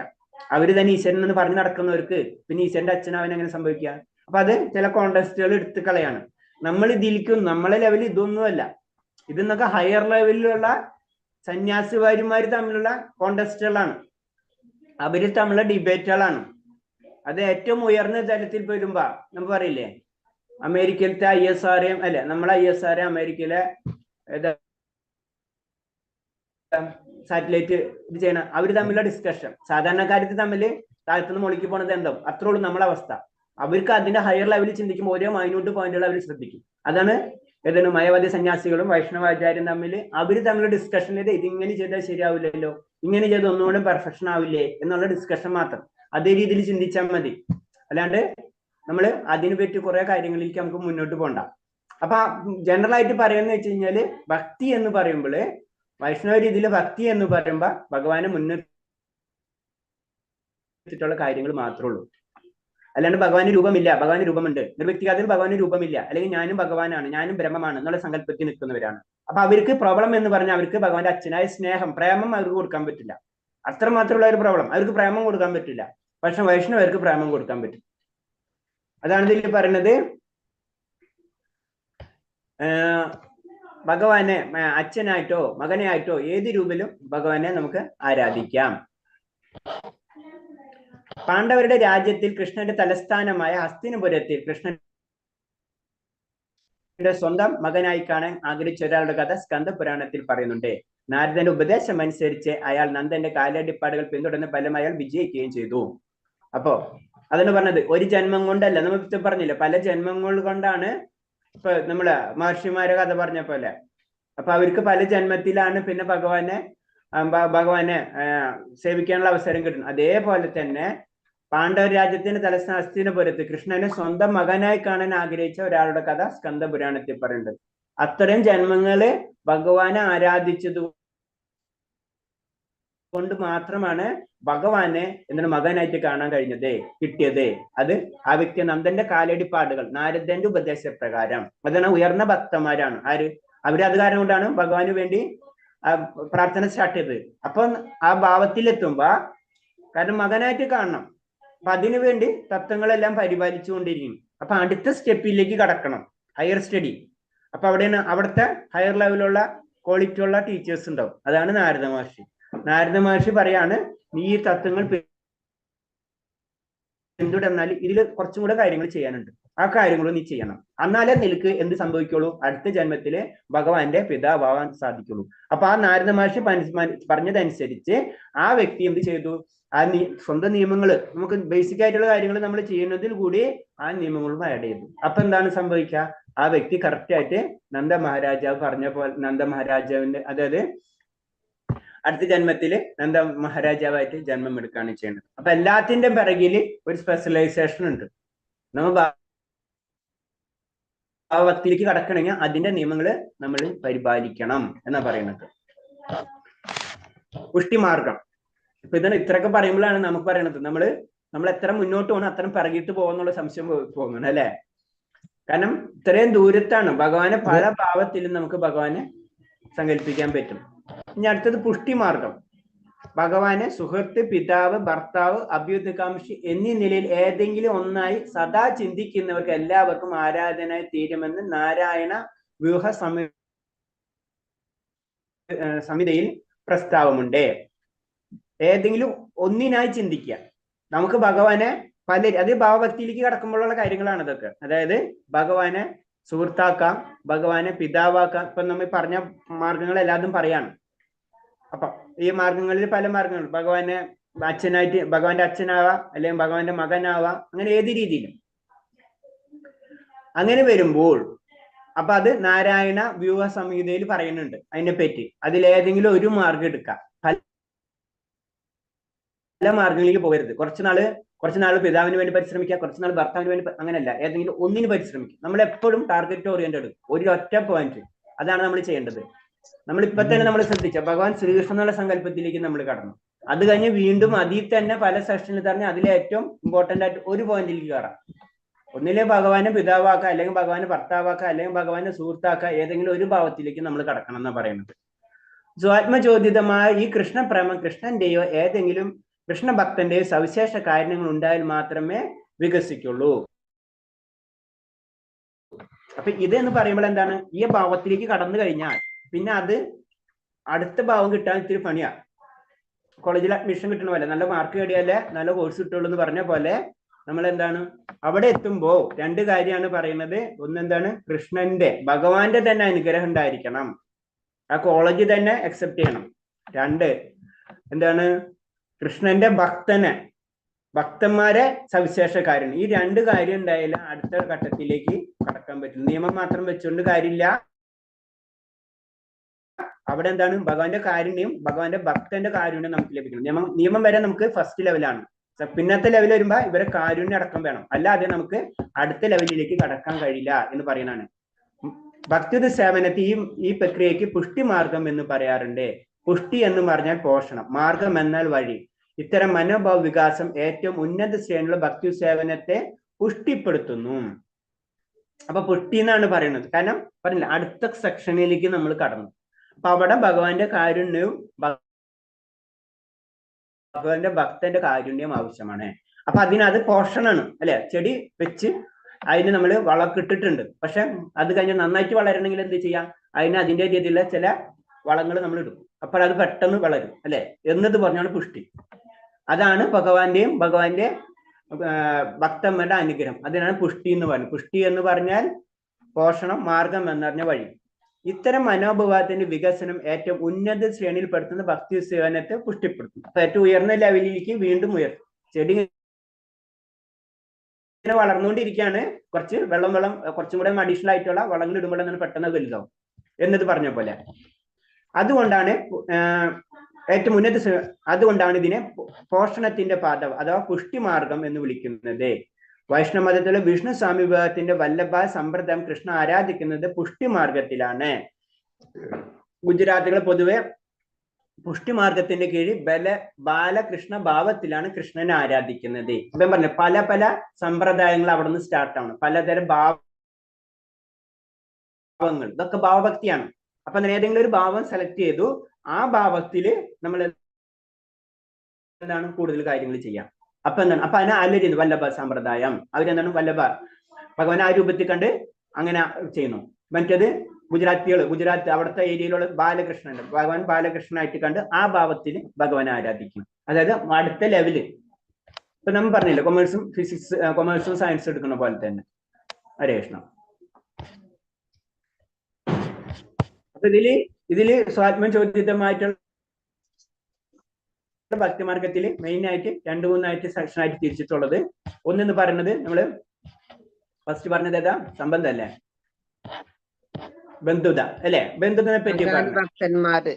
Speaker 2: അവര് തന്നെ ഈശ്വരൻ എന്ന് പറഞ്ഞ് നടക്കുന്നവർക്ക് പിന്നെ ഈശ്വരന്റെ അച്ഛനാവാൻ എങ്ങനെ സംഭവിക്കുക? അപ്പൊ അത് ചില കോണ്ടസ്റ്റുകൾ എടുത്തു കളയാണ്. നമ്മൾ ഇതിലിക്കും നമ്മളെ ലെവലിൽ ഇതൊന്നുമല്ല. ഇതെന്നൊക്കെ ഹയർ ലെവലിലുള്ള സന്യാസിമാര് തമ്മിലുള്ള കോണ്ടസ്റ്റുകളാണ്, അവര് തമ്മിലുള്ള ഡിബേറ്റുകളാണ്. അത് ഏറ്റവും ഉയർന്ന തലത്തിൽ വരുമ്പോ നമുക്ക് പറയില്ലേ, അമേരിക്കയിലത്തെ ISRO അല്ലെ, നമ്മളെ ISRO അമേരിക്കയിലെ സാറ്റലൈറ്റ് ഇത് ചെയ്യണ അവര് തമ്മിലുള്ള ഡിസ്കഷൻ, സാധാരണക്കാർക്ക് തമ്മിൽ താഴത്തുനിന്ന് മുകളിലേക്ക് പോണത് എന്തോ അത്രേ ഉള്ളൂ നമ്മളെ അവസ്ഥ. അവർക്ക് അതിന്റെ ഹയർ ലെവലിൽ ചിന്തിക്കുമ്പോൾ ഓരോ മൈന്യൂട്ട് പോയിന്റുകൾ അവർ ശ്രദ്ധിക്കും. അതാണ് ഏതാണ് മായാവാദി സന്യാസികളും വൈഷ്ണവാചാര്യം തമ്മിൽ അവര് തമ്മിലുള്ള ഡിസ്കഷൻ ചെയ്ത് ഇതിങ്ങനെ ചെയ്താൽ ശരിയാവില്ലല്ലോ, ഇങ്ങനെ ചെയ്ത് ഒന്നുകൂടെ പെർഫെക്ഷൻ ആവില്ലേ എന്നുള്ള ഡിസ്കഷൻ മാത്രം. അതേ രീതിയിൽ ചിന്തിച്ചാൽ മതി. അല്ലാണ്ട് നമ്മൾ അതിനെ പറ്റി കുറെ കാര്യങ്ങളിലേക്ക് നമുക്ക് മുന്നോട്ട് പോകണ്ട. അപ്പൊ ജനറൽ ആയിട്ട് പറയുന്ന വെച്ച് കഴിഞ്ഞാല് ഭക്തി എന്ന് പറയുമ്പോൾ, വൈഷ്ണവ രീതിയിൽ ഭക്തി എന്ന് പറയുമ്പോ ഭഗവാനെ മുൻനിർത്തിയിട്ടുള്ള കാര്യങ്ങൾ മാത്രമേ ഉള്ളൂ. അല്ലാണ്ട് ഭഗവാന് രൂപമില്ല, ഭഗവാന് രൂപമുണ്ട്, നിർവ്യക്തിവാദത്തിൽ ഭഗവാന് രൂപമില്ല, അല്ലെങ്കിൽ ഞാനും ഭഗവാനാണ്, ഞാനും ബ്രഹ്മമാണ് എന്നുള്ള സങ്കല്പത്തിൽ നിൽക്കുന്നവരാണ്. അപ്പൊ അവർക്ക് പ്രോബ്ലം എന്ന് പറഞ്ഞാൽ അവർക്ക് ഭഗവാന്റെ അച്ഛനായ സ്നേഹം, പ്രേമം അവർക്ക് കൊടുക്കാൻ പറ്റില്ല. അത്ര മാത്രമുള്ള ഒരു പ്രോബ്ലം. അവർക്ക് പ്രേമം കൊടുക്കാൻ പറ്റില്ല. പക്ഷെ വൈഷ്ണവർക്ക് പ്രേമം കൊടുക്കാൻ പറ്റും. അതാണ് ഇതിൽ പറയുന്നത്, ഭഗവാനെ അച്ഛനായിട്ടോ മകനായിട്ടോ ഏത് രൂപത്തിലും ഭഗവാനെ നമുക്ക് ആരാധിക്കാം. പാണ്ഡവരുടെ രാജ്യത്തിൽ കൃഷ്ണന്റെ തലസ്ഥാനമായ ഹസ്തിനപുരത്തിൽ കൃഷ്ണന്റെ സ്വന്തം മകനായി കാണാൻ ആഗ്രഹിച്ച ഒരാളുടെ കഥ സ്കന്ദ പുരാണത്തിൽ പറയുന്നുണ്ട്. നാരദന്റെ ഉപദേശം അനുസരിച്ച് അയാൾ നന്ദന്റെ കാലടിപ്പാടുകൾ പിന്തുടർന്ന് ഫലം അയാൾ വിജയിക്കുകയും ചെയ്തു. അപ്പോ അതാണ് പറഞ്ഞത്, ഒരു ജന്മം കൊണ്ടല്ല, നമ്മൾ പറഞ്ഞില്ല, പല ജന്മങ്ങൾ കൊണ്ടാണ്. ഇപ്പൊ നമ്മള് മഹർഷിമാരെ കഥ പറഞ്ഞ പോലെ, അപ്പൊ അവർക്ക് പല ജന്മത്തിലാണ് പിന്നെ ഭഗവാനെ സേവിക്കാനുള്ള അവസരം കിട്ടുന്നത്. അതേപോലെ തന്നെ പാണ്ഡവ രാജ്യത്തിന്റെ തലസ്ഥാന ഹസ്തിനപുരത്ത് കൃഷ്ണനെ സ്വന്തം മകനായി കാണാൻ ആഗ്രഹിച്ച ഒരാളുടെ കഥ സ്കന്ദ പുരാണത്തിൽ പറയുന്നുണ്ട്. അത്തരം ജന്മങ്ങള് ഭഗവാനെ ആരാധിച്ചത് കൊണ്ട് മാത്രമാണ് ഭഗവാനെ എന്താണ് മകനായിട്ട് കാണാൻ കഴിഞ്ഞത്, കിട്ടിയത്. അത് ആ വ്യക്തി നന്ദന്റെ കാലടിപ്പാടുകൾ, നാരദന്റെ ഉപദേശപ്രകാരം. അതാണ് ഉയർന്ന ഭക്തന്മാരാണ് ആര്, അവര് അത് കാരണം കൊണ്ടാണ് ഭഗവാന് വേണ്ടി പ്രാർത്ഥന സ്റ്റാർട്ട് ചെയ്തത്. അപ്പൊ ആ ഭാവത്തിലെത്തുമ്പോ, കാരണം മകനായിട്ട് കാണണം, അപ്പൊ അതിനു വേണ്ടി തത്വങ്ങളെല്ലാം പരിപാലിച്ചു കൊണ്ടിരിക്കും. അപ്പൊ അടുത്ത സ്റ്റെപ്പിലേക്ക് കടക്കണം, ഹയർ സ്റ്റഡി. അപ്പൊ അവിടുത്തെ ഹയർ ലെവലുള്ള ക്വാളിറ്റി ഉള്ള ടീച്ചേഴ്സ് ഉണ്ടാവും. അതാണ് നാരദ മഹർഷി. നാരദ മഹർഷി പറയാണ്, നീ ഈ തത്വങ്ങൾ പിന്തുടർന്നാൽ ഇതിൽ കുറച്ചും കൂടെ കാര്യങ്ങൾ ചെയ്യാനുണ്ട്, ആ കാര്യങ്ങൾ നീ ചെയ്യണം. എന്നാലേ നിനക്ക് എന്ത് സംഭവിക്കുള്ളൂ, അടുത്ത ജന്മത്തില് ഭഗവാന്റെ പിതാവാൻ സാധിക്കുള്ളൂ. അപ്പൊ ആ നാരദ മഹർഷി പറഞ്ഞതനുസരിച്ച് ആ വ്യക്തി എന്ത് ചെയ്തു, ആ സ്വന്തം നിയമങ്ങള്, നമുക്ക് ബേസിക് ആയിട്ടുള്ള കാര്യങ്ങൾ നമ്മൾ ചെയ്യുന്നതിൽ കൂടി ആ നിയമങ്ങളും ആഡ് ചെയ്തു. അപ്പൊ എന്താണ് സംഭവിക്കുക, ആ വ്യക്തി കറക്റ്റ് ആയിട്ട് നന്ദ മഹാരാജാവ് പറഞ്ഞ പോലെ നന്ദ മഹാരാജാവിന്റെ, അതായത് അടുത്ത ജന്മത്തില് നന്ദ മഹാരാജാവായിട്ട് ജന്മം എടുക്കുകയാണ് ചെയ്യുന്നത്. അപ്പൊ എല്ലാത്തിന്റെ പിറകില് ഒരു സ്പെഷ്യലൈസേഷൻ ഉണ്ട്. നമ്മൾ ഭക്തിയിലേക്ക് കടക്കണമെങ്കിൽ അതിന്റെ നിയമങ്ങള് നമ്മൾ പരിപാലിക്കണം എന്നാ പറയുന്നത്. പുഷ്ടിമാർഗം. ഇപ്പൊ ഇതാണ് ഇത്രയൊക്കെ പറയുമ്പോഴാണ് നമുക്ക് പറയണത് നമ്മൾ എത്ര മുന്നോട്ട് പോകണം അത്ര പിറകിട്ട് പോകുന്നുള്ള സംശയം പോകുന്നുണ്ട് അല്ലെ. കാരണം ഇത്രയും ദൂരത്താണ് ഭഗവാനെ പല ഭാവത്തിലും നമുക്ക് ഭഗവാനെ സങ്കല്പിക്കാൻ പറ്റും. ഇനി അടുത്തത് പുഷ്ടിമാർഗം. ഭഗവാനെ സുഹൃത്ത്, പിതാവ്, ഭർത്താവ്, അഭ്യുതകാംക്ഷി എന്നീ നിലയിൽ ഏതെങ്കിലും ഒന്നായി സദാ ചിന്തിക്കുന്നവർക്ക് എല്ലാവർക്കും ആരാധനായി തീരുമെന്ന് നാരായണ വ്യൂഹ സംഹിതയിൽ പ്രസ്താവമുണ്ട്. ഏതെങ്കിലും ഒന്നിനായി ചിന്തിക്കുക. നമുക്ക് ഭഗവാനെ അത് ഭാവഭക്തിയിലേക്ക് കടക്കുമ്പോഴുള്ള കാര്യങ്ങളാണ് ഇതൊക്കെ. അതായത് ഭഗവാനെ സുഹൃത്താക്കാം, ഭഗവാനെ പിതാവാക്കാം. ഇപ്പൊ നമ്മൾ പറഞ്ഞ മാർഗങ്ങൾ എല്ലാതും പറയാണ്. അപ്പൊ ഈ മാർഗങ്ങളിൽ പല മാർഗങ്ങൾ, ഭഗവാനെ അച്ഛനായിട്ട് ഭഗവാന്റെ അച്ഛനാവാം, അല്ലെങ്കിൽ ഭഗവാന്റെ മകനാവാം, അങ്ങനെ ഏത് രീതിയിലും. അങ്ങനെ വരുമ്പോൾ അപ്പൊ അത് നാരായണ വ്യൂഹ സംഹിതയിൽ പറയുന്നുണ്ട് അതിനെ പറ്റി. അതിലേതെങ്കിലും ഒരു മാർഗം എടുക്കാം, പല മാർഗങ്ങളിലേക്ക് പോകരുത്. കുറച്ച് നാൾ പിതാവിന് വേണ്ടി പരിശ്രമിക്കുക, കുറച്ച് നാൾ ഭർത്താവിന് വേണ്ടി, അങ്ങനെയല്ല, ഏതെങ്കിലും ഒന്നിന് പരിശ്രമിക്കുക. നമ്മൾ എപ്പോഴും ടാർഗറ്റ് ഓറിയന്റഡ്, ഒരു ഒറ്റ പോയിന്റ്, അതാണ് നമ്മൾ ചെയ്യേണ്ടത്. നമ്മൾ ഇപ്പൊ തന്നെ നമ്മൾ ശ്രദ്ധിച്ച ഭഗവാൻ ശ്രീകൃഷ്ണൻ എന്നുള്ള സങ്കല്പത്തിലേക്ക് നമ്മൾ കടന്നു. അത് കഴിഞ്ഞ് വീണ്ടും അതിൽ തന്നെ പല സെക്ഷനിൽ തന്നെ അതിലെ ഏറ്റവും ഇമ്പോർട്ടന്റ് ആയിട്ട് ഒരു പോയിന്റിലേക്ക് കയറാം. ഒന്നിലെ ഭഗവാനെ പിതാവാക്കുക, അല്ലെങ്കിൽ ഭഗവാനെ ഭർത്താവാക്കുക, അല്ലെങ്കിൽ ഭഗവാനെ സുഹൃത്താക്കുക, ഏതെങ്കിലും ഒരു ഭാവത്തിലേക്ക് നമ്മൾ കടക്കണം എന്നാണ് പറയുന്നത്. സ്വാത്മചോദിതമായ ഈ കൃഷ്ണപ്രേമം കൃഷ്ണന്റെയോ ഏതെങ്കിലും കൃഷ്ണഭക്തന്റെയോ സവിശേഷ കാര്യങ്ങൾ ഉണ്ടായാൽ മാത്രമേ വികസിക്കുള്ളൂ. അപ്പൊ ഇതെന്ന് പറയുമ്പോൾ എന്താണ്, ഈ ഭാവത്തിലേക്ക് കടന്നു കഴിഞ്ഞാൽ പിന്നെ അത് അടുത്ത ഭാവം കിട്ടാൻ ഇത്തിരി പണിയാ. കോളേജിൽ അഡ്മിഷൻ കിട്ടണ പോലെ നല്ല മാർക്ക് നേടിയാലേ നല്ല കോഴ്സ് കിട്ടുള്ളൂ എന്ന് പറഞ്ഞ പോലെ നമ്മൾ എന്താണ് അവിടെ എത്തുമ്പോ രണ്ട് കാര്യമാണ് പറയുന്നത്. ഒന്നെന്താണ്, കൃഷ്ണന്റെ ഭഗവാന്റെ തന്നെ അനുഗ്രഹം ഉണ്ടായിരിക്കണം, ആ കോളേജ് തന്നെ അക്സെപ്റ്റ് ചെയ്യണം. രണ്ട് എന്താണ്, കൃഷ്ണന്റെ ഭക്തന്മാരെ സവിശേഷ കാര്യം. ഈ രണ്ട് കാര്യം ഉണ്ടായാലും അടുത്ത ഘട്ടത്തിലേക്ക് കടക്കാൻ പറ്റും. നിയമം മാത്രം വെച്ചുകൊണ്ട് കാര്യമില്ല. അവിടെ എന്താണ്, ഭഗവാന്റെ കാരുണ്യം, ഭഗവാന്റെ ഭക്തന്റെ കാരുണ്യം നമുക്ക് ലഭിക്കണം. നിയമം വരെ നമുക്ക് ഫസ്റ്റ് ലെവലാണ്. പിന്നത്തെ ലെവൽ വരുമ്പോ ഇവരെ കാരുണ്യം അടക്കം വേണം, അല്ലാതെ നമുക്ക് അടുത്ത ലെവലിലേക്ക് കടക്കാൻ കഴിയില്ല എന്ന് പറയുന്നതാണ്. ഭക്തിയുത സേവനത്തെ ഈ പ്രക്രിയക്ക് പുഷ്ടി മാർഗം എന്ന് പറയാറുണ്ട്. പുഷ്ടി എന്ന് പറഞ്ഞാൽ പോഷണം, മാർഗം എന്നാൽ വഴി. ഇത്തരം മനോഭാവ വികാസം ഏറ്റവും ഉന്നത ശ്രേണിയുള്ള ഭക്തി സേവനത്തെ പുഷ്ടിപ്പെടുത്തുന്നു. അപ്പൊ പുഷ്ടി എന്നാണ് പറയുന്നത്. കാരണം പറഞ്ഞില്ല, അടുത്ത സെക്ഷനിലേക്ക് നമ്മൾ കടന്നു. അപ്പൊ അവിടെ ഭഗവാന്റെ കാരുണ്യവും ഭഗവാന്റെ ഭക്തന്റെ കാരുണ്യം ആവശ്യമാണ്. അപ്പൊ അതിനത് പോഷണാണ് അല്ലെ. ചെടി വെച്ച് അതിന് നമ്മൾ വളക്കിട്ടിട്ടുണ്ട്, പക്ഷെ അത് കഴിഞ്ഞ് നന്നായിട്ട് വളരണമെങ്കിൽ എന്ത് ചെയ്യാം, അതിന് അതിൻ്റെ രീതിയിലുള്ള ചില വളങ്ങൾ നമ്മൾ ഇടും, അപ്പോൾ അത് പെട്ടെന്ന് വളരും അല്ലെ. എന്നത് പറഞ്ഞാണ് പുഷ്ടി. അതാണ് ഭഗവാന്റെ ഭക്തന്മാരുടെ അനുഗ്രഹം. അതിനാണ് പുഷ്ടി എന്ന് പറയുന്നത്. പുഷ്ടി എന്ന് പറഞ്ഞാൽ പോഷണം, മാർഗം എന്ന് പറഞ്ഞ വഴി. ഇത്തരം മനോഭാവത്തിന്റെ വികസനം ഏറ്റവും ഉന്നത ശ്രേണിയിൽ പെടുത്തുന്ന ഭക്തി സേവനത്തെ പുഷ്ടിപ്പെടുത്തും. അപ്പൊ ഏറ്റവും ഉയർന്ന ലെവലിലേക്ക് വീണ്ടും ഉയർത്തും. ചെടി ഇങ്ങനെ വളർന്നുകൊണ്ടിരിക്കുകയാണ്, കുറച്ച് വെള്ളം കുറച്ചും കൂടെ അഡീഷണൽ ആയിട്ടുള്ള വളങ്ങൾ ഇടുമ്പോഴാണ് പെട്ടെന്ന് വലുതാവും എന്നത് പറഞ്ഞ പോലെ. അതുകൊണ്ടാണ് ഏറ്റവും ഉന്നത, അതുകൊണ്ടാണ് ഇതിനെ പോഷണത്തിന്റെ പാത അഥവാ പുഷ്ടിമാർഗം എന്ന് വിളിക്കുന്നത്. വൈഷ്ണവ മതത്തിലെ വിഷ്ണു സ്വാമി വിഭാഗത്തിന്റെ വല്ലഭ സമ്പ്രദായം കൃഷ്ണ ആരാധിക്കുന്നത് പുഷ്ടിമാർഗത്തിലാണ്. ഗുജറാത്തികൾ പൊതുവെ പുഷ്ടിമാർഗത്തിന്റെ കീഴിൽ ബാലകൃഷ്ണ ഭാവത്തിലാണ് കൃഷ്ണനെ ആരാധിക്കുന്നത്. ഇപ്പം പറഞ്ഞു പല പല സമ്പ്രദായങ്ങൾ അവിടെ നിന്ന് സ്റ്റാർട്ടാണ്, പലതരം ഭാവങ്ങൾ, ഇതൊക്കെ ഭാവഭക്തിയാണ്. അപ്പൊ ഏതെങ്കിലും ഒരു ഭാവം സെലക്ട് ചെയ്തു, ആ ഭാവത്തില് നമ്മൾ എന്താണ് കൂടുതൽ കാര്യങ്ങൾ ചെയ്യാം. അപ്പൊ എന്താണ്, അപ്പൊ അതിനെ അലരുന്നു വല്ലഭ സമ്പ്രദായം. അവരെന്താണ് വല്ലഭ ഭഗവാൻ ആ രൂപത്തിൽ കണ്ട് അങ്ങനെ ചെയ്യുന്നു. മറ്റേത് ഗുജറാത്ത് അവിടുത്തെ ഏരിയയിലുള്ള ബാലകൃഷ്ണൻ, ഭഗവാൻ ബാലകൃഷ്ണനായിട്ട് കണ്ട് ആ ഭാവത്തിൽ ഭഗവാനെ ആരാധിക്കുന്നു. അതായത് അടുത്ത ലെവല്. ഇപ്പൊ നമ്മൾ പറഞ്ഞില്ല, കൊമേഴ്സും സയൻസും എടുക്കുന്ന പോലെ തന്നെ. ഹരേ കൃഷ്ണ. അപ്പൊ ഇതില് സ്വാത്മ ചോദ്യമായിട്ടുള്ള ഭക്തിമാർഗത്തിൽ മെയിൻ ആയിട്ട് 2-3 സെക്ഷൻ ആയിട്ട് തിരിച്ചിട്ടുള്ളത്. ഒന്നെന്ന് പറയുന്നത് നമ്മള് ഫസ്റ്റ് പറഞ്ഞത് ഏതാ, സംബന്ധം അല്ലേ, ബന്ധുത അല്ലെ. ബന്ധുതനെ പറ്റി
Speaker 4: ഭക്തന്മാരാണ്,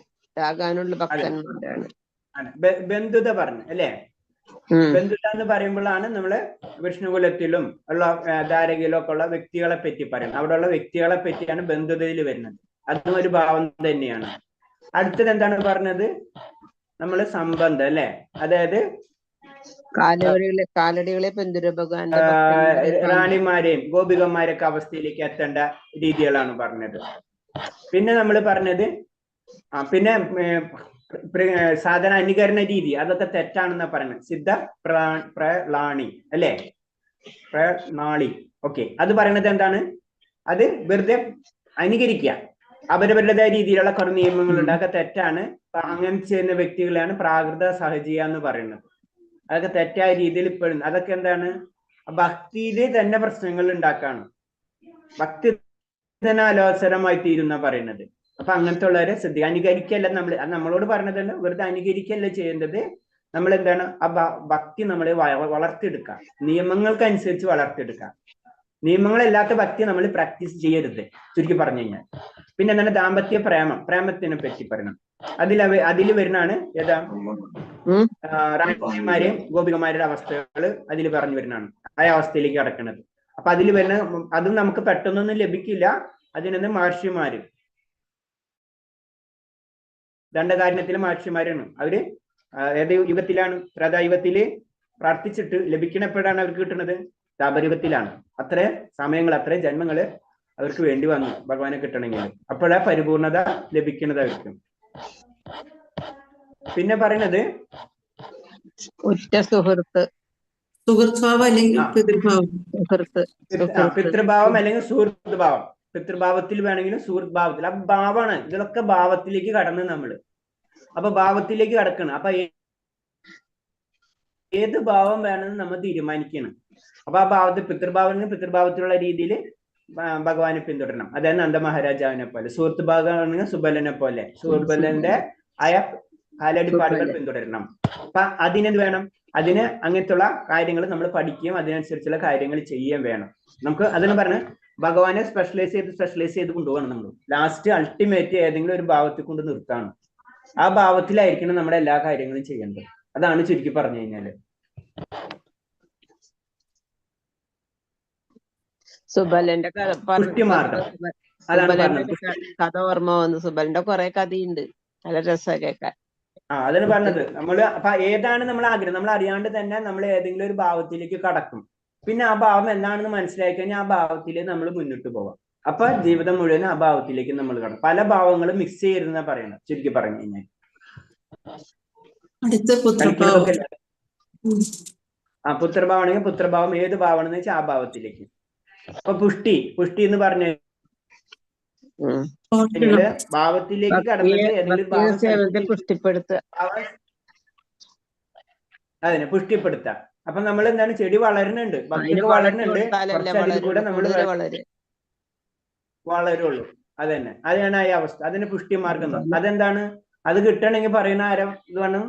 Speaker 2: ബന്ധുത പറഞ്ഞു അല്ലെ. ബന്ധുത എന്ന് പറയുമ്പോഴാണ് നമ്മള് വിഷ്ണുകുലത്തിലും ഉള്ള ധാരകയിലും ഒക്കെ ഉള്ള വ്യക്തികളെ പറ്റി പറയുന്നത്. അവിടെയുള്ള വ്യക്തികളെ പറ്റിയാണ് ബന്ധുതയിൽ വരുന്നത്. അതും ഒരു ഭാവം തന്നെയാണ്. അടുത്തത് എന്താണ് പറഞ്ഞത്, നമ്മള് സംബന്ധം അല്ലെ. അതായത്
Speaker 4: കാലടികളെ
Speaker 2: റാണിമാരെയും ഗോപികന്മാരൊക്കെ അവസ്ഥയിലേക്ക് എത്തേണ്ട രീതികളാണ് പറഞ്ഞത്. പിന്നെ നമ്മൾ പറഞ്ഞത് പിന്നെ സാധന അനുകരണ രീതി, അതൊക്കെ തെറ്റാണെന്നാ പറയുന്നത്. സിദ്ധ പ്രളാണി അല്ലെ, പ്രനാളി. ഓക്കെ, അത് പറയുന്നത് എന്താണ്, അത് വെറുതെ അനുകരിക്കുക, അവരവരുടേതായ രീതിയിലുള്ള കുറേ നിയമങ്ങളുണ്ട്, അതൊക്കെ തെറ്റാണ്. അങ്ങനെ ചെയ്യുന്ന വ്യക്തികളെയാണ് പ്രാകൃത സഹജീയ എന്ന് പറയുന്നത്. അതൊക്കെ തെറ്റായ രീതിയിൽ പെടുന്നു. അതൊക്കെ എന്താണ്, ഭക്തിയില് തന്നെ പ്രശ്നങ്ങൾ ഉണ്ടാക്കാണ്, ഭക്തി തന്നെ അലോസരമായി തീരുന്ന പറയുന്നത്. അപ്പൊ അങ്ങനത്തെ ഉള്ളവരെ ശ്രദ്ധിക്കുക. അനുകരിക്കല്ല നമ്മളോട് പറഞ്ഞതല്ല, വെറുതെ അനുകരിക്കല്ല ചെയ്യേണ്ടത്. നമ്മൾ എന്താണ്, ആ ഭക്തി നമ്മളെ വളർത്തിയെടുക്കുക, നിയമങ്ങൾക്കനുസരിച്ച് വളർത്തിയെടുക്കുക. നിയമങ്ങളില്ലാത്ത ഭക്തി നമ്മൾ പ്രാക്ടീസ് ചെയ്യരുത്, ചുരുക്കി പറഞ്ഞു കഴിഞ്ഞാൽ. പിന്നെ എന്താണ്, ദാമ്പത്യ പ്രേമത്തിനെ പറ്റി പറയണം. അതിൽ വരുന്നതാണ് ഏതാ, റാണിമാരെയും ഗോപികമാരുടെ അവസ്ഥകൾ അതിൽ പറഞ്ഞു വരുന്നതാണ്, ആ അവസ്ഥയിലേക്ക് കടക്കുന്നത്. അപ്പൊ അതിൽ വരുന്ന അതും നമുക്ക് പെട്ടെന്നൊന്നും ലഭിക്കില്ല. അതിനെന്ന് മഹർഷിമാര്, ദണ്ഡകാരണ്യത്തിലെ മഹർഷിമാരാണ്. അവര് ഏത് യുഗത്തിലാണ്, ത്രേതായുഗത്തില് പ്രാർത്ഥിച്ചിട്ട് ലഭിക്കണപ്പോഴാണ് അവർക്ക് കിട്ടുന്നത്. താപരൂപത്തിലാണ്. അത്ര സമയങ്ങൾ, അത്ര ജന്മങ്ങള് അവർക്ക് വേണ്ടി വന്നു ഭഗവാനെ കിട്ടണമെങ്കിൽ. അപ്പോഴാ പരിപൂർണത ലഭിക്കുന്നത് അവർക്ക്. പിന്നെ പറയുന്നത്
Speaker 4: ഒറ്റ സുഹൃത്ത്,
Speaker 3: സുഹൃത്ഭാവം അല്ലെങ്കിൽ പിതൃഭാവം.
Speaker 2: പിതൃഭാവം അല്ലെങ്കിൽ സുഹൃത്ത് ഭാവം. പിതൃഭാവത്തിൽ വേണമെങ്കിലും സുഹൃത്ത് ഭാവത്തിൽ. അപ്പൊ ഭാവമാണ്, ഇതിലൊക്കെ ഭാവത്തിലേക്ക് കടന്ന് നമ്മള്. അപ്പൊ ഭാവത്തിലേക്ക് കടക്കണം. അപ്പൊ ഏത് ഭാവം വേണമെന്ന് നമ്മൾ തീരുമാനിക്കണം. അപ്പൊ ആ ഭാവത്തിൽ പിതൃഭാവത്തിലുള്ള രീതിയിൽ ഭഗവാനെ പിന്തുടരണം. അതായത് നന്ദ മഹാരാജാവിനെ പോലെ. സുഹൃത്ത് ഭാഗമാണെങ്കിൽ സുബലനെ പോലെ, സുബലന്റെ ആയ കാലടിപ്പാടുകൾ പിന്തുടരണം. അപ്പൊ അതിനെന്ത് വേണം? അതിന് അങ്ങനത്തുള്ള കാര്യങ്ങൾ നമ്മൾ പഠിക്കുകയും അതിനനുസരിച്ചുള്ള കാര്യങ്ങൾ ചെയ്യുകയും വേണം. നമുക്ക് അതിന് പറഞ്ഞ് ഭഗവാനെ സ്പെഷ്യലൈസ് ചെയ്ത് കൊണ്ടുപോകണം. നമ്മൾ ലാസ്റ്റ് അൾട്ടിമേറ്റ് ഏതെങ്കിലും ഒരു ഭാവത്തിൽ കൊണ്ട് നിർത്താണ്. ആ ഭാവത്തിലായിരിക്കണം നമ്മുടെ എല്ലാ കാര്യങ്ങളും ചെയ്യേണ്ടത്. അതാണ് ചുരുക്കി പറഞ്ഞു കഴിഞ്ഞാല്.
Speaker 4: സുബലന്റെ
Speaker 2: പുഷ്ടിമാർഗം അതാണ് പറഞ്ഞത്.
Speaker 4: കഥ ഓർമ്മ വന്നു. സുബലന്റെ കുറെ കഥയുണ്ട്, നല്ല രസമാണ് കേൾക്കാൻ.
Speaker 2: അതാണ് പറഞ്ഞത്. നമ്മള് അപ്പൊ ഏതാണ് നമ്മൾ ആഗ്രഹം, നമ്മൾ അറിയാണ്ട് തന്നെ നമ്മൾ ഏതെങ്കിലും ഒരു ഭാവത്തിലേക്ക് കടക്കും. പിന്നെ ആ ഭാവം എന്താണെന്ന് മനസ്സിലാക്കി കഴിഞ്ഞാൽ ആ ഭാവത്തിലേക്ക് നമ്മൾ മുന്നോട്ട് പോവാം. അപ്പൊ ജീവിതം മുഴുവൻ ആ ഭാവത്തിലേക്ക് നമ്മൾ കടക്കും. പല ഭാവങ്ങളും മിക്സ് ചെയ്തെന്നാ പറയണം ചുരുക്കി പറഞ്ഞു കഴിഞ്ഞാൽ. പുത്രഭാവമാണെങ്കിൽ പുത്രഭാവം ഏത് ഭാവമാണെന്ന് വെച്ചാൽ ആ ഭാവത്തിലേക്ക്. അപ്പൊ പുഷ്ടി എന്ന് പറഞ്ഞ ഭാവത്തിലേക്ക് കടന്നിട്ട് ഏതെങ്കിലും അതിനെ പുഷ്ടിപ്പെടുത്തുക. അപ്പൊ നമ്മൾ എന്താണ്, ചെടി വളരുന്നുണ്ട്, ഭക്തിക്ക് വളരുന്നുണ്ട്, കൂടെ നമ്മൾ വളരുള്ളൂ. അതന്നെ, അതാണ് ഈ അവസ്ഥ. അതിന് പുഷ്ടിമാർഗം. അതെന്താണ്? അത് കിട്ടണമെങ്കിൽ പറയുന്ന ആരം ഇത് വേണം,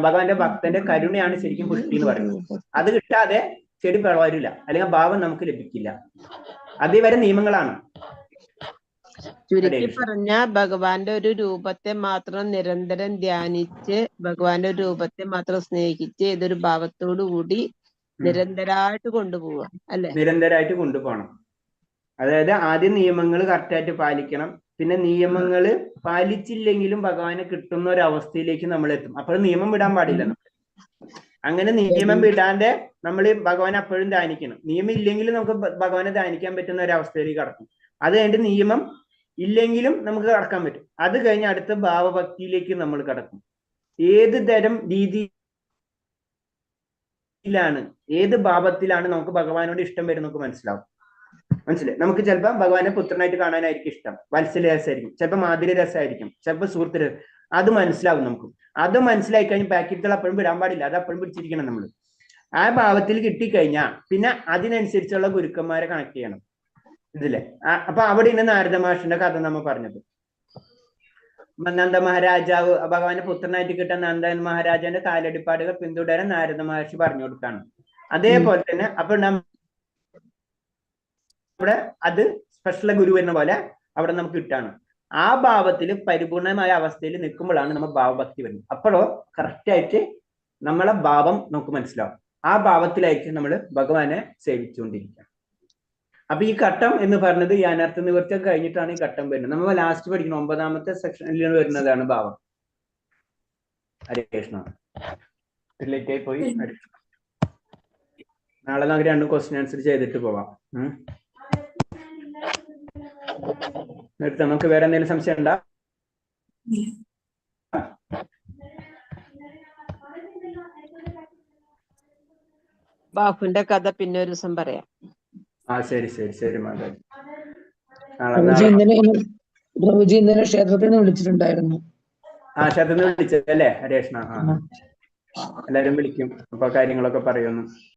Speaker 2: ഭഗവാന്റെ ഭക്തന്റെ കരുണയാണ് ശരിക്കും പുഷ്ടി എന്ന് പറയുന്നത്. അത് കിട്ടാതെ ചെടി വളരില്ല, അല്ലെങ്കിൽ ഭാവം നമുക്ക് ലഭിക്കില്ല. അതുവരെ നിയമങ്ങളാണ്.
Speaker 4: ചുരുക്കി പറഞ്ഞ ഭഗവാന്റെ ഒരു രൂപത്തെ മാത്രം നിരന്തരം ധ്യാനിച്ച്, ഭഗവാന്റെ ഒരു രൂപത്തെ മാത്രം സ്നേഹിച്ച് ഇതൊരു ഭാവത്തോടു കൂടി നിരന്തരമായിട്ട് കൊണ്ടുപോവുക അല്ലെ?
Speaker 2: നിരന്തരമായിട്ട് കൊണ്ടുപോകണം. അതായത് ആദ്യം നിയമങ്ങൾ കറക്റ്റായിട്ട് പാലിക്കണം. പിന്നെ നിയമങ്ങള് പാലിച്ചില്ലെങ്കിലും ഭഗവാനെ കിട്ടുന്ന ഒരു അവസ്ഥയിലേക്ക് നമ്മൾ എത്തും. അപ്പോൾ നിയമം വിടാൻ പാടില്ല. അങ്ങനെ നിയമം വിടാതെ നമ്മൾ ഭഗവാനെ അപ്പോഴും ധ്യാനിക്കണം. നിയമം ഇല്ലെങ്കിലും നമുക്ക് ഭഗവാനെ ധ്യാനിക്കാൻ പറ്റുന്ന ഒരു അവസ്ഥയിലേക്ക് കടക്കും. അത് കഴിഞ്ഞിട്ട് നിയമം ഇല്ലെങ്കിലും നമുക്ക് കടക്കാൻ പറ്റും. അത് കഴിഞ്ഞ് അടുത്ത ഭാവഭക്തിയിലേക്ക് നമ്മൾ കടക്കും. ഏത് തരം രീതിയിലാണ്, ഏത് ഭാവത്തിലാണ് നമുക്ക് ഭഗവാനോട് ഇഷ്ടം വരും നമുക്ക് മനസ്സിലാവും. മനസ്സിലായി? നമുക്ക് ചിലപ്പോൾ ഭഗവാനെ പുത്രനായിട്ട് കാണാനായിരിക്കും ഇഷ്ടം, വാത്സല്യ രസമായിരിക്കും, ചിലപ്പോൾ മാധുര്യ രസമായിരിക്കും, ചിലപ്പോൾ സുഹൃത്ത് രസം. അത് മനസ്സിലാവും നമുക്ക്. അത് മനസ്സിലായി കഴിഞ്ഞ് പാക്കറ്റുകൾ അപ്പോഴും വിടാൻ പാടില്ല. അത് അപ്പോഴും പിടിച്ചിരിക്കണം നമ്മൾ. ആ ഭാവത്തിൽ കിട്ടിക്കഴിഞ്ഞാൽ പിന്നെ അതിനനുസരിച്ചുള്ള ഗുരുക്കന്മാരെ കണക്ട് ചെയ്യണം. ഇതില്ലേ? അപ്പൊ അവിടെ ഇന്ന് നാരദ മഹർഷിന്റെ കഥ നമ്മൾ പറഞ്ഞത്. നന്ദ മഹാരാജാവ് ഭഗവാന്റെ പുത്രനായിട്ട് കിട്ടാൻ നന്ദൻ മഹാരാജാന്റെ കാലടിപ്പാടുകൾ പിന്തുടരാൻ നാരദ മഹർഷി പറഞ്ഞു കൊടുക്കാണ്. അതേപോലെ തന്നെ അപ്പൊ ഇവിടെ അത് സ്പെഷ്യൽ ഗുരു എന്ന പോലെ അവിടെ നമുക്ക് കിട്ടാണ്. ആ ഭാവത്തിൽ പരിപൂർണമായ അവസ്ഥയിൽ നിൽക്കുമ്പോഴാണ് നമ്മൾ ഭാവഭക്തി വരുന്നത്. അപ്പോഴോ കറക്റ്റായിട്ട് നമ്മളെ ഭാവം നമുക്ക് മനസ്സിലാവും. ആ ഭാവത്തിലായിരിക്കും നമ്മൾ ഭഗവാനെ സേവിച്ചുകൊണ്ടിരിക്കുക. അപ്പൊ ഈ ഘട്ടം എന്ന് പറഞ്ഞത് ഈ അനർത്ഥ നിവൃത്തി കഴിഞ്ഞിട്ടാണ് ഈ ഘട്ടം വരുന്നത്. നമ്മൾ ലാസ്റ്റ് പഠിക്കണം, 9ാമത്തെ സെക്ഷനിൽ വരുന്നതാണ് ഭാവം. ഹരേ കൃഷ്ണ. റിലേറ്റ് ആയി പോയി. നാളെ നമുക്ക് 2 ക്വസ്റ്റ്യൻ ആൻസർ ചെയ്തിട്ട് പോവാം. നിർത്താം. നമുക്ക് വേറെ എന്തെങ്കിലും സംശയം ഉണ്ടോ?
Speaker 4: ബാഹുവിന്റെ കഥ പിന്നെ ഒരു ദിവസം പറയാം.
Speaker 2: ശരി മാതാജി.
Speaker 1: പ്രഭുജി ഇന്നലെ ക്ഷേത്രത്തിൽ നിന്ന് വിളിച്ചിട്ടുണ്ടായിരുന്നു.
Speaker 2: ക്ഷേത്രത്തിൽ നിന്ന് വിളിച്ചല്ലേ ഹരേഷ്ണ? എല്ലാരും വിളിക്കും, അപ്പൊ കാര്യങ്ങളൊക്കെ പറയുന്നു.